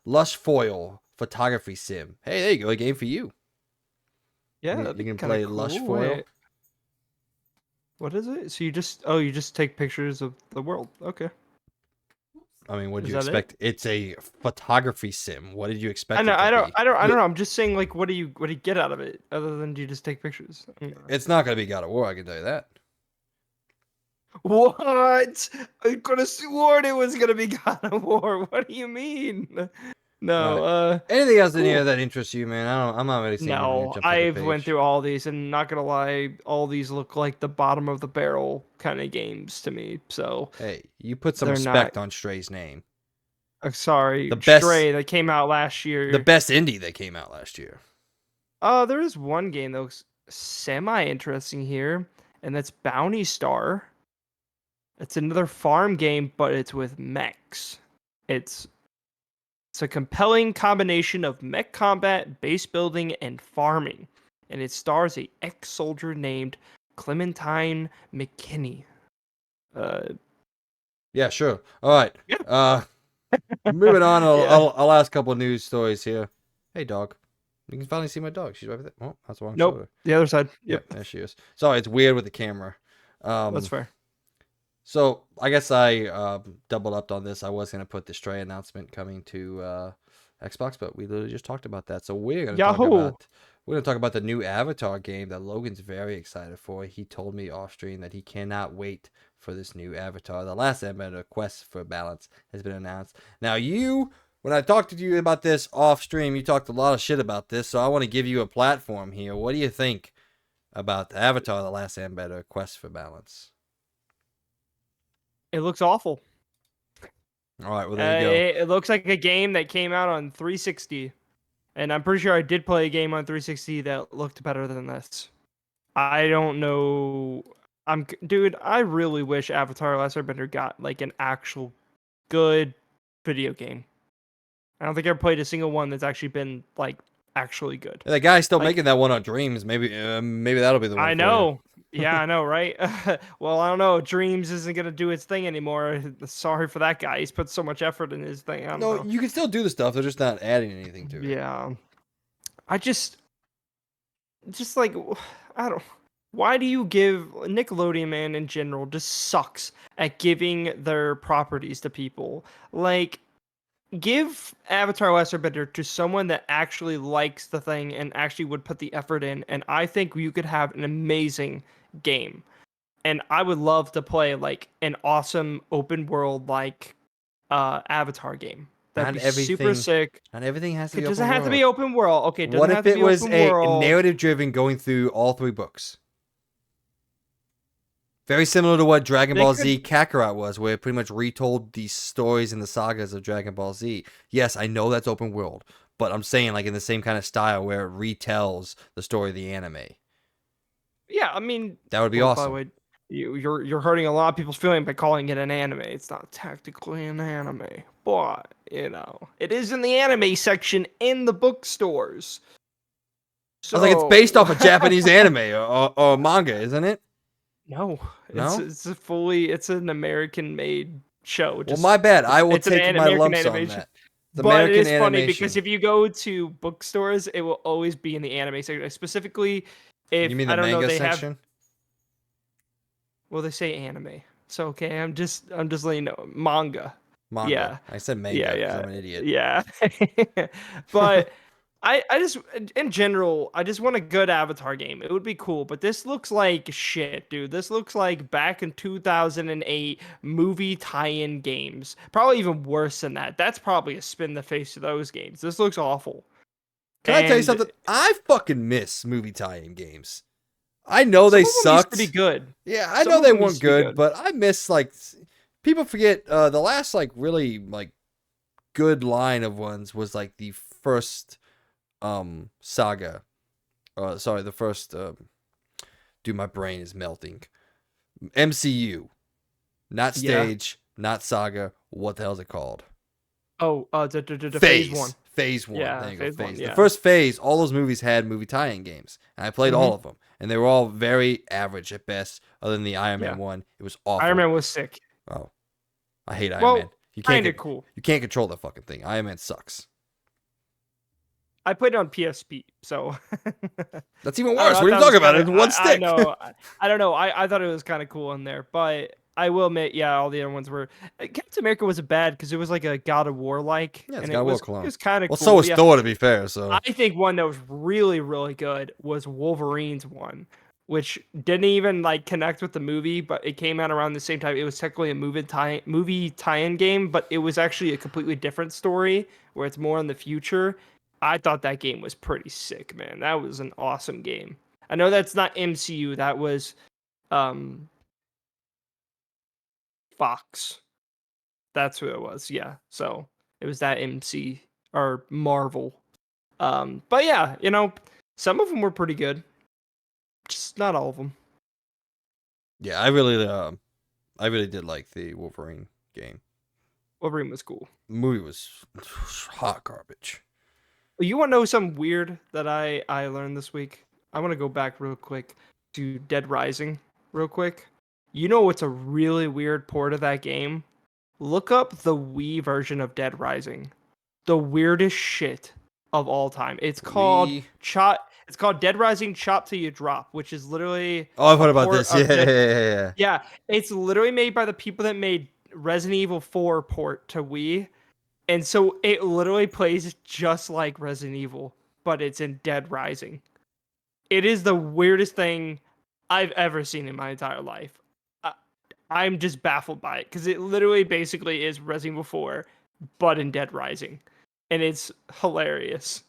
Lush Foil Photography Sim. Hey, there you go. A game for you. Yeah. You can play Lush Foil. Wait. What is it? So you just take pictures of the world. Okay. I mean, what did Is you that expect? It's a photography sim. What did you expect? I know. it to I be? don't know. I'm just saying, like, what do you get out of it other than you just take pictures? I don't know. It's not going to be God of War, I can tell you that. What? I could have sworn it was gonna be God of War. What do you mean? No, Anything else in cool. here that interests you, man? I'm not really seeing anything that No, jumps off the I've went page. through all these, and not gonna lie, all these look like the bottom of the barrel kind of games to me. So Hey, you put some they're not. respect on Stray's name. Sorry, The best, Stray that came out last the year. best indie that came out last year. There is one game that looks semi-interesting here, and that's Bounty Star. It's another farm game, but it's with mechs. It's it's a compelling combination of mech combat, base building, and farming, and it stars a ex-soldier named Clementine McKinney. Uh, Yeah, sure. All right. yeah, Moving on. yeah. I'll ask a couple news stories here. Hey, dog. You can finally see my dog. She's right there. Oh, that's the wrong Nope, shoulder. the other side. Yeah, Yep, there she is. Sorry, it's weird with the camera. that's fair. So I guess I doubled up on this. I was gonna put the Stray announcement coming to Xbox, but we literally just talked about that. So Yahoo! we're gonna talk about the new Avatar game that Logan's very excited for. He told me off stream that he cannot wait for this new Avatar. The last Airbender Quest for Balance has been announced. Now when I talked to you about this off stream, you talked a lot of shit about this. So I want to give you a platform here. What do you think about the Avatar: The Last Airbender Quest for Balance? It looks awful. All right, well there you go. It looks like a game that came out on 360, and I'm pretty sure I did play a game on 360 that looked better than this. I don't know. Dude, I really wish Avatar: Last Airbender got like an actual good video game. I don't think I ever played a single one that's actually been like actually good. Yeah, the guy's still Like making that one on Dreams. Maybe that'll be the one I for you. know. Yeah, I know, right? Well, I don't know. Dreams isn't gonna do its thing anymore. Sorry for that guy. He's put so much effort in his thing. I don't No, know. you can still do the stuff. They're just not adding anything to it. Yeah. I just like I don't. Why do you give Nickelodeon, man, in general just sucks at giving their properties to people? Like, give Avatar: Last Airbender to someone that actually likes the thing and actually would put the effort in, and I think you could have an amazing game. And I would love to play like an awesome open world like Avatar game. That'd Not be super everything. sick. Not everything has to It be doesn't open have to be world. open world. Okay, it What doesn't have if to it be was open a world. narrative driven going through all three books? Very similar to what Dragon They Ball could Z Kakarot was, where it pretty much retold the stories and the sagas of Dragon Ball Z. Yes, I know that's open world, but I'm saying like in the same kind of style where it retells the story of the anime. Yeah, I mean, That would be well, by the awesome. way, you're hurting a lot of people's feeling by calling it an anime. It's not technically an anime, but it is in the anime section in the bookstores. I was like, it's based So off a Japanese anime or manga, isn't it? no, No? it's an American made show. Well, Just my bad. I will it's an take my American lumps on animation. that. The But it American is funny because animation. if you go to bookstores, it will always be in the anime section. Specifically, if You mean I the don't know, manga they have section? well, they say anime. So okay, I'm just letting you know manga. Manga. Yeah. I said Yeah, manga because yeah. I'm an idiot. Yeah. But I just in general, I just want a good Avatar game. It would be cool, but this looks like shit, dude. This looks like back in 2008 movie tie-in games. Probably even worse than that. That's probably a spin in the face of those games. This looks awful. Can I tell you And something? I fucking miss movie tie-in games. I know some they of them used to be sucked. good. Yeah, I Some know of they them used weren't to be good, good. but I miss like people forget the last like really like good line of ones was like the first saga. Sorry, the first dude, my brain is melting. MCU, not Yeah. stage, not saga. What the hell is it called? Oh, the phase one. Phase one. There Yeah, you go. phase one. Phase. The Yeah. first phase, all those movies had movie tie-in games, and I played Hmm. all of them, and they were all very average at best. Other than the Iron Yeah. Man one, it was awful. Iron Man was sick. Oh, I hate Iron Man. Well, You can't kind of get, cool. you can't control that fucking thing. Iron Man sucks. I played it on PSP, so That's even I worse. don't know. I What are you thought it was talking about? kind It's of. one I stick. know. I don't know. I thought it was kind of cool in there, but I will admit, yeah, all the other ones were. Captain America wasn't bad because it was like a God of War like, Yeah, it's and got a War it clone. was kind of Well, cool. so was Yeah, Thor, to be fair. So I think one that was really really good was Wolverine's one, which didn't even like connect with the movie, but it came out around the same time. It was technically a movie tie-in game, but it was actually a completely different story where it's more in the future. I thought that game was pretty sick, man. That was an awesome game. I know that's not MCU. That was um Fox. That's who it was. Yeah. So it was that MC or Marvel. But yeah, some of them were pretty good. Just not all of them. Yeah, I really did like the Wolverine game. Wolverine was cool. The movie was hot garbage. You want to know something weird that I learned this week? I want to go back real quick to Dead Rising, real quick. You know what's a really weird port of that game? Look up the Wii version of Dead Rising. The weirdest shit of all time. It's called We Chop. It's called Dead Rising Chop Till You Drop, which is literally Oh, I've a heard about port this. of Dead. Yeah. Yeah, it's literally made by the people that made Resident Evil 4 port to Wii. And so it literally plays just like Resident Evil, but it's in Dead Rising. It is the weirdest thing I've ever seen in my entire life. I, I'm just baffled by it because it literally basically is Resident Evil 4, but in Dead Rising. And it's hilarious.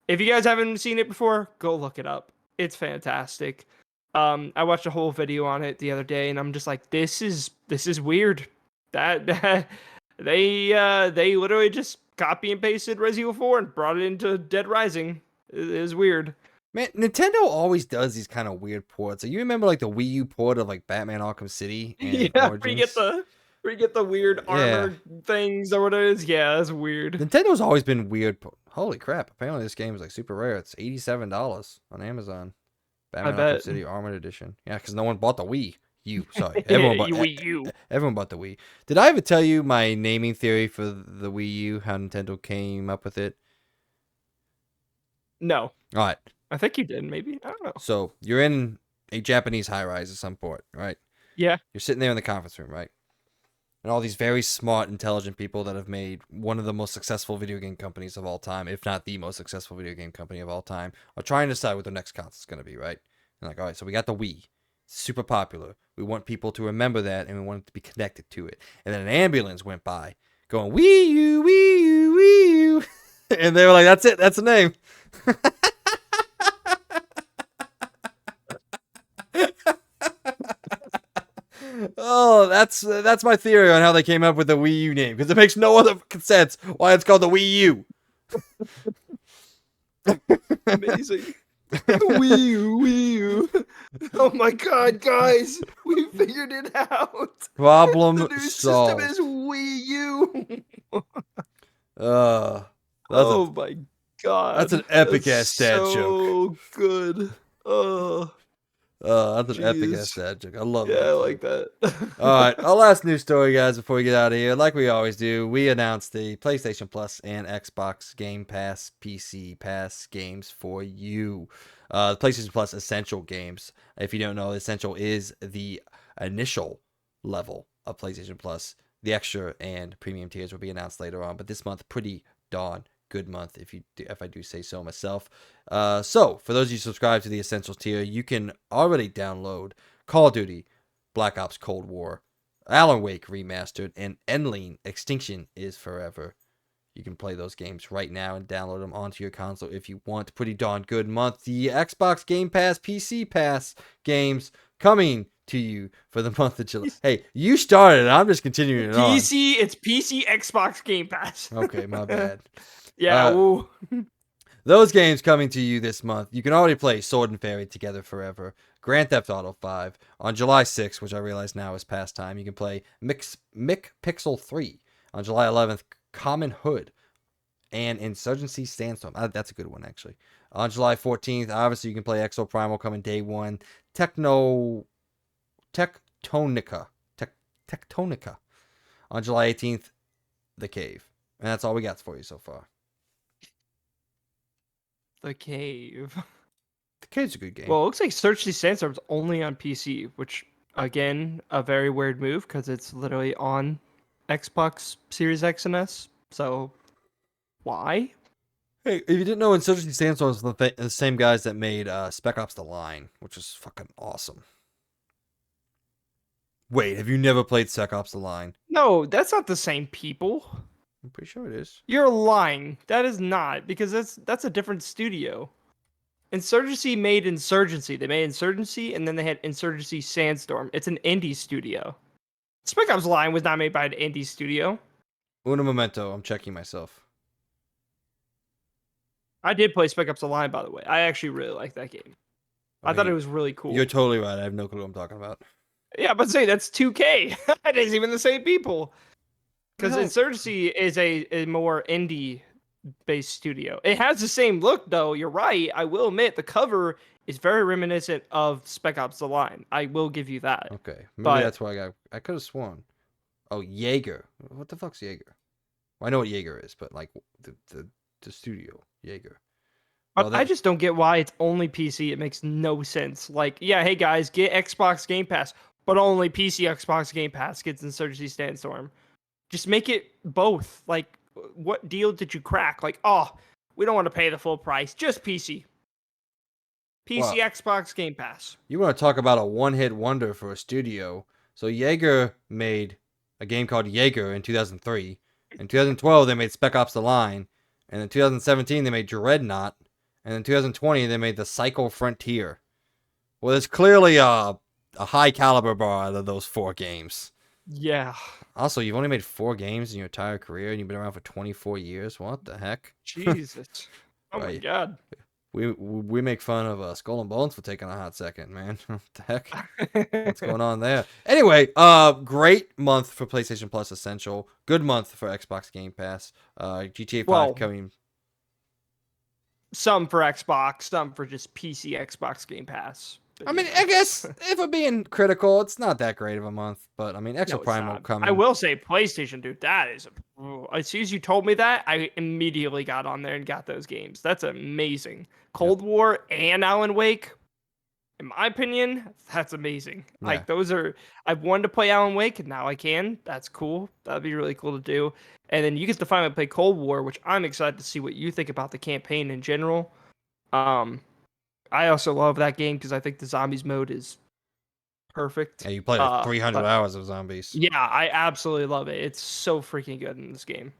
If you guys haven't seen it before, go look it up. It's fantastic. I watched a whole video on it the other day, and I'm just like, this is weird. That they literally just copy and pasted Resident Evil 4 and brought it into Dead Rising. It is weird. Man, Nintendo always does these kind of weird ports. Like, you remember like the Wii U port of like Batman Arkham City and Yeah, Origins? where you get the weird armor things or what it is. Yeah, that's weird. Nintendo's always been weird. Holy crap! Apparently this game is like super rare. It's $87 on Amazon. Batman Arkham bet. City Armored Edition. Yeah, because no one bought the Wii. Sorry, everyone bought. You. Everyone bought the Wii. Did I ever tell you my naming theory for the Wii U? How Nintendo came up with it? No, All right. I think you did. Maybe I don't know. So you're in a Japanese high-rise at some port, right? Yeah. You're sitting there in the conference room, right? And all these very smart, intelligent people that have made one of the most successful video game companies of all time, if not the most successful video game company of all time, are trying to decide what their next console's going to be, right? And like, all right, so we got the Wii. It's super popular. We want people to remember that, and we want it to be connected to it. And then an ambulance went by going, Wii U, Wii U, Wii U. And they were like, that's it. That's the name. Oh, that's my theory on how they came up with the Wii U name, because it makes no other sense why it's called the Wii U. Amazing. Wii U, Wii U. Oh my god, guys, we figured it out. Problem The new solved. system is Wii U. Oh my god, that's an epic ass dad joke. So good. That's an epic Jeez. ass dad joke. I love Yeah, that. I like that. All right, our last news story, guys, before we get out of here. Like we always do, we announced the PlayStation Plus and Xbox Game Pass PC Pass games for you. The PlayStation Plus Essential games. If you don't know, Essential is the initial level of PlayStation Plus. The extra and premium tiers will be announced later on, but this month, pretty darn good month, if I do say so myself. So for those of you subscribed to the Essentials tier, you can already download Call of Duty, Black Ops Cold War, Alan Wake Remastered, and Endling Extinction is Forever. You can play those games right now and download them onto your console if you want. Pretty darn good month. The Xbox Game Pass, PC Pass games coming to you for the month of July. Hey, you started it. I'm just continuing it on. It's PC, Xbox Game Pass. Okay, my bad. Yeah, those games coming to you this month. You can already play Sword and Fairy Together Forever, Grand Theft Auto 5. On July 6th, which I realize now is past time, you can play Mick Pixel 3. On July 11th, Common Hood and Insurgency Sandstorm. That's a good one, actually. On July 14th, obviously, you can play Exoprimal coming day one. Tectonica. On July 18th, The Cave. And that's all we got for you so far. The Cave. The Cave's a good game. Well, it looks like Search the Sandstorm's only on PC, which, again, a very weird move because it's literally on Xbox Series X and S. So, why? Hey, if you didn't know, Insurgency Sandstorm is the same guys that made Spec Ops: The Line, which is fucking awesome. Wait, have you never played Spec Ops: The Line? No, that's not the same people. I'm pretty sure it is. You're lying. That is not, because that's a different studio. Insurgency made Insurgency. They made Insurgency, and then they had Insurgency Sandstorm. It's an indie studio. Spec Ops Line was not made by an indie studio. Uno momento. I'm checking myself. I did play Spec Ops The Line, by the way. I actually really liked that game. I thought it was really cool. You're totally right. I have no clue what I'm talking about. Yeah, but say that's 2K. It isn't even the same people. Because Insurgency is a more indie-based studio. It has the same look, though. You're right. I will admit the cover is very reminiscent of Spec Ops: The Line. I will give you that. Okay, maybe that's why I could have sworn. Oh, Jaeger. What the fuck's Jaeger? Well, I know what Jaeger is, but like the studio Jaeger. Well, I just don't get why it's only PC. It makes no sense. Like, yeah, hey guys, get Xbox Game Pass, but only PC Xbox Game Pass gets Insurgency Sandstorm. Just make it both. Like, what deal did you crack? Like, oh, we don't want to pay the full price. Just PC. PC, Xbox, Game Pass. You want to talk about a one-hit wonder for a studio. So Jaeger made a game called Jaeger in 2003. In 2012, they made Spec Ops: The Line. And in 2017, they made Dreadnought. And in 2020, they made The Cycle Frontier. Well, there's clearly a high caliber bar out of those 4 games. Yeah. Also, you've only made 4 games in your entire career, and you've been around for 24 years. What the heck? Jesus. Oh my god. We make fun of Skull and Bones for taking a hot second, man. What the heck? What's going on there? Anyway, great month for PlayStation Plus Essential. Good month for Xbox Game Pass. GTA 5 coming. Some for Xbox, some for just PC Xbox Game Pass. I mean, I guess if we're being critical, it's not that great of a month. But I mean, Exoprimal coming. I will say PlayStation, dude. That is as soon as you told me that, I immediately got on there and got those games. That's amazing. Cold War and Alan Wake, in my opinion, that's amazing. Yeah. Like those are. I've wanted to play Alan Wake, and now I can. That's cool. That'd be really cool to do. And then you get to finally play Cold War, which I'm excited to see what you think about the campaign in general. I also love that game because I think the zombies mode is perfect. Yeah, you played 300 hours of zombies. Yeah, I absolutely love it. It's so freaking good in this game.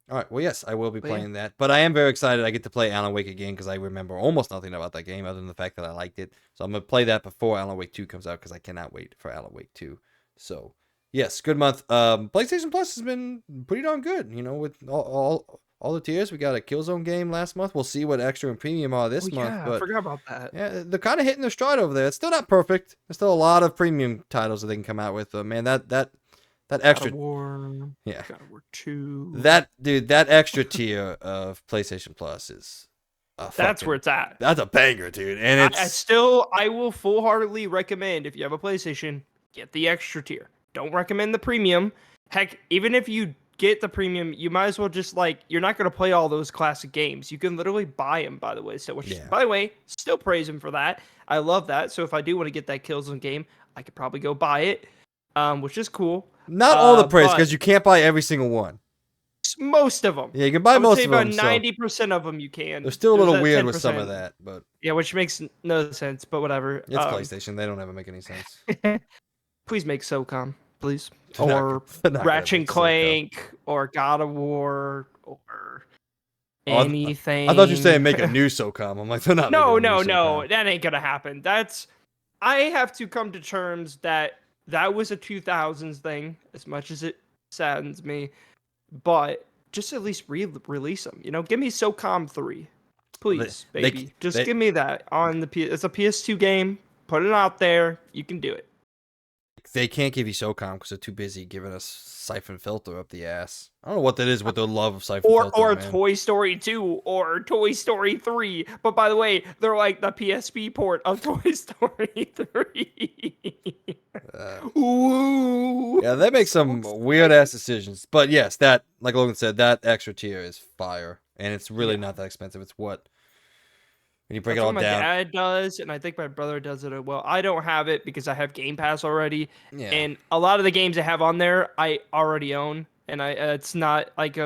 All right, well, yes, I will be playing that. But I am very excited I get to play Alan Wake again because I remember almost nothing about that game other than the fact that I liked it. So I'm going to play that before Alan Wake 2 comes out because I cannot wait for Alan Wake 2. So, yes, good month. PlayStation Plus has been pretty darn good, you know, with all the tiers. We got a Killzone game last month. We'll see what extra and premium are this month. But I forgot about that. Yeah, they're kind of hitting their stride over there. It's still not perfect. There's still a lot of premium titles that they can come out with. But man, that extra God of War, yeah, God of War 2. That extra tier of PlayStation Plus is that's where it's at. That's a banger, dude. And it's I will full-heartedly recommend if you have a PlayStation, get the extra tier. Don't recommend the premium. Heck, even if you get the premium, you might as well just you're not going to play all those classic games. You can literally buy them, by the way. So, by the way, still praise him for that. I love that. So if I do want to get that Killzone game, I could probably go buy it, which is cool. Not all the praise because you can't buy every single one. Most of them. Yeah, you can buy most of them. About 90% of them you can. They're still a little weird with some of that, but yeah, which makes no sense. But whatever. It's PlayStation. They don't ever make any sense. Please make SOCOM, please. Or Ratchet and Clank, or God of War, or anything. I thought you were saying make a new SOCOM. I'm like, they're not. No, that ain't gonna happen. I have to come to terms that was a 2000s thing, as much as it saddens me. But just at least release them. You know, give me SOCOM 3, please, baby. Give me that on the PS. It's a PS2 game. Put it out there. You can do it. They can't give you SOCOM because they're too busy giving us Siphon Filter up the ass. I don't know what that is with their love of Siphon Filter. Or Toy Story 2 or Toy Story 3. But by the way, they're like the PSP port of Toy Story 3. Ooh. Yeah, they make some weird ass decisions. But yes, that, like Logan said, that extra tier is fire. And it's really not that expensive. It's what? When you break it all down. My dad does, and I think my brother does it as well. I don't have it because I have Game Pass already. Yeah. And a lot of the games I have on there, I already own. And it's not like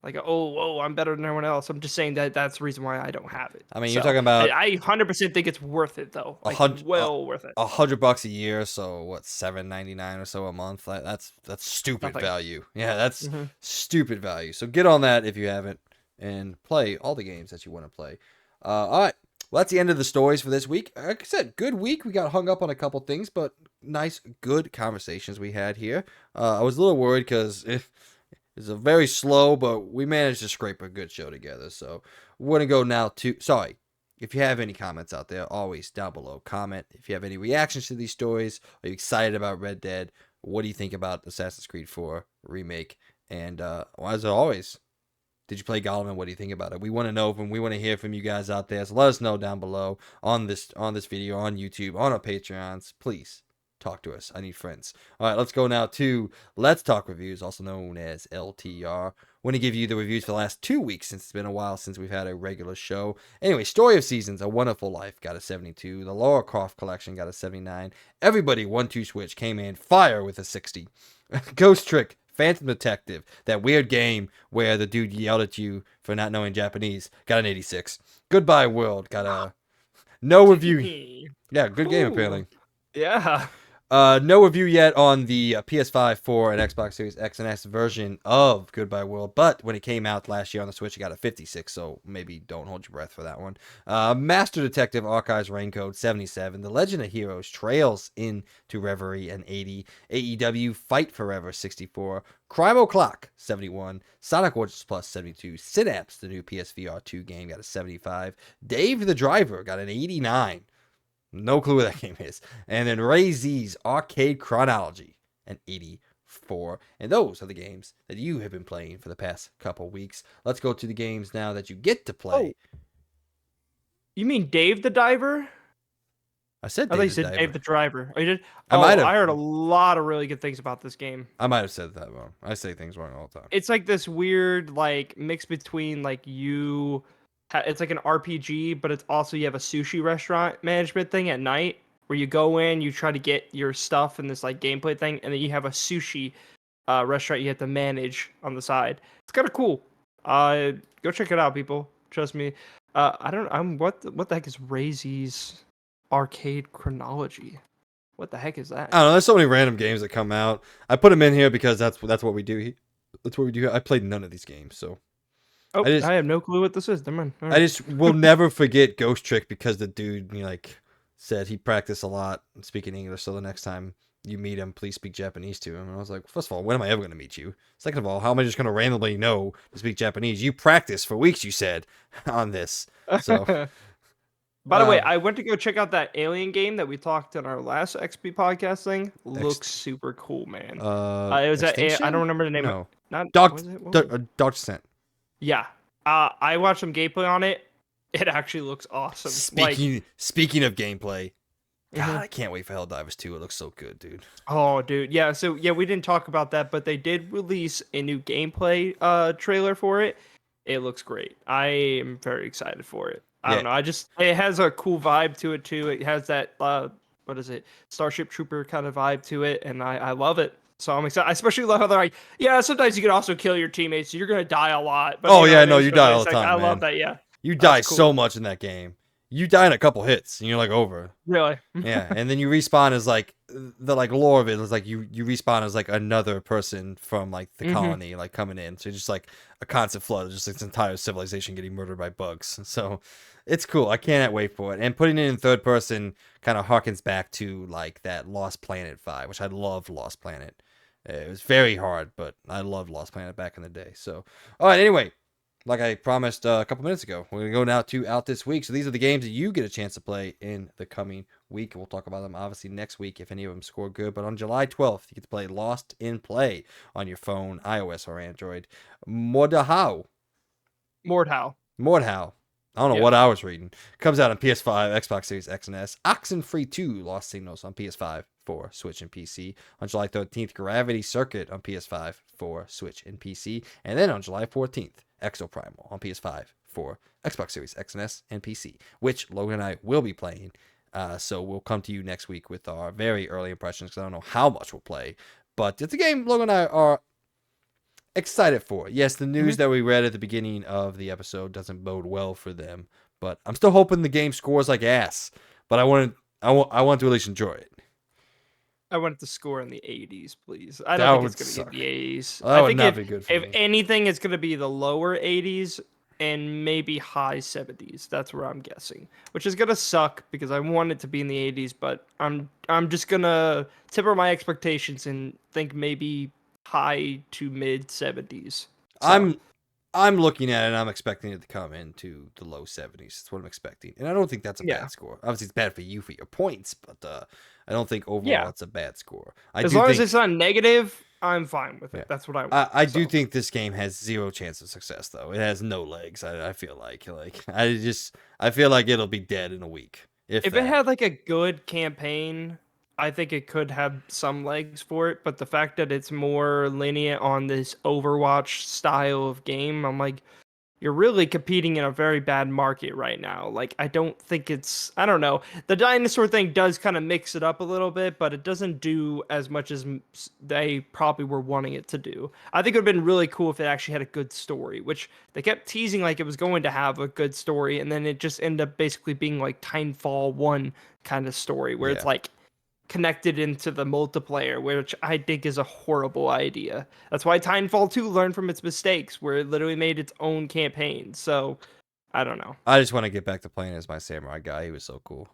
like oh I'm better than everyone else. I'm just saying that that's the reason why I don't have it. I mean, you're So talking about I 100% think it's worth it though. a Like hundred, well worth it. $100 a year. So what, $7.99 or so a month? Like, that's stupid Nothing. value. Yeah, that's Hmm. stupid value. So get on that if you haven't, and play all the games that you want to play. All right. Well, that's the end of the stories for this week. Like I said, good week. We got hung up on a couple things, but nice, good conversations we had here. I was a little worried because it's a very slow, but we managed to scrape a good show together. So we're going to go now to, sorry, if you have any comments out there, always down below, comment. If you have any reactions to these stories, are you excited about Red Dead? What do you think about Assassin's Creed 4 Remake? And as always, did you play Gollum? What do you think about it? We want to know we want to hear from you guys out there. So let us know down below on this video, on YouTube, on our Patreons. Please talk to us. I need friends. All right, let's go now to Let's Talk Reviews, also known as LTR. Want to give you the reviews for the last 2 weeks since it's been a while since we've had a regular show. Anyway, Story of Seasons, A Wonderful Life got a 72. The Laura Croft Collection got a 79. Everybody 1-2 Switch came in fire with a 60. Ghost Trick Phantom Detective, that weird game where the dude yelled at you for not knowing Japanese, got an 86. Goodbye World got a no review. Yeah, good game apparently. Yeah. No review yet on the PS5, 4, and Xbox Series X and S version of Goodbye World, but when it came out last year on the Switch, it got a 56, so maybe don't hold your breath for that one. Master Detective Archives Raincoat, 77. The Legend of Heroes Trails into Reverie, an 80. AEW Fight Forever, 64. Crime O'Clock, 71. Sonic Origins Plus, 72. Synapse, the new PSVR 2 game, got a 75. Dave the Driver got an 89. No clue what that game is. And then Ray Z's Arcade Chronology, an 84. And those are the games that you have been playing for the past couple weeks. Let's go to the games now that you get to play. Oh, you mean Dave the Diver? I said I thought you Dave the said Diver. Dave the Driver. Oh, you did? I Oh, might have. I heard a lot of really good things about this game. I might have said that wrong. I say things wrong all the time. It's like this weird like mix between like it's like an RPG, but it's also you have a sushi restaurant management thing at night where you go in, you try to get your stuff in this like gameplay thing, and then you have a sushi restaurant you have to manage on the side. It's kind of cool. Go check it out, people. Trust me. I don't. What the heck is Ray's Arcade Chronology? What the heck is that? I don't know. There's so many random games that come out. I put them in here because that's what we do. That's what we do. I played none of these games, so. Oh, I have no clue what this is. Never mind. All right. I just will never forget Ghost Trick because the dude said he practiced a lot speaking English. So the next time you meet him, please speak Japanese to him. And I was like, first of all, when am I ever going to meet you? Second of all, how am I just going to randomly know to speak Japanese? You practiced for weeks, you said, on this. So. By the way, I went to go check out that Alien game that we talked in our last XP podcast thing. Looks super cool, man. It was I don't remember the name. No. Of it. Not Dark Descent. Yeah. I watched some gameplay on it. It actually looks awesome. Speaking of gameplay, God, I can't wait for Helldivers 2. It looks so good, dude. Oh, dude. Yeah, so yeah, we didn't talk about that, but they did release a new gameplay trailer for it. It looks great. I am very excited for it. I don't know. It has a cool vibe to it too. It has that what is it? Starship Trooper kind of vibe to it, and I love it. So I'm excited. I especially love how they're like, yeah, sometimes you can also kill your teammates, so you're gonna die a lot. But you die all the time. I love that. Yeah, you die so much in that game. You die in a couple hits, and you're like over. Really? Yeah, and then you respawn as like the lore of it is like you respawn as like another person from like the colony like coming in. So just like a constant flood of just this entire civilization getting murdered by bugs. So it's cool. I can't wait for it. And putting it in third person kind of harkens back to like that Lost Planet vibe, which I loved Lost Planet. It was very hard, but I loved Lost Planet back in the day. So, all right, anyway, like I promised a couple minutes ago, we're going to go now to Out This Week. So these are the games that you get a chance to play in the coming week. We'll talk about them obviously next week if any of them score good. But on July 12th, you get to play Lost in Play on your phone, iOS or Android. Mordhau. I don't know what I was reading. Comes out on PS5, Xbox Series X and S. Oxenfree 2, Lost Signals on PS5 for Switch and PC. On July 13th, Gravity Circuit on PS5 for Switch and PC. And then on July 14th, Exoprimal on PS5 for Xbox Series X and S and PC, which Logan and I will be playing. So we'll come to you next week with our very early impressions because I don't know how much we'll play. But it's a game Logan and I are excited for it. Yes, the news that we read at the beginning of the episode doesn't bode well for them, but I'm still hoping the game scores like ass. But I want to at least enjoy it. I want it to score in the 80s, please. I don't That think would it's going to suck. get the 80s. That I would think not be good for if me. anything, it's going to be the lower 80s and maybe high 70s. That's where I'm guessing, which is going to suck because I want it to be in the 80s, but I'm just going to temper my expectations and think maybe high to mid 70s. So, I'm looking at it and I'm expecting it to come into the low 70s. That's what I'm expecting. And I don't think that's a yeah. bad score. Obviously, it's bad for you for your points, but I don't think overall Yeah. it's a bad score. As long as it's not negative, I'm fine with it. Yeah. That's what I want. I do think this game has zero chance of success, though. It has no legs. I feel like I feel like it'll be dead in a week. If it had like a good campaign, I think it could have some legs for it. But the fact that it's more linear on this Overwatch style of game, I'm like, you're really competing in a very bad market right now. Like, I don't think I don't know. The dinosaur thing does kind of mix it up a little bit, but it doesn't do as much as they probably were wanting it to do. I think it would have been really cool if it actually had a good story, which they kept teasing like it was going to have a good story, and then it just ended up basically being like Timefall 1 kind of story, where it's like connected into the multiplayer, which I think is a horrible idea. That's why Titanfall 2 learned from its mistakes, where it literally made its own campaign. So, I don't know. I just want to get back to playing as my samurai guy. He was so cool.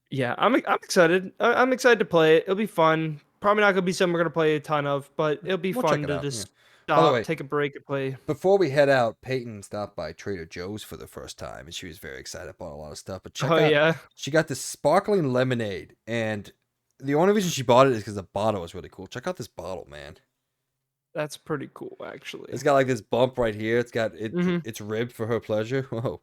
Yeah, I'm excited. I'm excited to play it. It'll be fun. Probably not gonna be something we're gonna play a ton of, but it'll be fun to just stop, take a break, and play. Before we head out, Peyton stopped by Trader Joe's for the first time, and she was very excited about a lot of stuff. But she got this sparkling lemonade, and the only reason she bought it is because the bottle is really cool. Check out this bottle, man. That's pretty cool, actually. It's got like this bump right here. It's got it's ribbed for her pleasure. Whoa.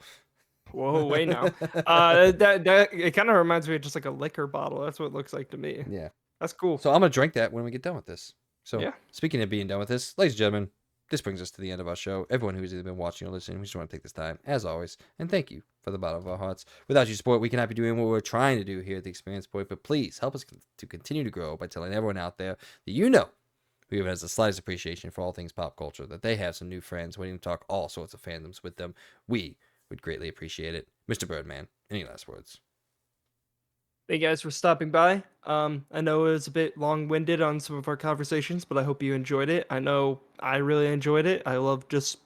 Whoa, wait now. That it kind of reminds me of just like a liquor bottle. That's what it looks like to me. Yeah. That's cool. So I'm gonna drink that when we get done with this. So yeah. Speaking of being done with this, ladies and gentlemen, this brings us to the end of our show. Everyone who's either been watching or listening, we just want to take this time, as always, and thank you for the bottom of our hearts. Without your support, we cannot be doing what we're trying to do here at the Experience Point, but please help us to continue to grow by telling everyone out there that you know who even has the slightest appreciation for all things pop culture, that they have some new friends waiting to talk all sorts of fandoms with them. We would greatly appreciate it. Mr. Birdman, any last words? Thank you guys for stopping by. I know it was a bit long-winded on some of our conversations, but I hope you enjoyed it. I know I really enjoyed it. I love just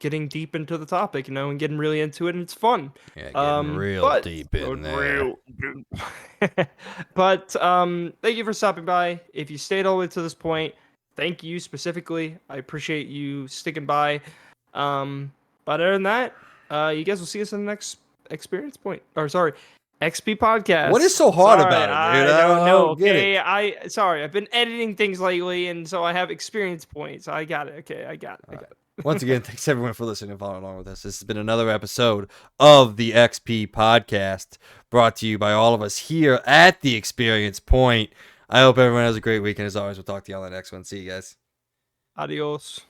getting deep into the topic, and getting really into it, and it's fun. Yeah, getting real deep in there. But thank you for stopping by. If you stayed all the way to this point, thank you specifically. I appreciate you sticking by. But other than that, you guys will see us in the next Experience Point. Or sorry, XP podcast. What is so hard about it, dude? I don't know. Okay, I've been editing things lately, and so I have experience points. I got it. Okay, I got it. Once again, thanks everyone for listening and following along with us. This has been another episode of the XP podcast, brought to you by all of us here at the Experience Point. I hope everyone has a great weekend. As always, we'll talk to you on the next one. See you guys. Adios.